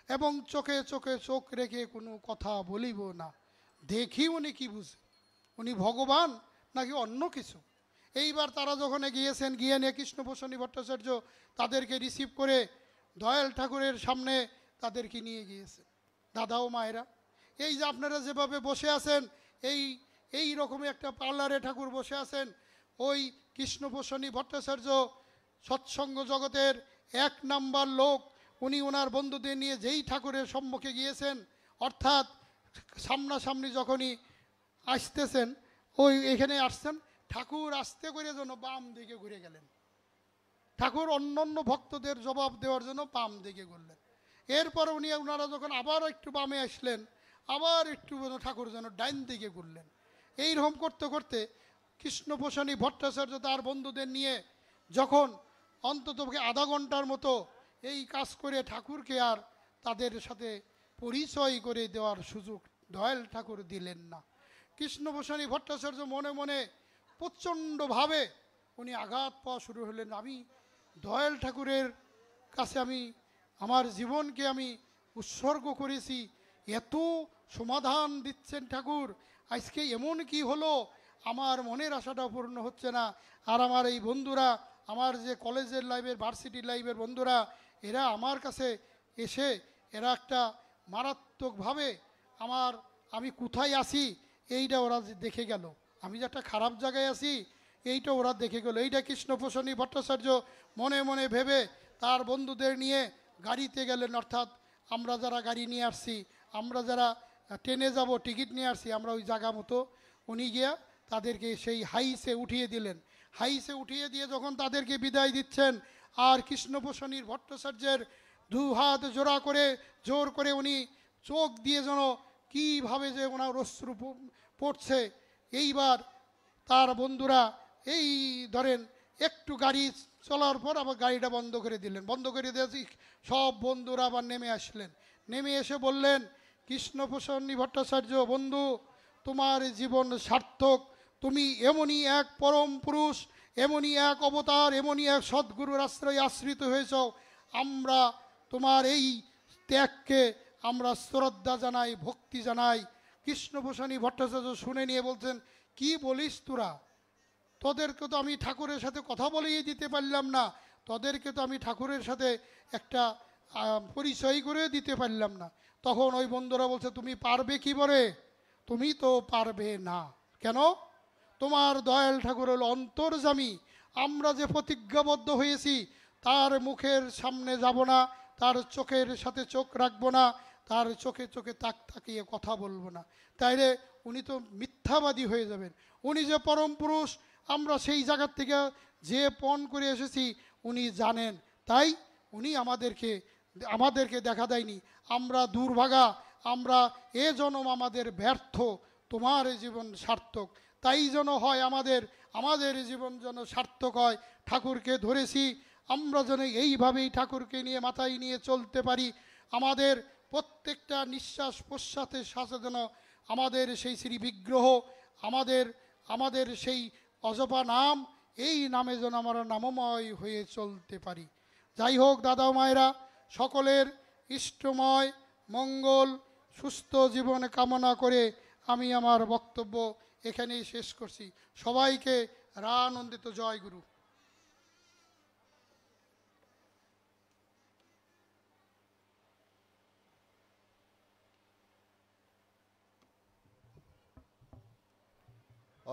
এবং চোখে চোখে চোখ রেখে কোনো কথা বলিব না। দেখি উনি কি বুঝে, উনি ভগবান নাকি অন্য কিছু। এইবার তারা যখন গিয়েছেন, গিয়ে নিয়ে কৃষ্ণপ্রসন্ন ভট্টাচার্য তাদেরকে রিসিভ করে দয়াল ঠাকুরের সামনে তাদেরকে নিয়ে গিয়েছেন। দাদা ও মায়েরা, এই যে আপনারা যেভাবে বসে আছেন, এই রকমই একটা পার্লারে ঠাকুর বসে আছেন। ওই কৃষ্ণপ্রসন্ন ভট্টাচার্য সৎসঙ্গ জগতের 1 নাম্বার লোক। উনি ওনার বন্ধুদের নিয়ে যেই ঠাকুরের সম্মুখে গিয়েছেন, অর্থাৎ সামনাসামনি যখনই আসতেছেন, ওই এখানে আসছেন, ঠাকুর আস্তে করে যেন বাম দিকে ঘুরে গেলেন। ঠাকুর অন্যান্য ভক্তদের জবাব দেওয়ার জন্য বাম দিকে ঘুরলেন। এরপর ওনারা যখন আবার একটু বামে আসলেন, আবার একটু ঠাকুর যেন ডাইন দিকে ঘুরলেন। এইরকম করতে করতে কৃষ্ণপ্রসন্ন ভট্টাচার্য তার বন্ধুদের নিয়ে যখন অন্তত আধা ঘন্টার মতো এই কাজ করে ঠাকুরকে আর তাদের সাথে পরিচয় করে দেওয়ার সুযোগ দয়াল ঠাকুর দিলেন না। কৃষ্ণপ্রসন্ন ভট্টাচার্য মনে মনে প্রচণ্ডভাবে উনি আঘাত পাওয়া শুরু হলেন। আমি দয়াল ঠাকুরের কাছে আমি আমার জীবনকে আমি উৎসর্গ করেছি, এত সমাধান দিচ্ছেন ঠাকুর, আজকে এমন কি হলো, আমার মনের আশাটা পূর্ণ হচ্ছে না। আর আমার এই বন্ধুরা, আমার যে কলেজের লাইফের ভার্সিটি লাইফের বন্ধুরা, এরা আমার কাছে এসে এরা একটা মারাত্মকভাবে আমি কোথায় আছি এইটা ওরা দেখে গেল, আমি যে একটা খারাপ জায়গায় আছি এইটা ওরা দেখে গেল। এইটা কৃষ্ণপ্রসন্ন ভট্টাচার্য মনে মনে ভেবে তার বন্ধুদের নিয়ে গাড়িতে গেলেন। অর্থাৎ আমরা যারা গাড়ি নিয়ে আসছি, আমরা যারা ট্রেনে যাব টিকিট নিয়ে আসছি, আমরা ওই জায়গা মতো উনি গিয়া তাদেরকে সেই হাইসে উঠিয়ে দিলেন। হাইসে উঠিয়ে দিয়ে যখন তাদেরকে বিদায় দিচ্ছেন, আর কৃষ্ণপ্রসন্ন ভট্টাচার্যের 2 হাত জোর করে উনি চোখ দিয়ে যেন কীভাবে যে ওনার অশ্রু পড়ছে। এইবার তার বন্ধুরা এই ধরেন একটু গাড়ি চলার পর আবার গাড়িটা বন্ধ করে দিলেন। বন্ধ করে দিয়েছি, সব বন্ধুরা আবার নেমে আসলেন। নেমে এসে বললেন, কৃষ্ণপ্রসন্ন ভট্টাচার্য বন্ধু, তোমার জীবন সার্থক, তুমি এমনই এক পরম পুরুষ, এমনই এক অবতার, এমনই এক সদ্গুরুর আশ্রয়ে আশ্রিত হয়েছ। আমরা তোমার এই ত্যাগকে আমরা শ্রদ্ধা জানাই, ভক্তি জানাই। কৃষ্ণপ্রসন্ন ভট্টাচার্য শুনে নিয়ে বলছেন, কি বলিস তোরা, তোদেরকে তো আমি ঠাকুরের সাথে কথা বলিয়ে দিতে পারলাম না, তোদেরকে তো আমি ঠাকুরের সাথে একটা পরিচয় করে দিতে পারলাম না। তখন ওই বন্ধুরা বলছে, তুমি পারবে কি বলে, তুমি তো পারবে না। কেন? তোমার দয়াল ঠাকুর হল অন্তর্যামী, আমরা যে প্রতিজ্ঞাবদ্ধ হয়েছি তার মুখের সামনে যাব না, তার চোখের সাথে চোখ রাখবো না, তার চোখে চোখে তাকিয়ে কথা বলবো না। তাইলে উনি তো মিথ্যাবাদী হয়ে যাবেন। উনি যে পরম পুরুষ, আমরা সেই জায়গার থেকে যে পণ করে এসেছি উনি জানেন, তাই উনি আমাদেরকে দেখা দেয়নি। আমরা দুর্ভাগা, আমরা এ জনম আমাদের ব্যর্থ, তোমার জীবন সার্থক। তাই যেন হয় আমাদের জীবন যেন সার্থক হয়। ঠাকুরকে ধরেছি, আমরা যেন এইভাবেই ঠাকুরকে নিয়ে মাথায় নিয়ে চলতে পারি। আমাদের প্রত্যেকটা নিঃশ্বাস প্রশ্বাসের সাথে যেন আমাদের সেই শ্রী বিগ্রহ, আমাদের সেই অজপা নাম, এই নামে যেন আমরা নামময় হয়ে চলতে পারি। যাই হোক দাদা মায়েরা, সকলের ইষ্টময় মঙ্গল সুস্থ জীবন কামনা করে আমি আমার বক্তব্য এখানেই শেষ করছি। সবাইকে রানন্দিত জয় গুরু।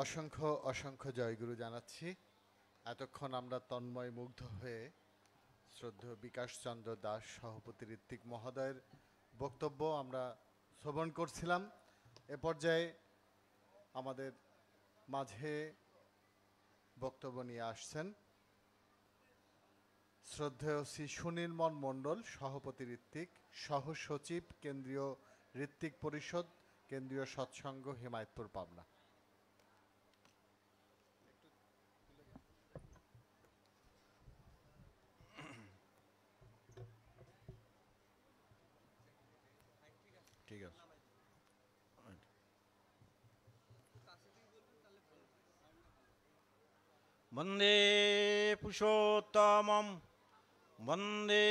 অসংখ্য অসংখ্য জয়গুরু জানাচ্ছি। এতক্ষণ আমরা তন্ময় মুগ্ধ হয়ে শ্রদ্ধেয় বিকাশ চন্দ্র দাস সভাপতি ঋত্বিক মহোদয়ের বক্তব্য আমরা শ্রবণ করছিলাম। এ পর্যায়ে আমাদের মাঝে বক্তব্য নিয়ে আসছেন শ্রদ্ধেয় শ্রী সুনীলমন মণ্ডল সভাপতি ঋত্বিক, সহ সচিব কেন্দ্রীয় ঋত্বিক পরিষদ, কেন্দ্রীয় সৎসঙ্গ, হিমায়তপুর, পাবনা। ঠিক আছে। বন্দে পুষোত্তমম, বন্দে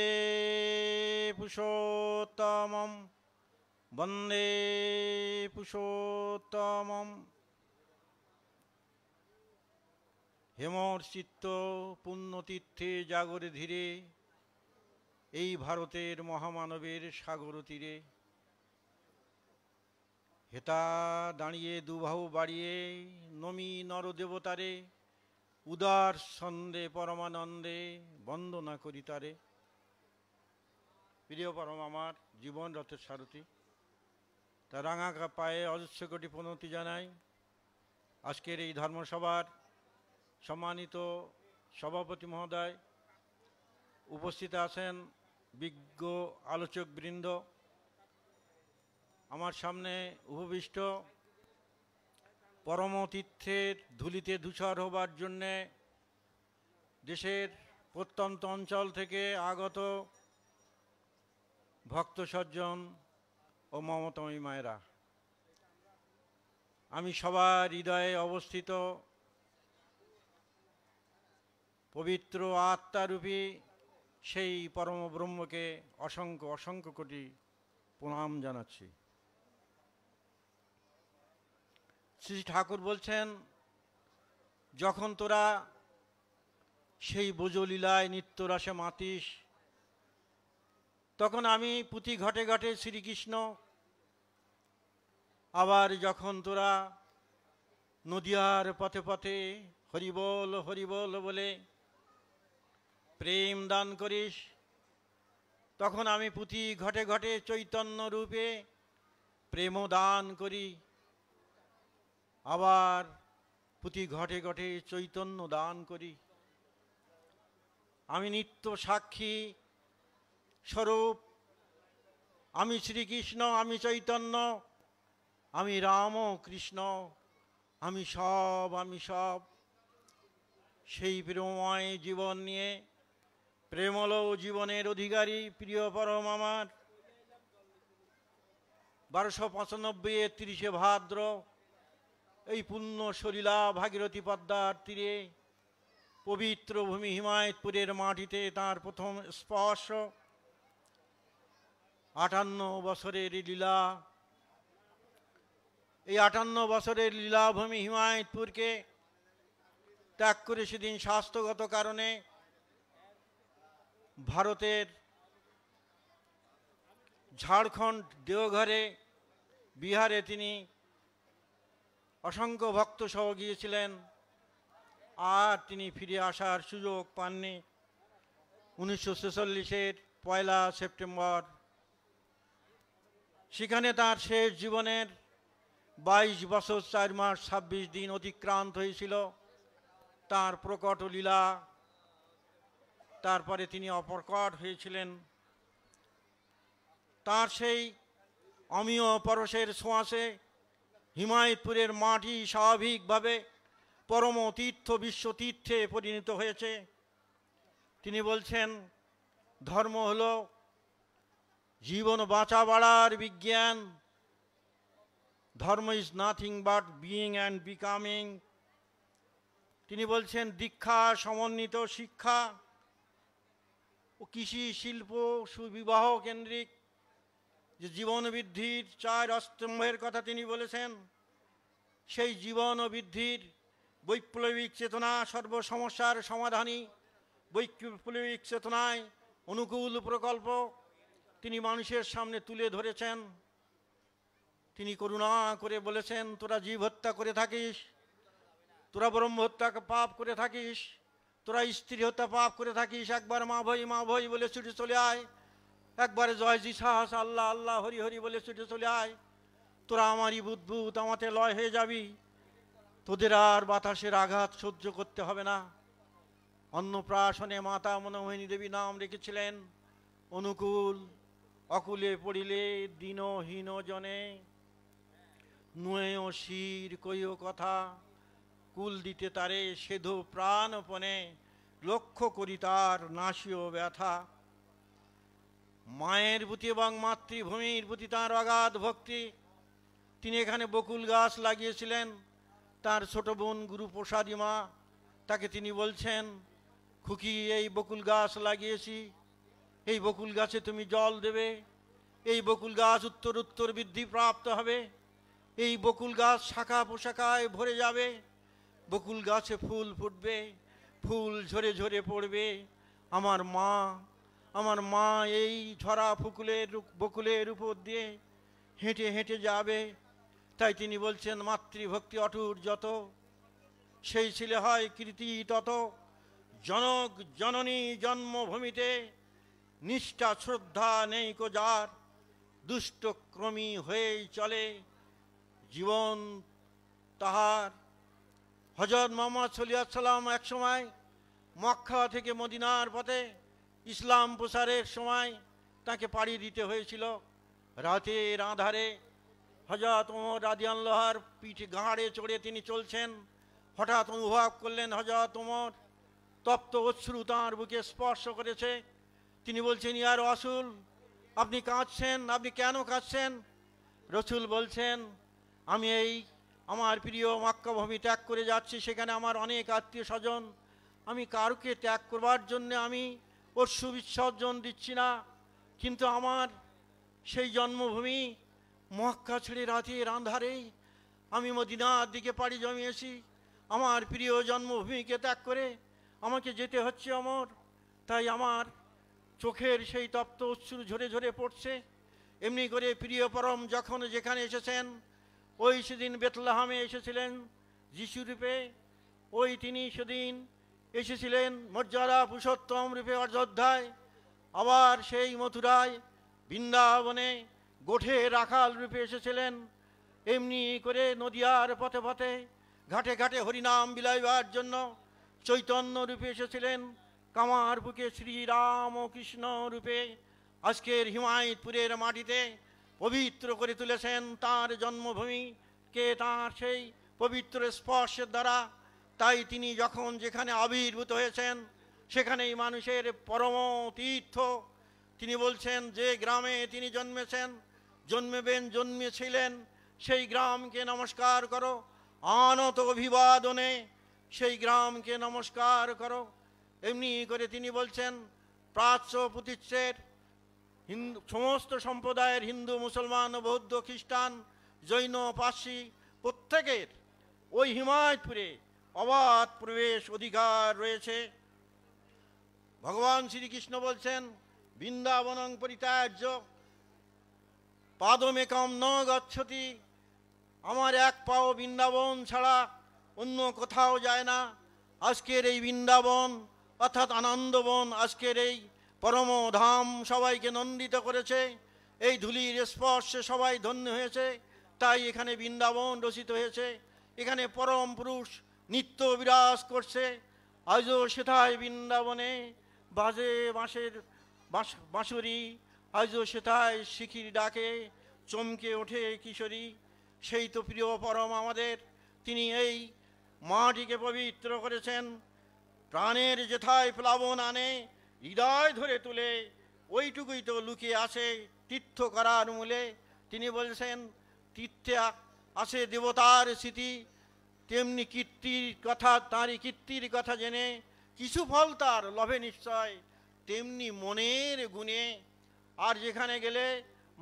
পুষোত্তমম, বন্দে পুষোত্তমম। হেমর্চিত্ত পুণ্যতীর্থে জাগরে ধীরে, এই ভারতের মহামানবের সাগর তীরে। হেতা দাঁড়িয়ে দুবাহু বাড়িয়ে, নমি নরদেবতারে, উদার ছন্দে পরমানন্দে বন্দনা করি তারে। প্রিয় পরম আমার জীবন রথের সারথি, তার রাঙা পায়ে অজস্র কোটি প্রণতি জানাই। আজকের এই ধর্মসভার সম্মানিত সভাপতি মহোদয়, উপস্থিত আছেন বিজ্ঞ আলোচকবৃন্দ, আমার সামনে উপবিষ্ট পরমতীর্থের ধুলিতে ধূসর হবার জন্যে দেশের প্রত্যন্ত অঞ্চল থেকে আগত ভক্ত সজ্জন ও মমতাময়ী মায়েরা, আমি সবার হৃদয়ে অবস্থিত পবিত্র আত্মারূপী সেই পরম ব্রহ্মকে অসংখ্য অসংখ্য কোটি প্রণাম জানাচ্ছি। শ্রী ঠাকুর বলছেন, যখন তোরা সেই বোজলীলায় নিত্যরাসে মাতিস, তখন আমি পুঁথি ঘটে ঘটে শ্রীকৃষ্ণ। আবার যখন তোরা নদিয়ার পথে পথে হরিবোল হরিবোল বলে প্রেম দান করিস, তখন আমি পুঁথি ঘটে ঘটে চৈতন্য রূপে প্রেম দান করি। আবার পুঁথি ঘটে ঘটে চৈতন্য দান করি। আমি নিত্য সাক্ষী স্বরূপ, আমি শ্রীকৃষ্ণ, আমি চৈতন্য, আমি রাম কৃষ্ণ, আমি সব সেই প্রেমময় জীবন নিয়ে, প্রেমল জীবনের অধিকারী প্রিয় পরম আমার 1295 30 ভাদ্র এই পুণ্য সলিলা ভাগীরথী পদ্মার তীরে পবিত্র ভূমি হিমায়তপুরের মাটিতে তার প্রথম স্পর্শ। 58 বছরের লীলা, এই 58 বছরের লীলাভূমি হিমায়তপুরকে ত্যাগ করে সেদিন স্বাস্থ্যগত কারণে ভারতের ঝাড়খণ্ড দেওঘরে বিহারে তিনি অসংখ্য ভক্ত সহ গিয়েছিলেন, আর তিনি ফিরে আসার সুযোগ পাননি। 1946-এর 1 সেপ্টেম্বর সেখানে তার শেষ জীবনের 22 বছর 4 মাস 26 দিন অতিক্রান্ত হয়েছিল। তার প্রকট লীলা, তারপরে তিনি অপ্রকট হয়েছিলেন। তার সেই অমীয় পরশের ছোঁয়াশে হিমায়তপুরের মাটি স্বাভাবিকভাবে পরম তীর্থ বিশ্বতীর্থে পরিণত হয়েছে। তিনি বলছেন, ধর্ম হল জীবন বাঁচা বাড়ার বিজ্ঞান। ধর্ম is nothing but being and becoming. তিনি বলছেন, দীক্ষা সমন্বিত শিক্ষা ও কৃষি শিল্প সুবিবাহ কেন্দ্রিক যে জীবন বৃদ্ধির 4 স্তম্ভের কথা তিনি বলেছেন, সেই জীবন বৃদ্ধির বৈপ্লবিক চেতনা সর্বসমস্যার সমাধানী, বৈপ্লবিক চেতনায় অনুকূল প্রকল্প তিনি মানুষের সামনে তুলে ধরেছেন। তিনি করুণা করে বলেছেন, তোরা জীব হত্যা করে থাকিস, তোরা ব্রহ্ম হত্যা পাপ করে থাকিস, তোরা স্ত্রী হত্যা পাপ করে থাকিস, একবার মা ভই বলে ছুটে চলে আয়, একবারে জয় জিসাস আল্লাহ আল্লাহ হরি হরি বলে ছুটে চলে আয়, তোরা আমারই বুদ্ভুত, আমাতে লয় হয়ে যাবি, তোদের আর বাতাসের আঘাত সহ্য করতে হবে না। অন্নপ্রাশনে মাতা মনোমোহিনী দেবী নাম রেখেছিলেন অনুকূল। অকুলে পড়িলে দীনহীন জনে, নুয়েও শির কইও কথা, কুল দিতে তারে সেধু প্রাণপণে, লক্ষ্য করি তার নাসিও ব্যথা। মায়ের প্রতি এবং মাতৃভূমির প্রতি তাঁর অগাধ ভক্তি। তিনি এখানে বকুল গাছ লাগিয়েছিলেন। তার ছোট বোন গুরুপ্রসাদী মা, তাকে তিনি বলছেন, খুকি এই বকুল গাছ লাগিয়েছি, এই বকুল গাছে তুমি জল দেবে, এই বকুল গাছ উত্তর উত্তর বৃদ্ধি প্রাপ্ত হবে, এই বকুল গাছ শাখা পোশাখায় ভরে যাবে, বকুল গাছে ফুল ফুটবে, ফুল ঝরে ঝরে পড়বে। আমার মা এই ঝরা বকুলের উপর দিয়ে হেঁটে হেঁটে যাবে। তাই তিনি বলছেন, মাতৃভক্তি অটুট যত, সেই ছেলে হয় কৃতি তত। জনক জননী জন্মভূমিতে নিষ্ঠা শ্রদ্ধা নেই কো যার, দুষ্টক্রমী হয়েই চলে জীবন তাহার। হযরত মুহাম্মদ সাল্লাল্লাহু আলাইহি সাল্লাম এক সময় মক্কা থেকে মদিনার পথে ইসলাম প্রচারের সময় তাকে পাড়ি দিতে হয়েছিল। রাতের আঁধারে হযরত ওমর রাদিয়াল্লাহু আনহুর পিঠে ঘাড়ে চড়ে তিনি চলছেন। হঠাৎ অনুভব করলেন হযরত ওমর তপ্ত অশ্রু তাঁর বুকে স্পর্শ করেছে। তিনি বলছেন, ইয়া রাসূল, আপনি কাঁদছেন, আপনি কেন কাঁদছেন? রসুল বলছেন, আমি আমার প্রিয় মক্কা ভূমি ত্যাগ করে যাচ্ছি, সেখানে আমার অনেক আত্মীয় স্বজন, আমি কারুকে ত্যাগ করবার জন্য আমি অশ্রু বিসর্জন দিচ্ছি না, কিন্তু আমার সেই জন্মভূমি মক্কা ছেড়ে রাতের আঁধারেই আমি মদিনার দিকে পাড়ি জমিয়েছি। আমার প্রিয় জন্মভূমিকে ত্যাগ করে আমাকে যেতে হচ্ছে অমর। তাই আমার চোখের সেই তপ্ত অশ্রু ঝরে ঝরে পড়ছে। এমনি করে প্রিয় পরম যখন যেখানে এসেছেন, ওই সেদিন বেতলেহেমে এসেছিলেন যিশু রূপে, ওই তিনি সেদিন এসেছিলেন মর্যাদা পুরুষোত্তম রূপে অযোধ্যায়, আবার সেই মথুরায় বৃন্দাবনে গোঠে রাখাল রূপে এসেছিলেন। এমনি করে নদিয়ার পথে পথে ঘাটে ঘাটে হরিনাম বিলাইবার জন্য চৈতন্য রূপে এসেছিলেন। কামার বুকে শ্রীরাম ও কৃষ্ণ রূপে আজকের হিমায়তপুরের মাটিতে পবিত্র করে তুলেছেন তাঁর জন্মভূমিকে তাঁর সেই পবিত্র স্পর্শের দ্বারা। তাই তিনি যখন যেখানে আবির্ভূত হয়েছেন সেখানেই মানুষের পরম তীর্থ। তিনি বলছেন, যে গ্রামে তিনি জন্মেছিলেন সেই গ্রামকে নমস্কার করো, আনত অভিবাদনে সেই গ্রামকে নমস্কার করো। এমনি করে তিনি বলছেন, প্রাচ্য প্রতীচ্যের সমস্ত সম্প্রদায়ের হিন্দু মুসলমান বৌদ্ধ খ্রিস্টান জৈন পার্সি প্রত্যেকের ওই হিমায়তপুরে অবাধ প্রবেশ অধিকার রয়েছে। ভগবান শ্রীকৃষ্ণ বলছেন, বৃন্দাবনং পরিত্যাজ্য পাদমেকম ন গচ্ছতি, আমার এক পাও বৃন্দাবন ছাড়া অন্য কোথাও যায় না। আজকের এই বৃন্দাবন অর্থাৎ আনন্দবন, আজকের এই পরম ধাম সবাইকে নন্দিত করেছে। এই ধুলির স্পর্শে সবাই ধন্য হয়েছে, তাই এখানে বৃন্দাবন রচিত হয়েছে। এখানে পরম পুরুষ নিত্য বিরাজ করছে। আজও সেথায় বৃন্দাবনে বাজে বাঁশুরি, আজও সেথায় শিখির ডাকে চমকে ওঠে কিশোরী। সেই তো প্রিয় পরম আমাদের, তিনি এই মাটিকে পবিত্র করেছেন। প্রাণের যেথায় প্লাবন আনে, হৃদয় ধরে তুলে, ওইটুকুই তো লুকিয়ে আছে তীর্থ করার মূলে। তিনি বলছেন তীর্থে আছে দেবতার স্মৃতি, তেমনি কীর্তির কথা, তাঁরই কীর্তির কথা জেনে কিছু ফল তার লভে নিশ্চয়, তেমনি মনের গুণে। আর যেখানে গেলে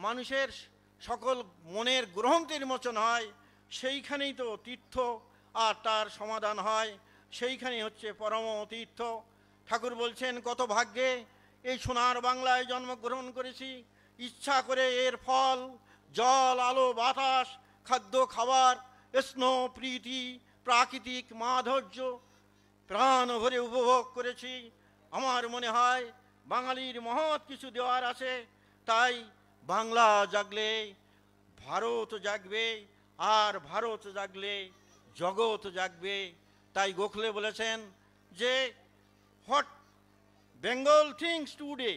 মানুষের সকল মনের গ্রন্থির মোচন হয়, সেইখানেই তো তীর্থ আর তার সমাধান হয়, সেইখানেই হচ্ছে পরম তীর্থ। ঠাকুর বলছেন কত ভাগ্যে এই সোনার বাংলায় জন্মগ্রহণ করেছি, ইচ্ছা করে এর ফল জল, আলো, বাতাস, খাদ্য, খাবার, স্নেহ, প্রীতি, প্রাকৃতিক মাধুর্য প্রাণ ভরে উপভোগ করেছি। আমার মনে হয় বাঙালির মহৎ কিছু দেওয়ার আছে, তাই বাংলা জাগলে ভারত জাগবে, আর ভারত জাগলে জগৎ জাগবে। তাই গোখলে বলেছেন যে হোয়াট বেঙ্গল থিংস টুডে,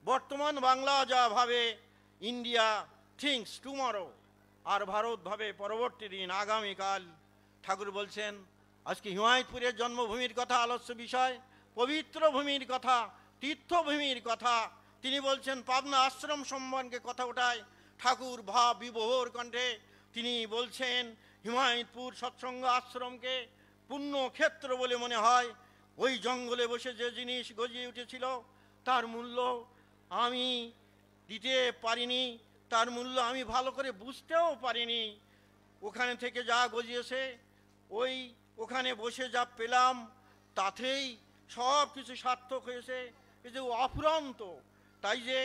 বর্তমান বাংলা যা ভাবে, ইন্ডিয়া থিংস টুমরো, আর ভারত ভাবে পরবর্তী দিন, আগামীকাল। ঠাকুর বলছেন আজকে হিমায়তপুরের জন্মভূমির কথা আলোচ্য বিষয়, পবিত্র ভূমির কথা, তীর্থভূমির কথা। তিনি বলছেন পাবনা আশ্রম সম্বন্ধে কথা ওঠায় ঠাকুর ভাব বিভোর কণ্ঠে তিনি বলছেন হিমায়তপুর সৎসঙ্গ আশ্রমকে পুণ্যক্ষেত্র বলে মনে হয়। ওই জঙ্গলে বসে যে জিনিস গজিয়ে উঠেছিল তার মূল্য আমি দিতে পারিনি, তার মূল্য আমি ভালো করে বুঝতেও পারিনি। ওখানে থেকে যা গজিয়েছে, ওখানে বসে যা পেলাম, তাতেই সব কিছু সার্থক হয়েছে। এই যে অফুরন্ত, তাই যে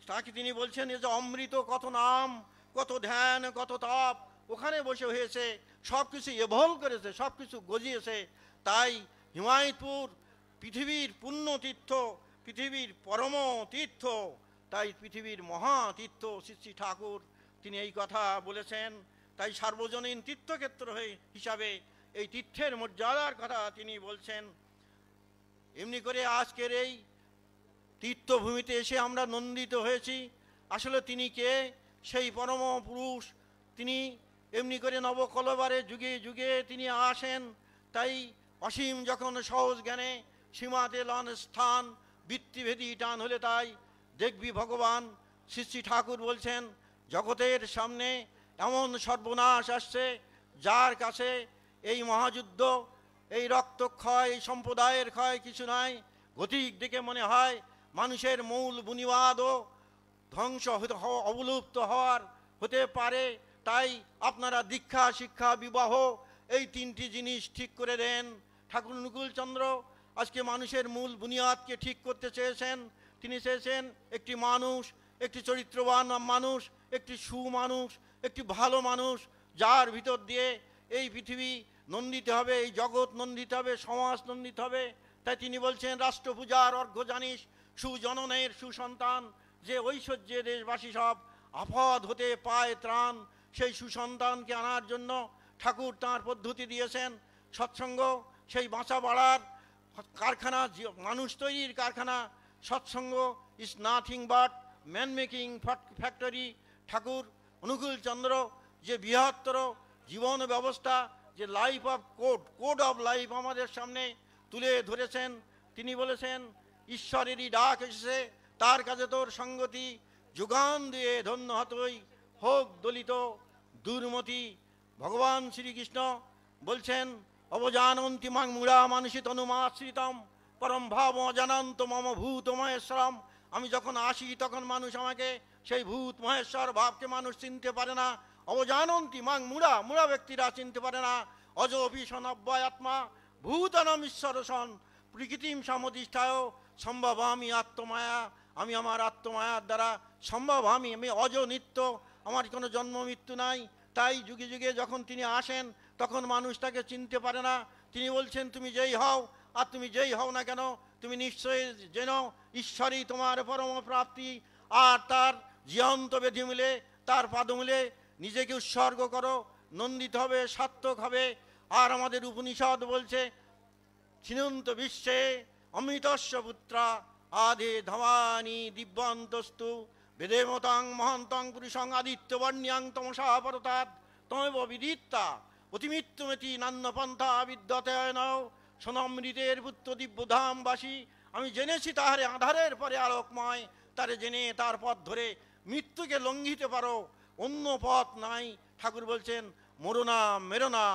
তাকে তিনি বলছেন এই যে অমৃত কত নাম, কত ধ্যান, কত তাপ ওখানে বসে হয়েছে, সব কিছু এভল করেছে, সব কিছু গজিয়েছে। তাই হিমায়তপুর পৃথিবীর পুণ্যতীর্থ, পৃথিবীর পরম তীর্থ, তাই পৃথিবীর মহাতীর্থ। শ্রী ঠাকুর তিনি এই কথা বলেছেন। তাই সার্বজনীন তীর্থক্ষেত্র হিসাবে এই তীর্থের মর্যাদার কথা তিনি বলছেন। এমনি করে আজকের এই তীর্থভূমিতে এসে আমরা নন্দিত হয়েছি। আসলে তিনি কে? সেই পরম পুরুষ। তিনি এমনি করে নবকলবারে যুগে যুগে তিনি আসেন। তাই অসীম যখন সহজ জ্ঞানে সীমাতে লন স্থান, বৃত্তিভেদী টান হলে তাই দেখবি ভগবান। শ্রী ঠাকুর বলছেন জগতের সামনে এমন সর্বনাশ আসছে, যার কাছে এই মহাযুদ্ধ, এই রক্তক্ষয়, এই সম্প্রদায়ের ক্ষয় কিছু নাই। গতিক দেখে মনে হয় মানুষের মূল বুনিয়াদও ধ্বংস অবলুপ্ত হওয়ার হতে পারে। তাই আপনারা দীক্ষা, শিক্ষা, বিবাহ এই তিনটি জিনিস ঠিক করে দেন। ঠাকুর অনুকূলচন্দ্র আজকে মানুষের মূল বুনিয়াদকে ঠিক করতে চেয়েছেন। তিনি চেয়েছেন একটি মানুষ, একটি চরিত্রবান মানুষ, একটি সুমানুষ, একটি ভালো মানুষ, যার ভিতর দিয়ে এই পৃথিবী নন্দিত হবে, এই জগৎ নন্দিত হবে, সমাজ নন্দিত হবে। তাই তিনি বলছেন রাষ্ট্রপূজার অর্ঘ্য জানিস, সুজননের সুসন্তান, যে ঐশ্বর্যে দেশবাসী সব আপদ হতে পায় ত্রাণ। সেই সুসন্তানকে আনার জন্য ঠাকুর তাঁর পদ্ধতি দিয়েছেন। সৎসঙ্গ সেই বাঁচা বাড়ার কারখানা, মানুষ তৈরির কারখানা। Satsang is nothing but man making factory. Thakur Anukulchandra যে বৃহত্তর জীবন ব্যবস্থা, যে life of code of life আমাদের সামনে তুলে ধরেছেন। তিনি বলেছেন ঈশ্বরেরই ডাক এসেছে, তার কাছে তোর সঙ্গতি, যোগান দিয়ে ধন্য হতই হোক দলিত দুর্মতি। ভগবান শ্রীকৃষ্ণ বলছেন অবজানন্তি মাং মূঢ়া মানসিত অনুমাশ্রিতম পরম ভাব অজানন্ত মম ভূত মহেশ্বরম। আমি যখন আসি তখন মানুষ আমাকে, সেই ভূত মহেশ্বর ভাবকে মানুষ চিনতে পারে না। অবজানন্তি মাং মূঢ়া, মূঢ়া ব্যক্তিরা চিনতে পারে না। অজ ভীষণ অব্যয় আত্মা ভূতনম ঈশ্বর সন প্রকৃতিম সমধিষ্ঠায় সম্ভব আমি আত্মমায়া। আমি আমার আত্মমায়ার দ্বারা সম্ভব, আমি অজ নিত্য, আমার কোনো জন্ম মৃত্যু নাই। তাই যুগে যুগে যখন তিনি আসেন তখন মানুষ তাকে চিনতে পারে না। তিনি বলছেন তুমি যেই হও, আর তুমি যেই হও না কেন, তুমি নিশ্চয়ই যেন ঈশ্বরই তোমার পরম প্রাপ্তি। আর তার জীবন্ত বেধি মিলে, তার পাদমূলে নিজেকে উৎসর্গ করো, নন্দিত হবে, সার্থক হবে। আর আমাদের উপনিষদ বলছে ছিনন্ত বিশ্বে অমৃতস্য পুত্রা আধে ধমানি দিব্যান্তস্তু বেদেমতাং মহান্তং পুরুষং আদিত্যবর্ণ্যাং তমসা পরতাৎ তমেব বিদিত্তা অতিমৃত্যুমেতি নান্যপন্থা বিদ্যতে নও সোনামৃতের পুত্র দিব্যধামবাসী আমি জেনেছি তাহারে আধারের পরে আলোকময়, তারে জেনে তার পথ ধরে মৃত্যুকে লঙ্ঘিতে পারো, অন্য পথ নাই। ঠাকুর বলছেন মরো না মেরো না,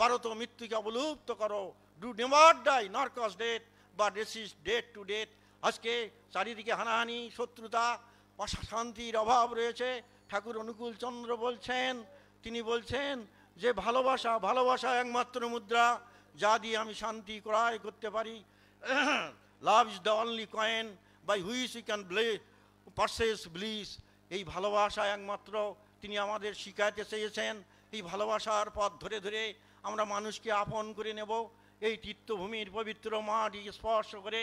পারো তো মৃত্যুকে অবলুপ্ত করো। ডু নেভার ডাই নর কজ ডেথ বা রেসিস্ট ডেথ টু ডেথ। আজকে চারিদিকে হানাহানি, শত্রুতা, শান্তির অভাব রয়েছে। ঠাকুর অনুকূল চন্দ্র বলছেন, তিনি বলছেন যে ভালোবাসা, ভালোবাসা একমাত্র মুদ্রা যা দিয়ে আমি শান্তি ক্রয় করতে পারি। Love is the only coin by which you can purchase bliss. এই ভালোবাসা একমাত্র তিনি আমাদের শিখাইতে চেয়েছেন। এই ভালোবাসার পথ ধরে ধরে আমরা মানুষকে আপন করে নেব। এই তীর্থভূমির পবিত্র মাটি স্পর্শ করে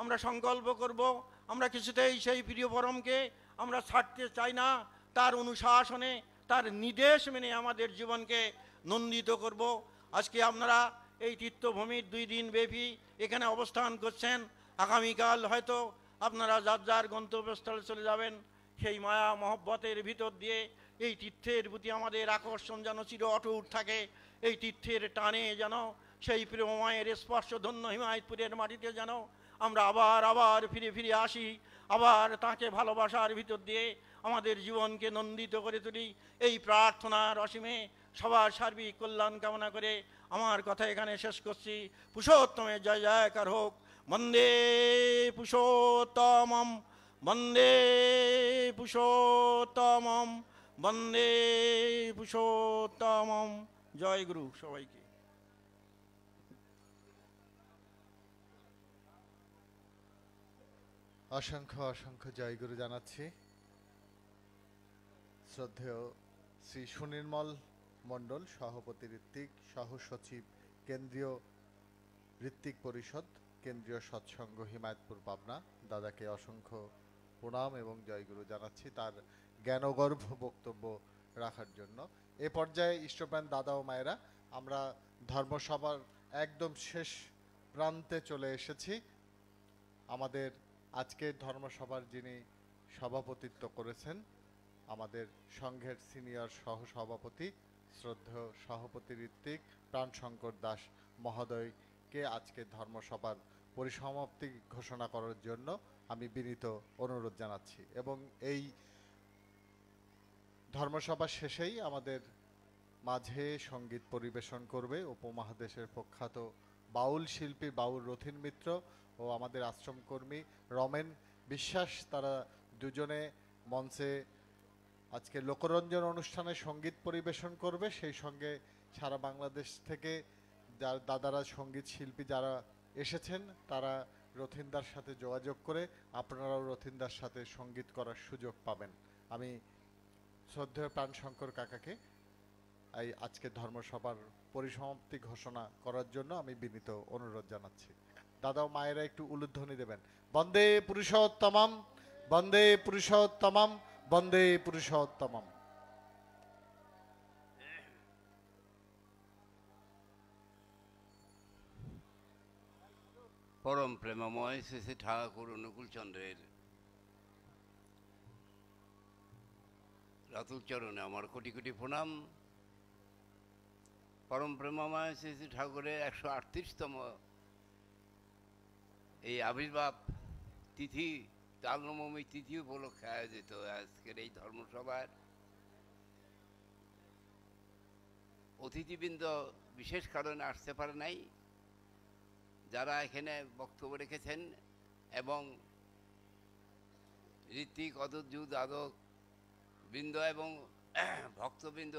আমরা সংকল্প করব, আমরা কিছুতেই সেই প্রিয় পরমকে আমরা ছাড়তে চাই না। তার অনুশাসনে, তার নির্দেশ মেনে আমাদের জীবনকে নন্দিত করব। আজকে আপনারা এই তীর্থভূমির 2 দিন ব্যাপী এখানে অবস্থান করছেন। আগামীকাল হয়তো আপনারা যার যার গন্তব্যস্থলে চলে যাবেন। সেই মায়া মহব্বতের ভিতর দিয়ে এই তীর্থের প্রতি আমাদের আকর্ষণ যেন চির অটুট থাকে। এই তীর্থের টানে যেন সেই প্রেমময়ের স্পর্শ ধন্য হিমায়তপুরের মাটিতে যেন আমরা আবার ফিরে ফিরে আসি, আবার তাকে ভালোবাসার ভিতর দিয়ে আমাদের জীবনকে নন্দিত করে তুলি। এই প্রার্থনার অসীমে সবার সার্বিক কল্যাণ কামনা করে আমার কথা এখানে শেষ করছি। পুরুষোত্তমের জয় জয়কার হোক। বন্দে পুরুষোত্তমম, বন্দে পুরুষোত্তমম, বন্দে পুরুষোত্তমম। জয় গুরু সবাইকে। অসংখ্য অসংখ্য জয়গুরু জানাচ্ছি। শ্রদ্ধেয় শ্রী সুনির্মল মণ্ডল, সভাপতি ঋত্বিক, সহ সচিব কেন্দ্রীয় ঋত্বিক পরিষদ, কেন্দ্রীয় সৎসঙ্গ হিমায়তপুর পাবনা, দাদাকে অসংখ্য প্রণাম এবং জয়গুরু জানাচ্ছি তার জ্ঞানগর্ভ বক্তব্য রাখার জন্য। এ পর্যায়ে ইষ্টপ্রাণ দাদা ও মায়েরা, আমরা ধর্মসভার একদম শেষ প্রান্তে চলে এসেছি। আমাদের আজকের ধর্মসভার যিনি সভাপতিত্ব করেছেন, আমাদের সংঘের সিনিয়র সহসভাপতি শ্রদ্ধেয় সভাপতি ঋত্বিক প্রাণশঙ্কর দাস মহোদয়কে আজকের ধর্মসভার পরিসমাপ্তি ঘোষণা করার জন্য আমি বিনীত অনুরোধ জানাচ্ছি। এবং এই ধর্মসভা শেষেই আমাদের মাঝে সঙ্গীত পরিবেশন করবে উপমহাদেশের প্রখ্যাত বাউল শিল্পী বাউল রথীন মিত্র ও আমাদের আশ্রম কর্মী রমেন বিশ্বাস। তারা দুজনে মঞ্চে আজকে লোকরঞ্জন অনুষ্ঠানে সঙ্গীত পরিবেশন করবে। সেই সঙ্গে সারা বাংলাদেশ থেকে যার দাদারা সঙ্গীত শিল্পী যারা এসেছেন তারা রথীনদার সাথে যোগাযোগ করে আপনারাও রথীনদার সাথে সঙ্গীত করার সুযোগ পাবেন। আমি শ্রদ্ধেয় প্রাণশঙ্কর কাকাকে এই আজকে ধর্মসভার পরিসমাপ্তি ঘোষণা করার জন্য আমি বিনীত অনুরোধ জানাচ্ছি। দাদা ও মায়েরা একটু উলুধ্বনি দেবেন। বন্দে পুরুষোত্তমম, বন্দে পুরুষোত্তমম, বন্দে পুরুষোত্তমম। পরম প্রেমময় শ্রী শ্রী ঠাকুর অনুকূল চন্দ্রের রাতুল চরণে আমার কোটি কোটি প্রণাম। পরম প্রেমময় শ্রী শ্রী ঠাকুরের 138তম এই আবির্ভাব তিথি, তালনবমী তিথি উপলক্ষে আয়োজিত আজকের এই ধর্মসভার অতিথিবৃন্দ বিশেষ কারণে আসতে পারে নাই, যারা এখানে বক্তব্য রেখেছেন এবং ঋত্বিক অদুর্যু দাদক বৃন্দ এবং ভক্তবৃন্দ,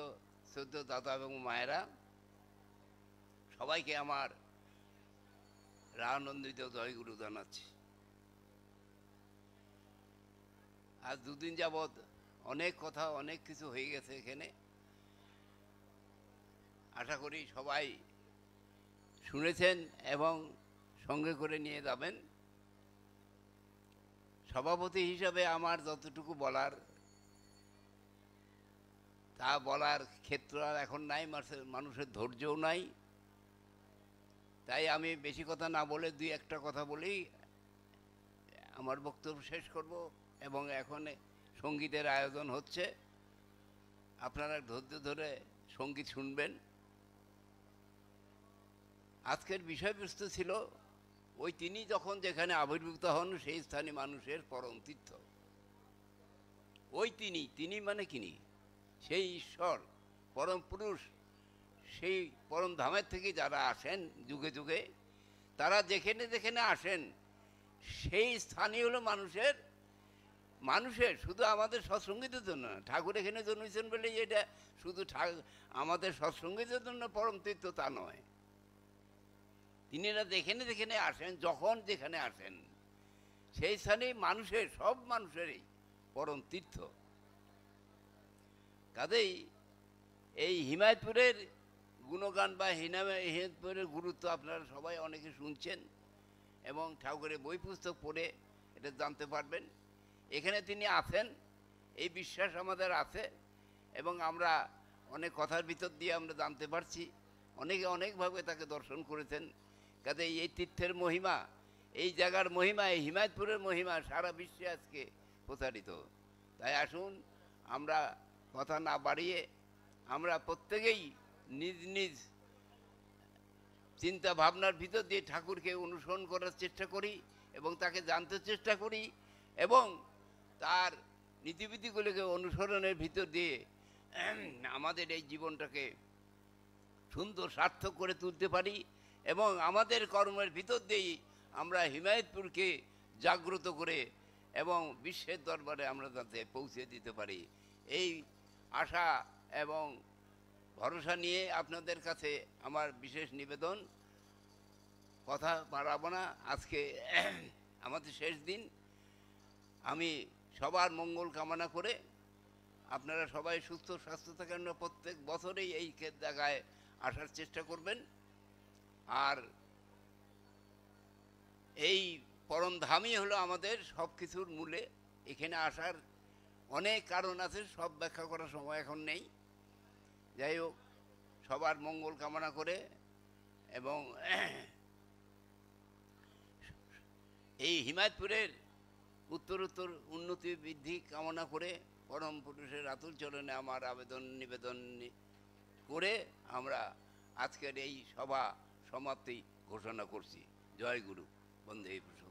শ্রদ্ধ দাদা এবং মায়েরা, সবাইকে আমার রানন্দিত জয়গুরু জানাচ্ছি। আজ 2 দিন যাবৎ অনেক কথা, অনেক কিছু হয়ে গেছে এখানে। আশা করি সবাই শুনেছেন এবং সঙ্গে করে নিয়ে যাবেন। সভাপতি হিসাবে আমার যতটুকু বলার তা বলার ক্ষেত্র আর এখন নাই, মানুষের ধৈর্যও নাই। তাই আমি বেশি কথা না বলে দুই একটা কথা বলেই আমার বক্তব্য শেষ করব। এবং এখন সঙ্গীতের আয়োজন হচ্ছে, আপনারা ধৈর্য ধরে সঙ্গীত শুনবেন। আজকের বিষয়বস্তু ছিল ওই তিনি যখন যেখানে আবির্ভূত হন সেই স্থানে মানুষের পরম তীর্থ। ওই তিনি মানে কিনি সেই ঈশ্বর পরম পুরুষ, সেই পরম ধামের থেকে যারা আসেন যুগে যুগে, তারা যেখানে যেখানে আসেন সেই স্থানই হলো মানুষের শুধু আমাদের সৎসঙ্গীতের জন্য না। ঠাকুর এখানে জন্মেছেন বলে এটা শুধু আমাদের সৎসঙ্গীতের জন্য পরম তীর্থ তা নয়। তিনিরা যেখানে যেখানে আসেন, যখন যেখানে আসেন সেই স্থানেই মানুষের, সব মানুষেরই পরম তীর্থ। কাজেই এই হিমায়তপুরের গুণগান বা হিমায়তপুরের গুরুত্ব আপনারা সবাই অনেকে শুনছেন এবং ঠাকুরের বই পুস্তক পড়ে এটা জানতে পারবেন। এখানে তিনি আছেন এই বিশ্বাস আমাদের আছে এবং আমরা অনেক কথার ভিতর দিয়ে আমরা জানতে পারছি, অনেকে অনেকভাবে তাকে দর্শন করেছেন। কাজে এই তীর্থের মহিমা, এই জায়গার মহিমা, এই হিমায়তপুরের মহিমা সারা বিশ্বে আজকে প্রচারিত। তাই আসুন আমরা কথা না বাড়িয়ে আমরা প্রত্যেকেই নিজ নিজ চিন্তা ভাবনার ভিতর দিয়ে ঠাকুরকে অনুসরণ করার চেষ্টা করি এবং তাকে জানতে চেষ্টা করি এবং তার নীতিবিধিগুলোকে অনুসরণের ভিতর দিয়ে আমাদের এই জীবনটাকে সুন্দর সার্থক করে তুলতে পারি এবং আমাদের কর্মের ভিতর দিয়েই আমরা হিমায়তপুরকে জাগ্রত করে এবং বিশ্বের দরবারে আমরা যাতে পৌঁছে দিতে পারি, এই আশা এবং ভরসা নিয়ে আপনাদের কাছে আমার বিশেষ নিবেদন। কথা বাড়াবো না, আজকে আমাদের শেষ দিন। আমি সবার মঙ্গল কামনা করে আপনারা সবাই সুস্থ স্বাস্থ্য থাকেন, প্রত্যেক বছরেই এই জায়গায় আসার চেষ্টা করবেন। আর এই পরম ধামই হলো আমাদের সব কিছুর মূলে। এখানে আসার অনেক কারণ আছে, সব ব্যাখ্যা করার সময় এখন নেই। যাই হোক, সবার মঙ্গল কামনা করে এবং এই হিমায়তপুরের উত্তরোত্তর উন্নতি বৃদ্ধি কামনা করে পরম পুরুষের আতুল চরণে আমার নিবেদন করে আমরা আজকের এই সভা সমাপ্তি ঘোষণা করছি। জয় গুরু, বন্দে পুরুষ।